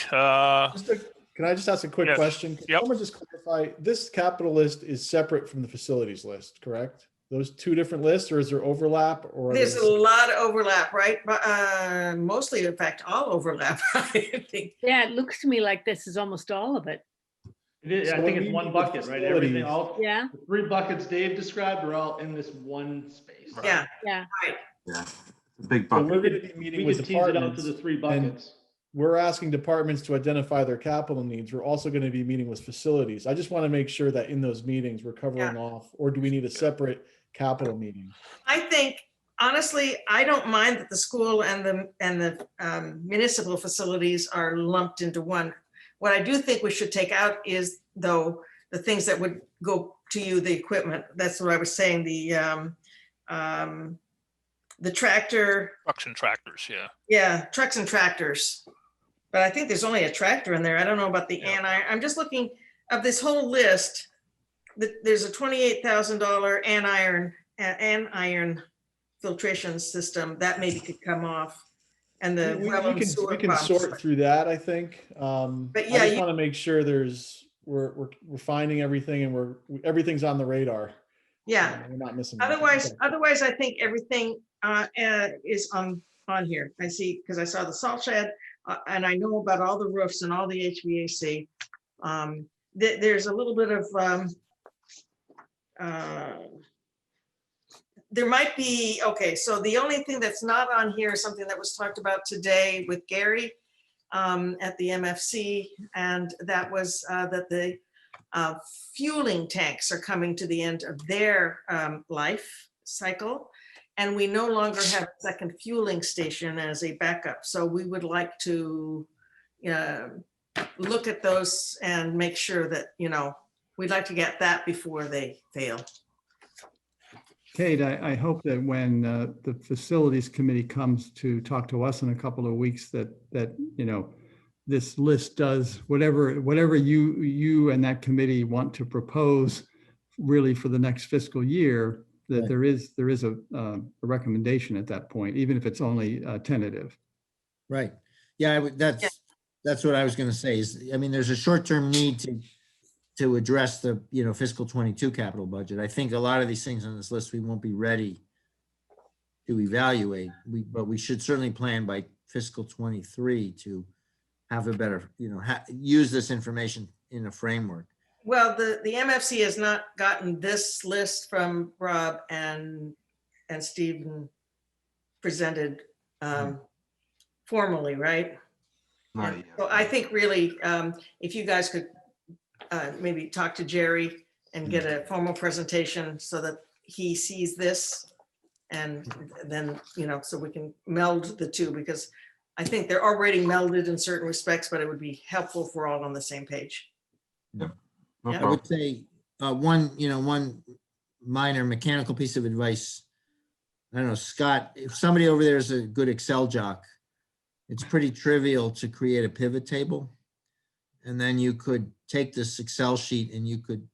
Can I just ask a quick Yes. question? Can Yep. someone just clarify, this capital list is separate from the facilities list, correct? Those two different lists, or is there overlap, or? are There's they a lot of overlap, right? Mostly, in fact, all overlap, I think. Yeah, it looks to me like this is almost all of it. It is, I So think when it's we one meet with bucket, right? Everything, facilities- all Yeah, the 3 buckets Dave described are all in this one space. Right. Yeah, yeah. right. Yeah, it's a big So bucket. we're gonna be meeting We with could tease it out to departments, the 3 and buckets. we're asking departments to identify their capital needs. We're also gonna be meeting with facilities. I just want to make sure that in those meetings, we're covering off, or do we need a separate capital meeting? I think, honestly, I don't mind that the school and the municipal facilities are lumped into one. What I do think we should take out is, though, the things that would go to you, the equipment. That's what I was saying, the tractor, Trucks and tractors. Yeah. yeah, trucks and tractors. But I think there's only a tractor in there. I don't know about the anti, I'm just looking of this whole list. There's a $28,000 aniron filtration system that maybe could come off. And the well and sewer We can pumps. sort through that, I think. But I yeah, just want to make sure we're finding everything, and everything's on the radar. Yeah. We're not missing anything. Otherwise, Okay. otherwise, I think everything is on here. I see, because I saw the salt shed, and I know about all the roofs and all the HVAC. There's a little bit of there might be, okay, so the only thing that's not on here is something that was talked about today with Gary at the MFC, and that was that the fueling tanks are coming to the end of their life cycle, and we no longer have a second fueling station as a backup. So we would like to look at those and make sure that, we'd like to get that before they fail. Kate, I hope that when the facilities committee comes to talk to us in a couple of weeks, that this list does whatever you and that committee want to propose really for the next fiscal year, that Right. there is a recommendation at that point, even if it's only tentative. Right. Yeah, that's what I was going to say is, I mean, there's a short-term need to address the, fiscal 22 capital budget. I think a lot of these things on this list, we won't be ready to evaluate, but we should certainly plan by fiscal 23 to have a better, use this information in a framework. Well, the MFC has not gotten this list from Rob and Stephen presented formally, right? Not yet. So I think really, if you guys could maybe talk to Jerry and get a formal presentation so that he sees this, and then, so we can meld the two, because I think they're already melded in certain respects, but it would be helpful if we're all on the same page. No Yeah. I problem. would say one minor mechanical piece of advice. I don't know, Scott, if somebody over there is a good Excel jock, it's pretty trivial to create a pivot table. And then you could take this Excel sheet and you could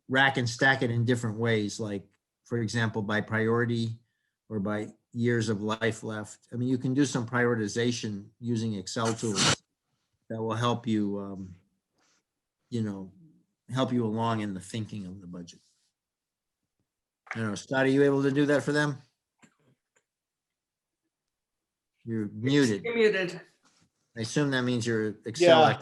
rack and stack it in different ways, like, for example, by priority or by years of life left. I mean, you can do some prioritization using Excel tools that will help you, help you along in the thinking of the budget. I don't know, Scott, are you able to do that for them? You're muted. You're muted. I assume that means you're Excel. Yeah,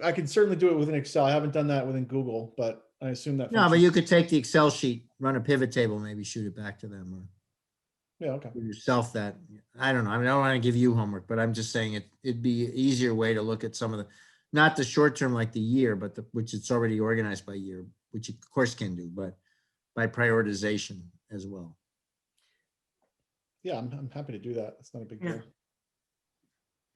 I can certainly do it within Excel. I haven't done that within Google, but I assume that. No, but function- you could take the Excel sheet, run a pivot table, maybe shoot it back to them, or Yeah, okay. give yourself that. I don't know. I mean, I don't want to give you homework, but I'm just saying it'd be an easier way to look at some of the, not the short term like the year, but which it's already organized by year, which you of course can do, but by prioritization as well. Yeah, I'm happy to do that. It's not a big Yeah. deal.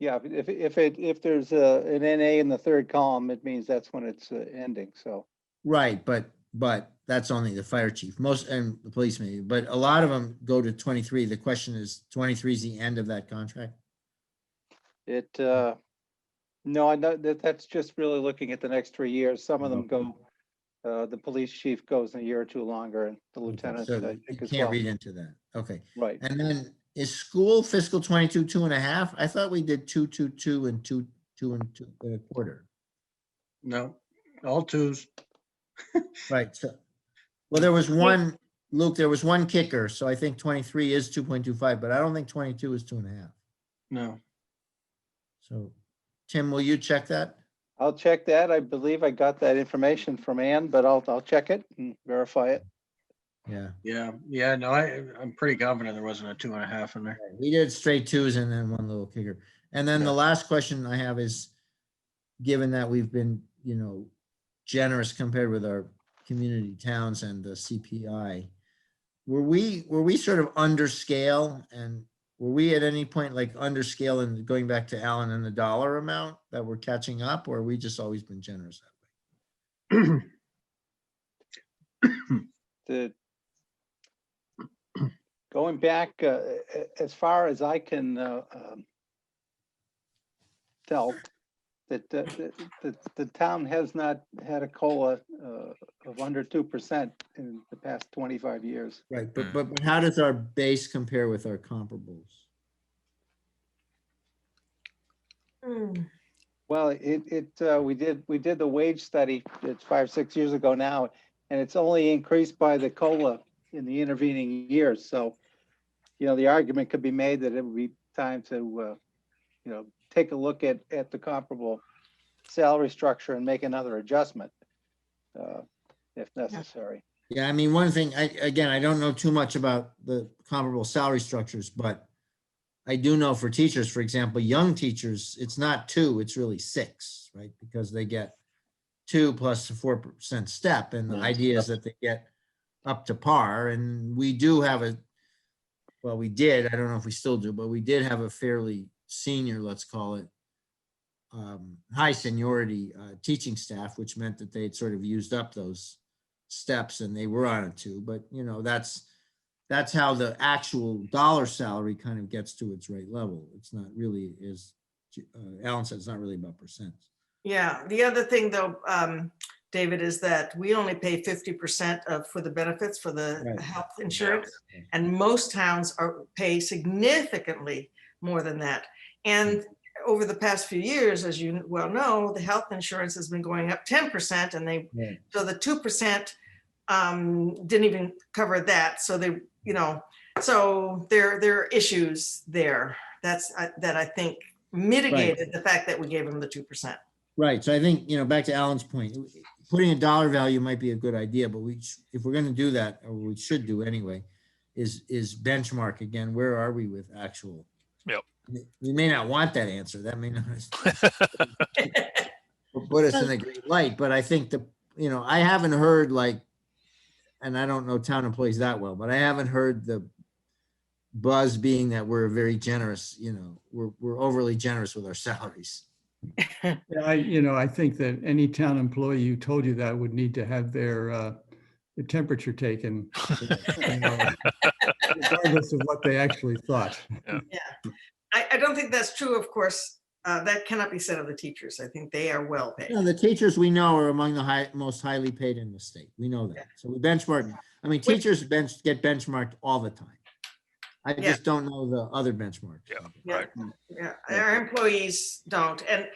Yeah, if there's an NA in the third column, it means that's when it's ending, so. Right, but that's only the fire chief, most, and the police maybe, but a lot of them go to 23. The question is, 23 is the end of that contract? It, no, I know that's just really looking at the next 3 years. Some of them go, the police chief goes a year or two longer, and the lieutenant, So I you think as can't well. read into that. Okay. Right. And then is school fiscal 22, 2.5? I thought we did 2, 2, 2 and 2, 2 and 2 and a quarter. No, all twos. Right. So, well, there was one, Luke, there was one kicker. So I think 23 is 2.25, but I don't think 22 is 2.5. No. So Tim, will you check that? I'll check that. I believe I got that information from Ann, but I'll check it and verify it. Yeah. Yeah, no, I'm pretty confident there wasn't a 2.5 in there. We did straight twos and then one little kicker. And then the last question I have is, given that we've been, generous compared with our community towns and the CPI, were we sort of under scale, and were we at any point like under scale, and going back to Alan and the dollar amount that we're catching up, or have we just always been generous that way? Going back, as far as I can tell, that the town has not had a COLA of under 2% in the past 25 years. Right, but how does our base compare with our comparables? Well, we did the wage study, it's 5-6 years ago now, and it's only increased by the COLA in the intervening years. So, the argument could be made that it would be time to, take a look at the comparable salary structure and make another adjustment if necessary. Yeah, I mean, one thing, I don't know too much about the comparable salary structures, but I do know for teachers, for example, young teachers, it's not 2, it's really 6, right? Because they get 2 plus a 4% step. And the idea is that they get up to par. And we do have we did, I don't know if we still do, but we did have a fairly senior, let's call it, high seniority teaching staff, which meant that they'd sort of used up those steps and they were on a 2. But, that's how the actual dollar salary kind of gets to its right level. It's not really, as Alan said, it's not really about percents. Yeah, the other thing though, David, is that we only pay 50% for the benefits for the health insurance, and most towns pay significantly more than that. And over the past few years, as you well know, the health insurance has been going up 10%, and so the 2% didn't even cover that. So so there are issues there. That I think mitigated the fact that we gave them the 2%. Right. So I think, back to Alan's point, putting a dollar value might be a good idea, but if we're going to do that, or we should do anyway, is benchmark again. Where are we with actual? Yep. We may not want that answer. That may not put us in a great light, but I think I haven't heard and I don't know town employees that well, but I haven't heard the buzz being that we're very generous, we're overly generous with our salaries. Yeah, I think that any town employee who told you that would need to have their temperature taken, regardless of what they actually thought. Yeah, I don't think that's true, of course. That cannot be said of the teachers. I think they are well paid. The teachers we know are among the most highly paid in the state. We know that. Yeah. So we benchmark. I mean, teachers get benchmarked all the time. I just don't know the other benchmarks. Yeah, right. Yeah, our employees don't. And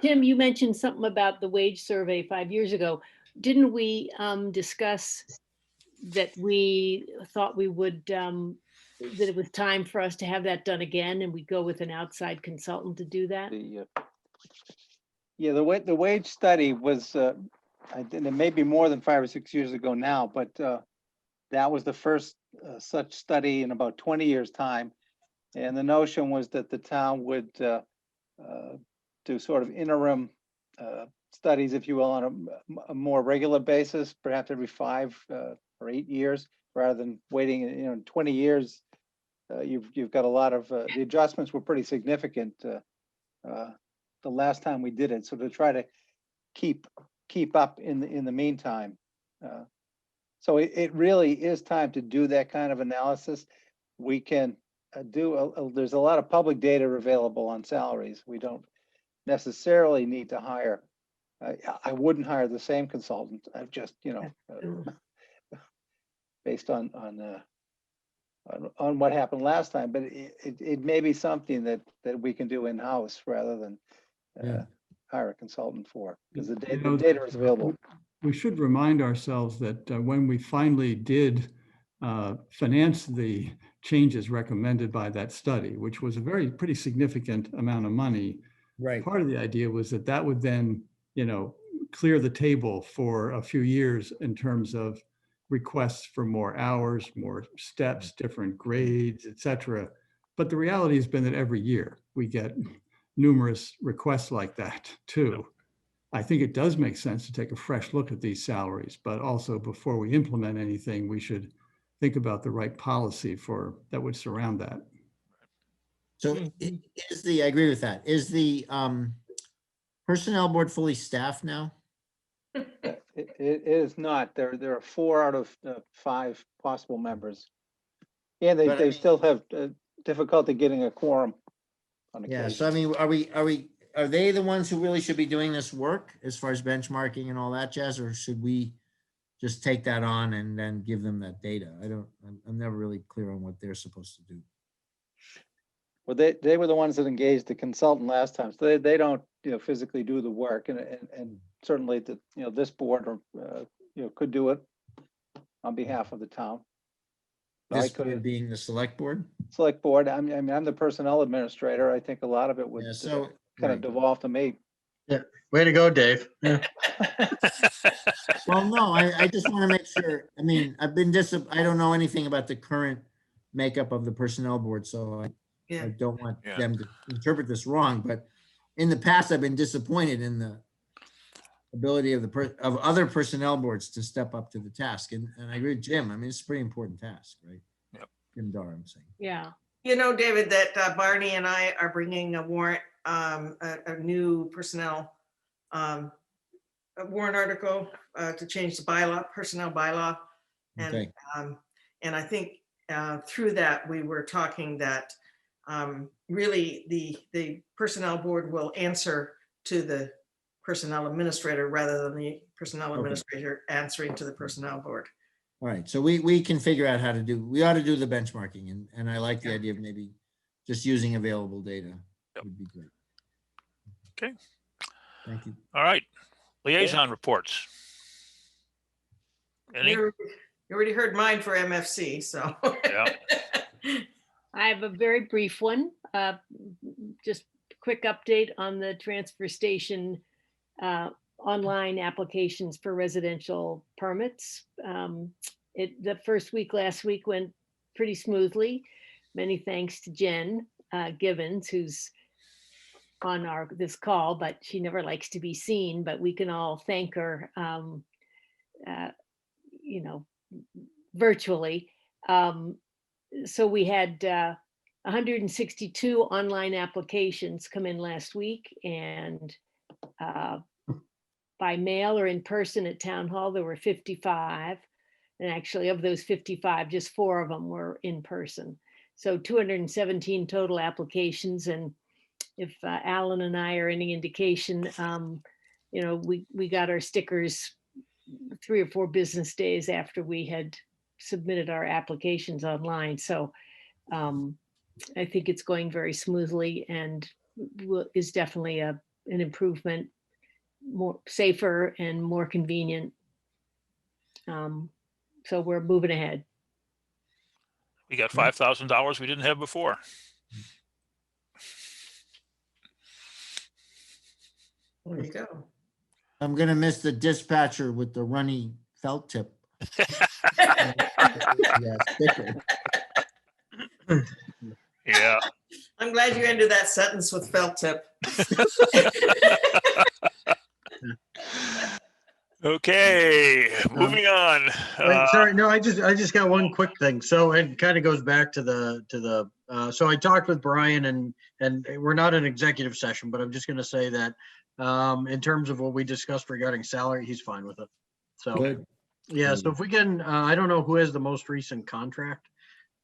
Tim, you mentioned something about the wage survey 5 years ago. Didn't we discuss that we thought we would, that it was time for us to have that done again, and we go with an outside consultant to do that? The wage study was, I think it may be more than 5 or 6 years ago now, but that was the first such study in about 20 years' time. And the notion was that the town would do sort of interim studies, if you will, on a more regular basis, perhaps every 5 or 8 years, rather than waiting, 20 years you've got a lot of, the adjustments were pretty significant the last time we did it. So to try to keep up in the meantime. So it really is time to do that kind of analysis. We can there's a lot of public data available on salaries. We don't necessarily need to hire. I wouldn't hire the same consultant. I've just, based on what happened last time, but it may be something that we can do in-house rather than hire a consultant for, because the data is available. We should remind ourselves that when we finally did finance the changes recommended by that study, which was a pretty significant amount of money. Right. Part of the idea was that would then, clear the table for a few years in terms of requests for more hours, more steps, different grades, et cetera. But the reality has been that every year we get numerous requests like that too. I think it does make sense to take a fresh look at these salaries, but also before we implement anything, we should think about the right policy that would surround that. So I agree with that. Is the personnel board fully staffed now? It is not. There are 4 out of 5 possible members. And they still have difficulty getting a quorum on occasion. Yeah, so I mean, are they the ones who really should be doing this work as far as benchmarking and all that jazz, or should we just take that on and then give them that data? I'm never really clear on what they're supposed to do. Well, they were the ones that engaged the consultant last time, so they don't, physically do the work, and certainly this board or could do it on behalf of the town. This board being the select board? Select board. I'm the personnel administrator. I think a lot of it would kind of devolve to me. Yeah, way to go, Dave. Yeah. Well, no, I just want to make sure. I mean, I don't know anything about the current makeup of the personnel board, so I don't want them to interpret this wrong. But in the past, I've been disappointed in the ability of other personnel boards to step up to the task. And I agree with Jim. I mean, it's a pretty important task, right? Yep. Jim Dar, I'm saying. Yeah. David, that Barney and I are bringing a warrant, a new personnel a warrant article to change the personnel bylaw. And, Okay. and I think through that, we were talking that really the personnel board will answer to the personnel administrator rather than the personnel administrator answering to the personnel board. All right, so we can figure out we ought to do the benchmarking, and I like the idea of maybe just using available data. Would be great. Okay. Thank you. All right. Liaison reports. Any? You already heard mine for MFC, so. Yeah. I have a very brief one. Just a quick update on the transfer station online applications for residential permits. The first week last week went pretty smoothly. Many thanks to Jen Givens, who's on this call, but she never likes to be seen, but we can all thank her, virtually. So we had 162 online applications come in last week, and by mail or in person at Town Hall, there were 55. And actually of those 55, just 4 of them were in person. So 217 total applications. And if Alan and I are any indication, we got our stickers 3 or 4 business days after we had submitted our applications online. So I think it's going very smoothly and is definitely an improvement, more safer and more convenient. So we're moving ahead. We got $5,000 we didn't have before. There you go. I'm gonna miss the dispatcher with the runny felt tip. Yeah. I'm glad you ended that sentence with felt tip. Okay, moving on. Wait, sorry, no, I just got one quick thing. So it kind of goes back to the, so I talked with Brian and we're not in executive session, but I'm just gonna say that in terms of what we discussed regarding salary, he's fine with it. So, Good. yeah, so if we can, I don't know who has the most recent contract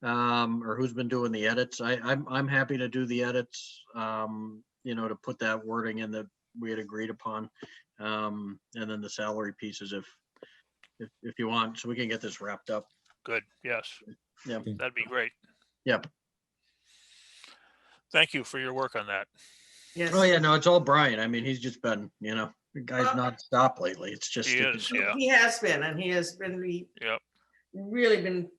or who's been doing the edits. I'm happy to do the edits, you know, to put that wording in that we had agreed upon. And then the salary pieces if you want, so we can get this wrapped up. Good, yes, Yeah, that'd be great. yep. Thank you for your work on that. Yes. Oh, yeah, no, it's all Brian. I mean, he's just been, you know, the guy's Well, not stopped lately. It's just. He is, yeah, He has been, and he has been yep, really been,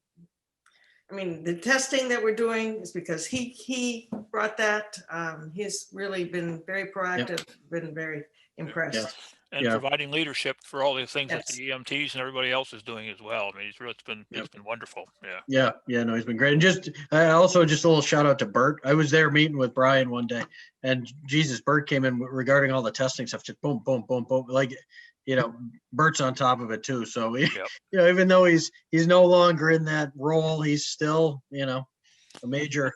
I mean, the testing that we're doing is because he brought that. He's really been very proactive, been very impressed. and providing leadership for all the things that Yes. the EMTs and everybody else is doing as well. I mean, it's been wonderful, yeah. Yeah, no, he's been great. And just also just a little shout out to Bert. I was there meeting with Brian one day, and Jesus, Bert came in regarding all the testing stuff, just boom, boom, boom, boom. Like, you know, Bert's on top of it too. So you know, even though he's no longer in that role, he's still, you know, a major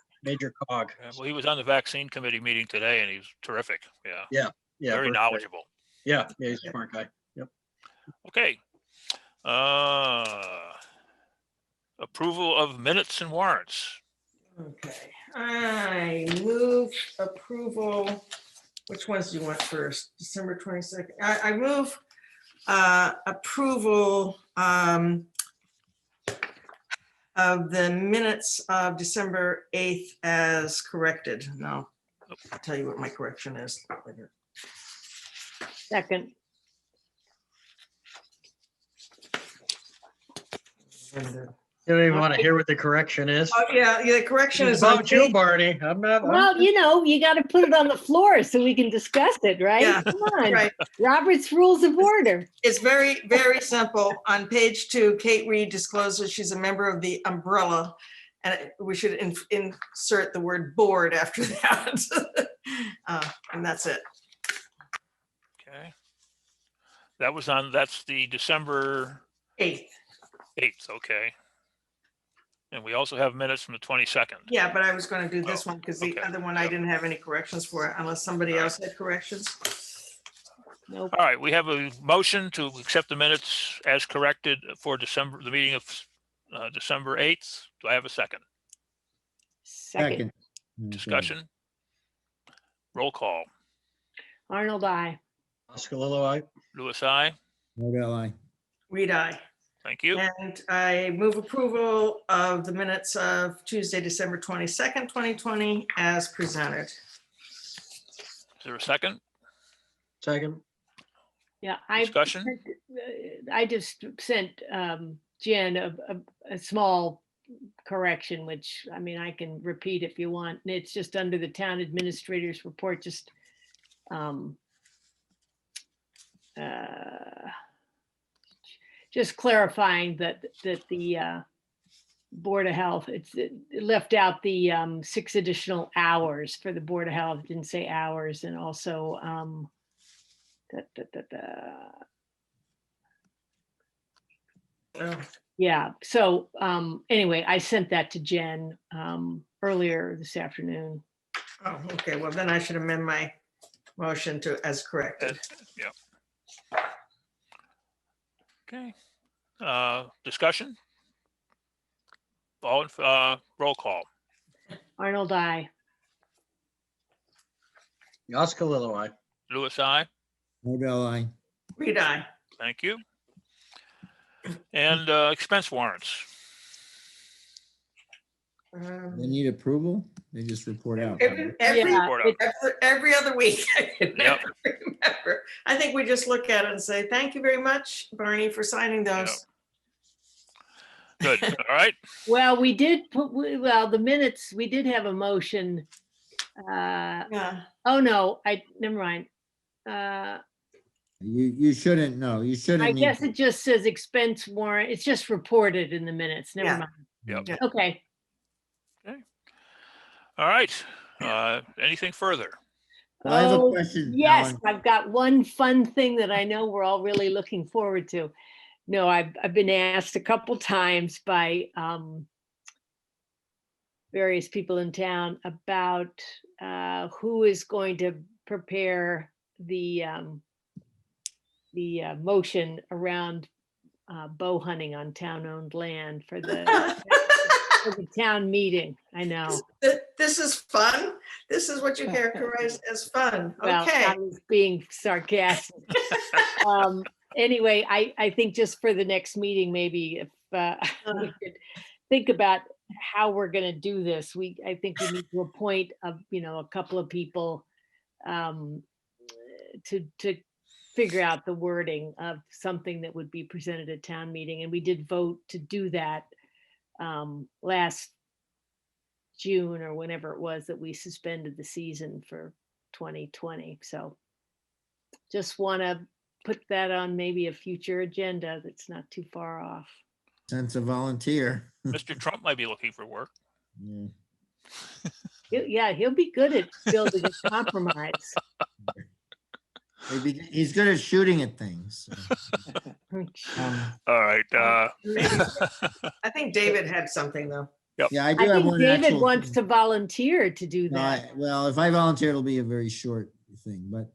cog. Yeah, well, he was on the vaccine committee meeting today and he's terrific, yeah. Yeah, Very Bert's great. knowledgeable. Yeah, he's a smart guy. Yep. Okay. Approval of minutes and warrants. Okay, I move approval. Which ones do you want first? December 22nd. I move approval of the minutes of December 8th as corrected. Now, I'll tell you what my correction is later. Second. You don't even want to hear what the correction is. Oh, yeah, the correction It's is on about you, page- Barney. I'm not. Well, you know, you got to put it on the floor so we can discuss it, right? Yeah, Come on. right. Robert's Rules of Order. It's very, very simple. On page 2, Kate Reed discloses she's a member of the umbrella, and we should insert the word board after that. And that's it. Okay. That's the December 8th. 8th, okay. And we also have minutes from the 22nd. Yeah, but I was going to do this one because the other one I didn't have any corrections for unless somebody else had corrections. Nope. All right, we have a motion to accept the minutes as corrected for the meeting of December 8th. Do I have a second? Second. Discussion? Roll call. Arnold, I. Oscalillo, aye. Lewis, I. Modell, aye. Reed, aye. Thank you. And I move approval of the minutes of Tuesday, December 22nd, 2020 as presented. Is there a second? Second. Yeah, Discussion? I just sent Jen a small correction, which, I mean, I can repeat if you want. And it's just under the town administrator's report, just clarifying that the Board of Health, it left out the 6 additional hours for the Board of Health, didn't say hours, and also yeah, so anyway, I sent that to Jen earlier this afternoon. Oh, okay. Well, then I should amend my motion to as corrected. Yeah. Okay. Discussion? All roll call. Arnold, I. Oscalillo, aye. Lewis, I. Modell, aye. Reed, aye. Thank you. And expense warrants. They need approval? They just report out. Every other week. I can Yep. never remember. I think we just look at it and say, thank you very much, Barney, for signing those. Good. All right. Well, we did put, the minutes, we did have a motion. Oh, no, never mind. You shouldn't, no, you shouldn't. I need guess to- it just says expense warrant. It's just reported in the minutes. Never Yeah. mind. Yep. Okay. All right. Anything further? I have a Oh, question. yes, Alan. I've got one fun thing that I know we're all really looking forward to. No, I've been asked a couple times by various people in town about who is going to prepare the motion around bow hunting on town-owned land for the for the town meeting. I know. This is fun. This is what you characterize as fun. Well, Okay. I was being sarcastic. Anyway, I think just for the next meeting, maybe if we could think about how we're going to do this. I think we need to appoint a couple of people to figure out the wording of something that would be presented at town meeting. And we did vote to do that last June or whenever it was that we suspended the season for 2020. So just want to put that on maybe a future agenda that's not too far off. Sense of volunteer. Mr. Trump might be looking for work. Yeah. He'll be good at building a compromise. Maybe he's good at shooting at things. All right. I think David had something though. Yep. Yeah, I do I have think one David actual wants thing. to volunteer to do No, that. well, if I volunteer, it'll be a very short thing, but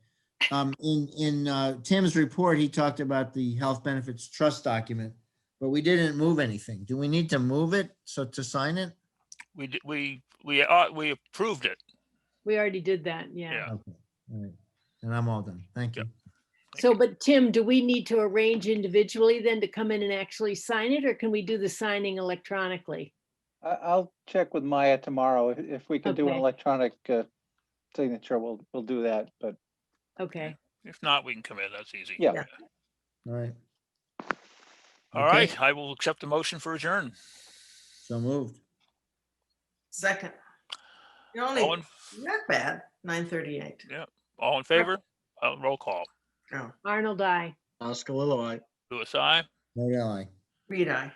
in Tim's report, he talked about the health benefits trust document, but we didn't move anything. Do we need to move it to sign it? We approved it. We already did that. Yeah. Yeah. Okay, all right. And I'm all done. Thank you. So, but Tim, do we need to arrange individually then to come in and actually sign it, or can we do the signing electronically? I'll check with Maya tomorrow. If we can do an Okay. electronic signature, we'll do that, but Okay. If not, we can come in. That's easy. yeah. All right. All Okay. right. I will accept the motion for adjourn. So moved. Second. You're only All in, not bad. 9:38. yeah. All in favor? Roll call. Oh, Arnold, I. Oscar Lilloye. Lewis, aye. Modell, aye. read I.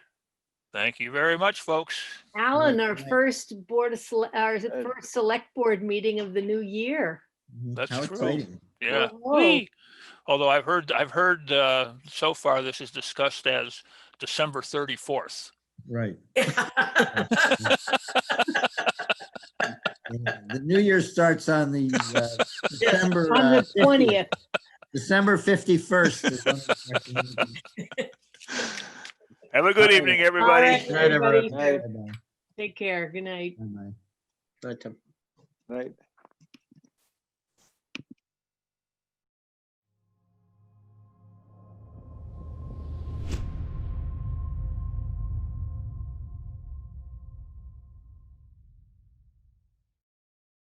Thank you very much, folks. Alan, our Right. first first select board meeting of the new year. That's How true. exciting. Yeah. Whoa. Whee! Although I've heard so far this is discussed as December 34th. Right. The new year starts on the December On the 20th. December 51st. is when Have a good All evening, right. everybody. All right, Good night, everybody. everybody. Bye-bye. Take care. Good night. Bye-bye. Right, Tim. Right.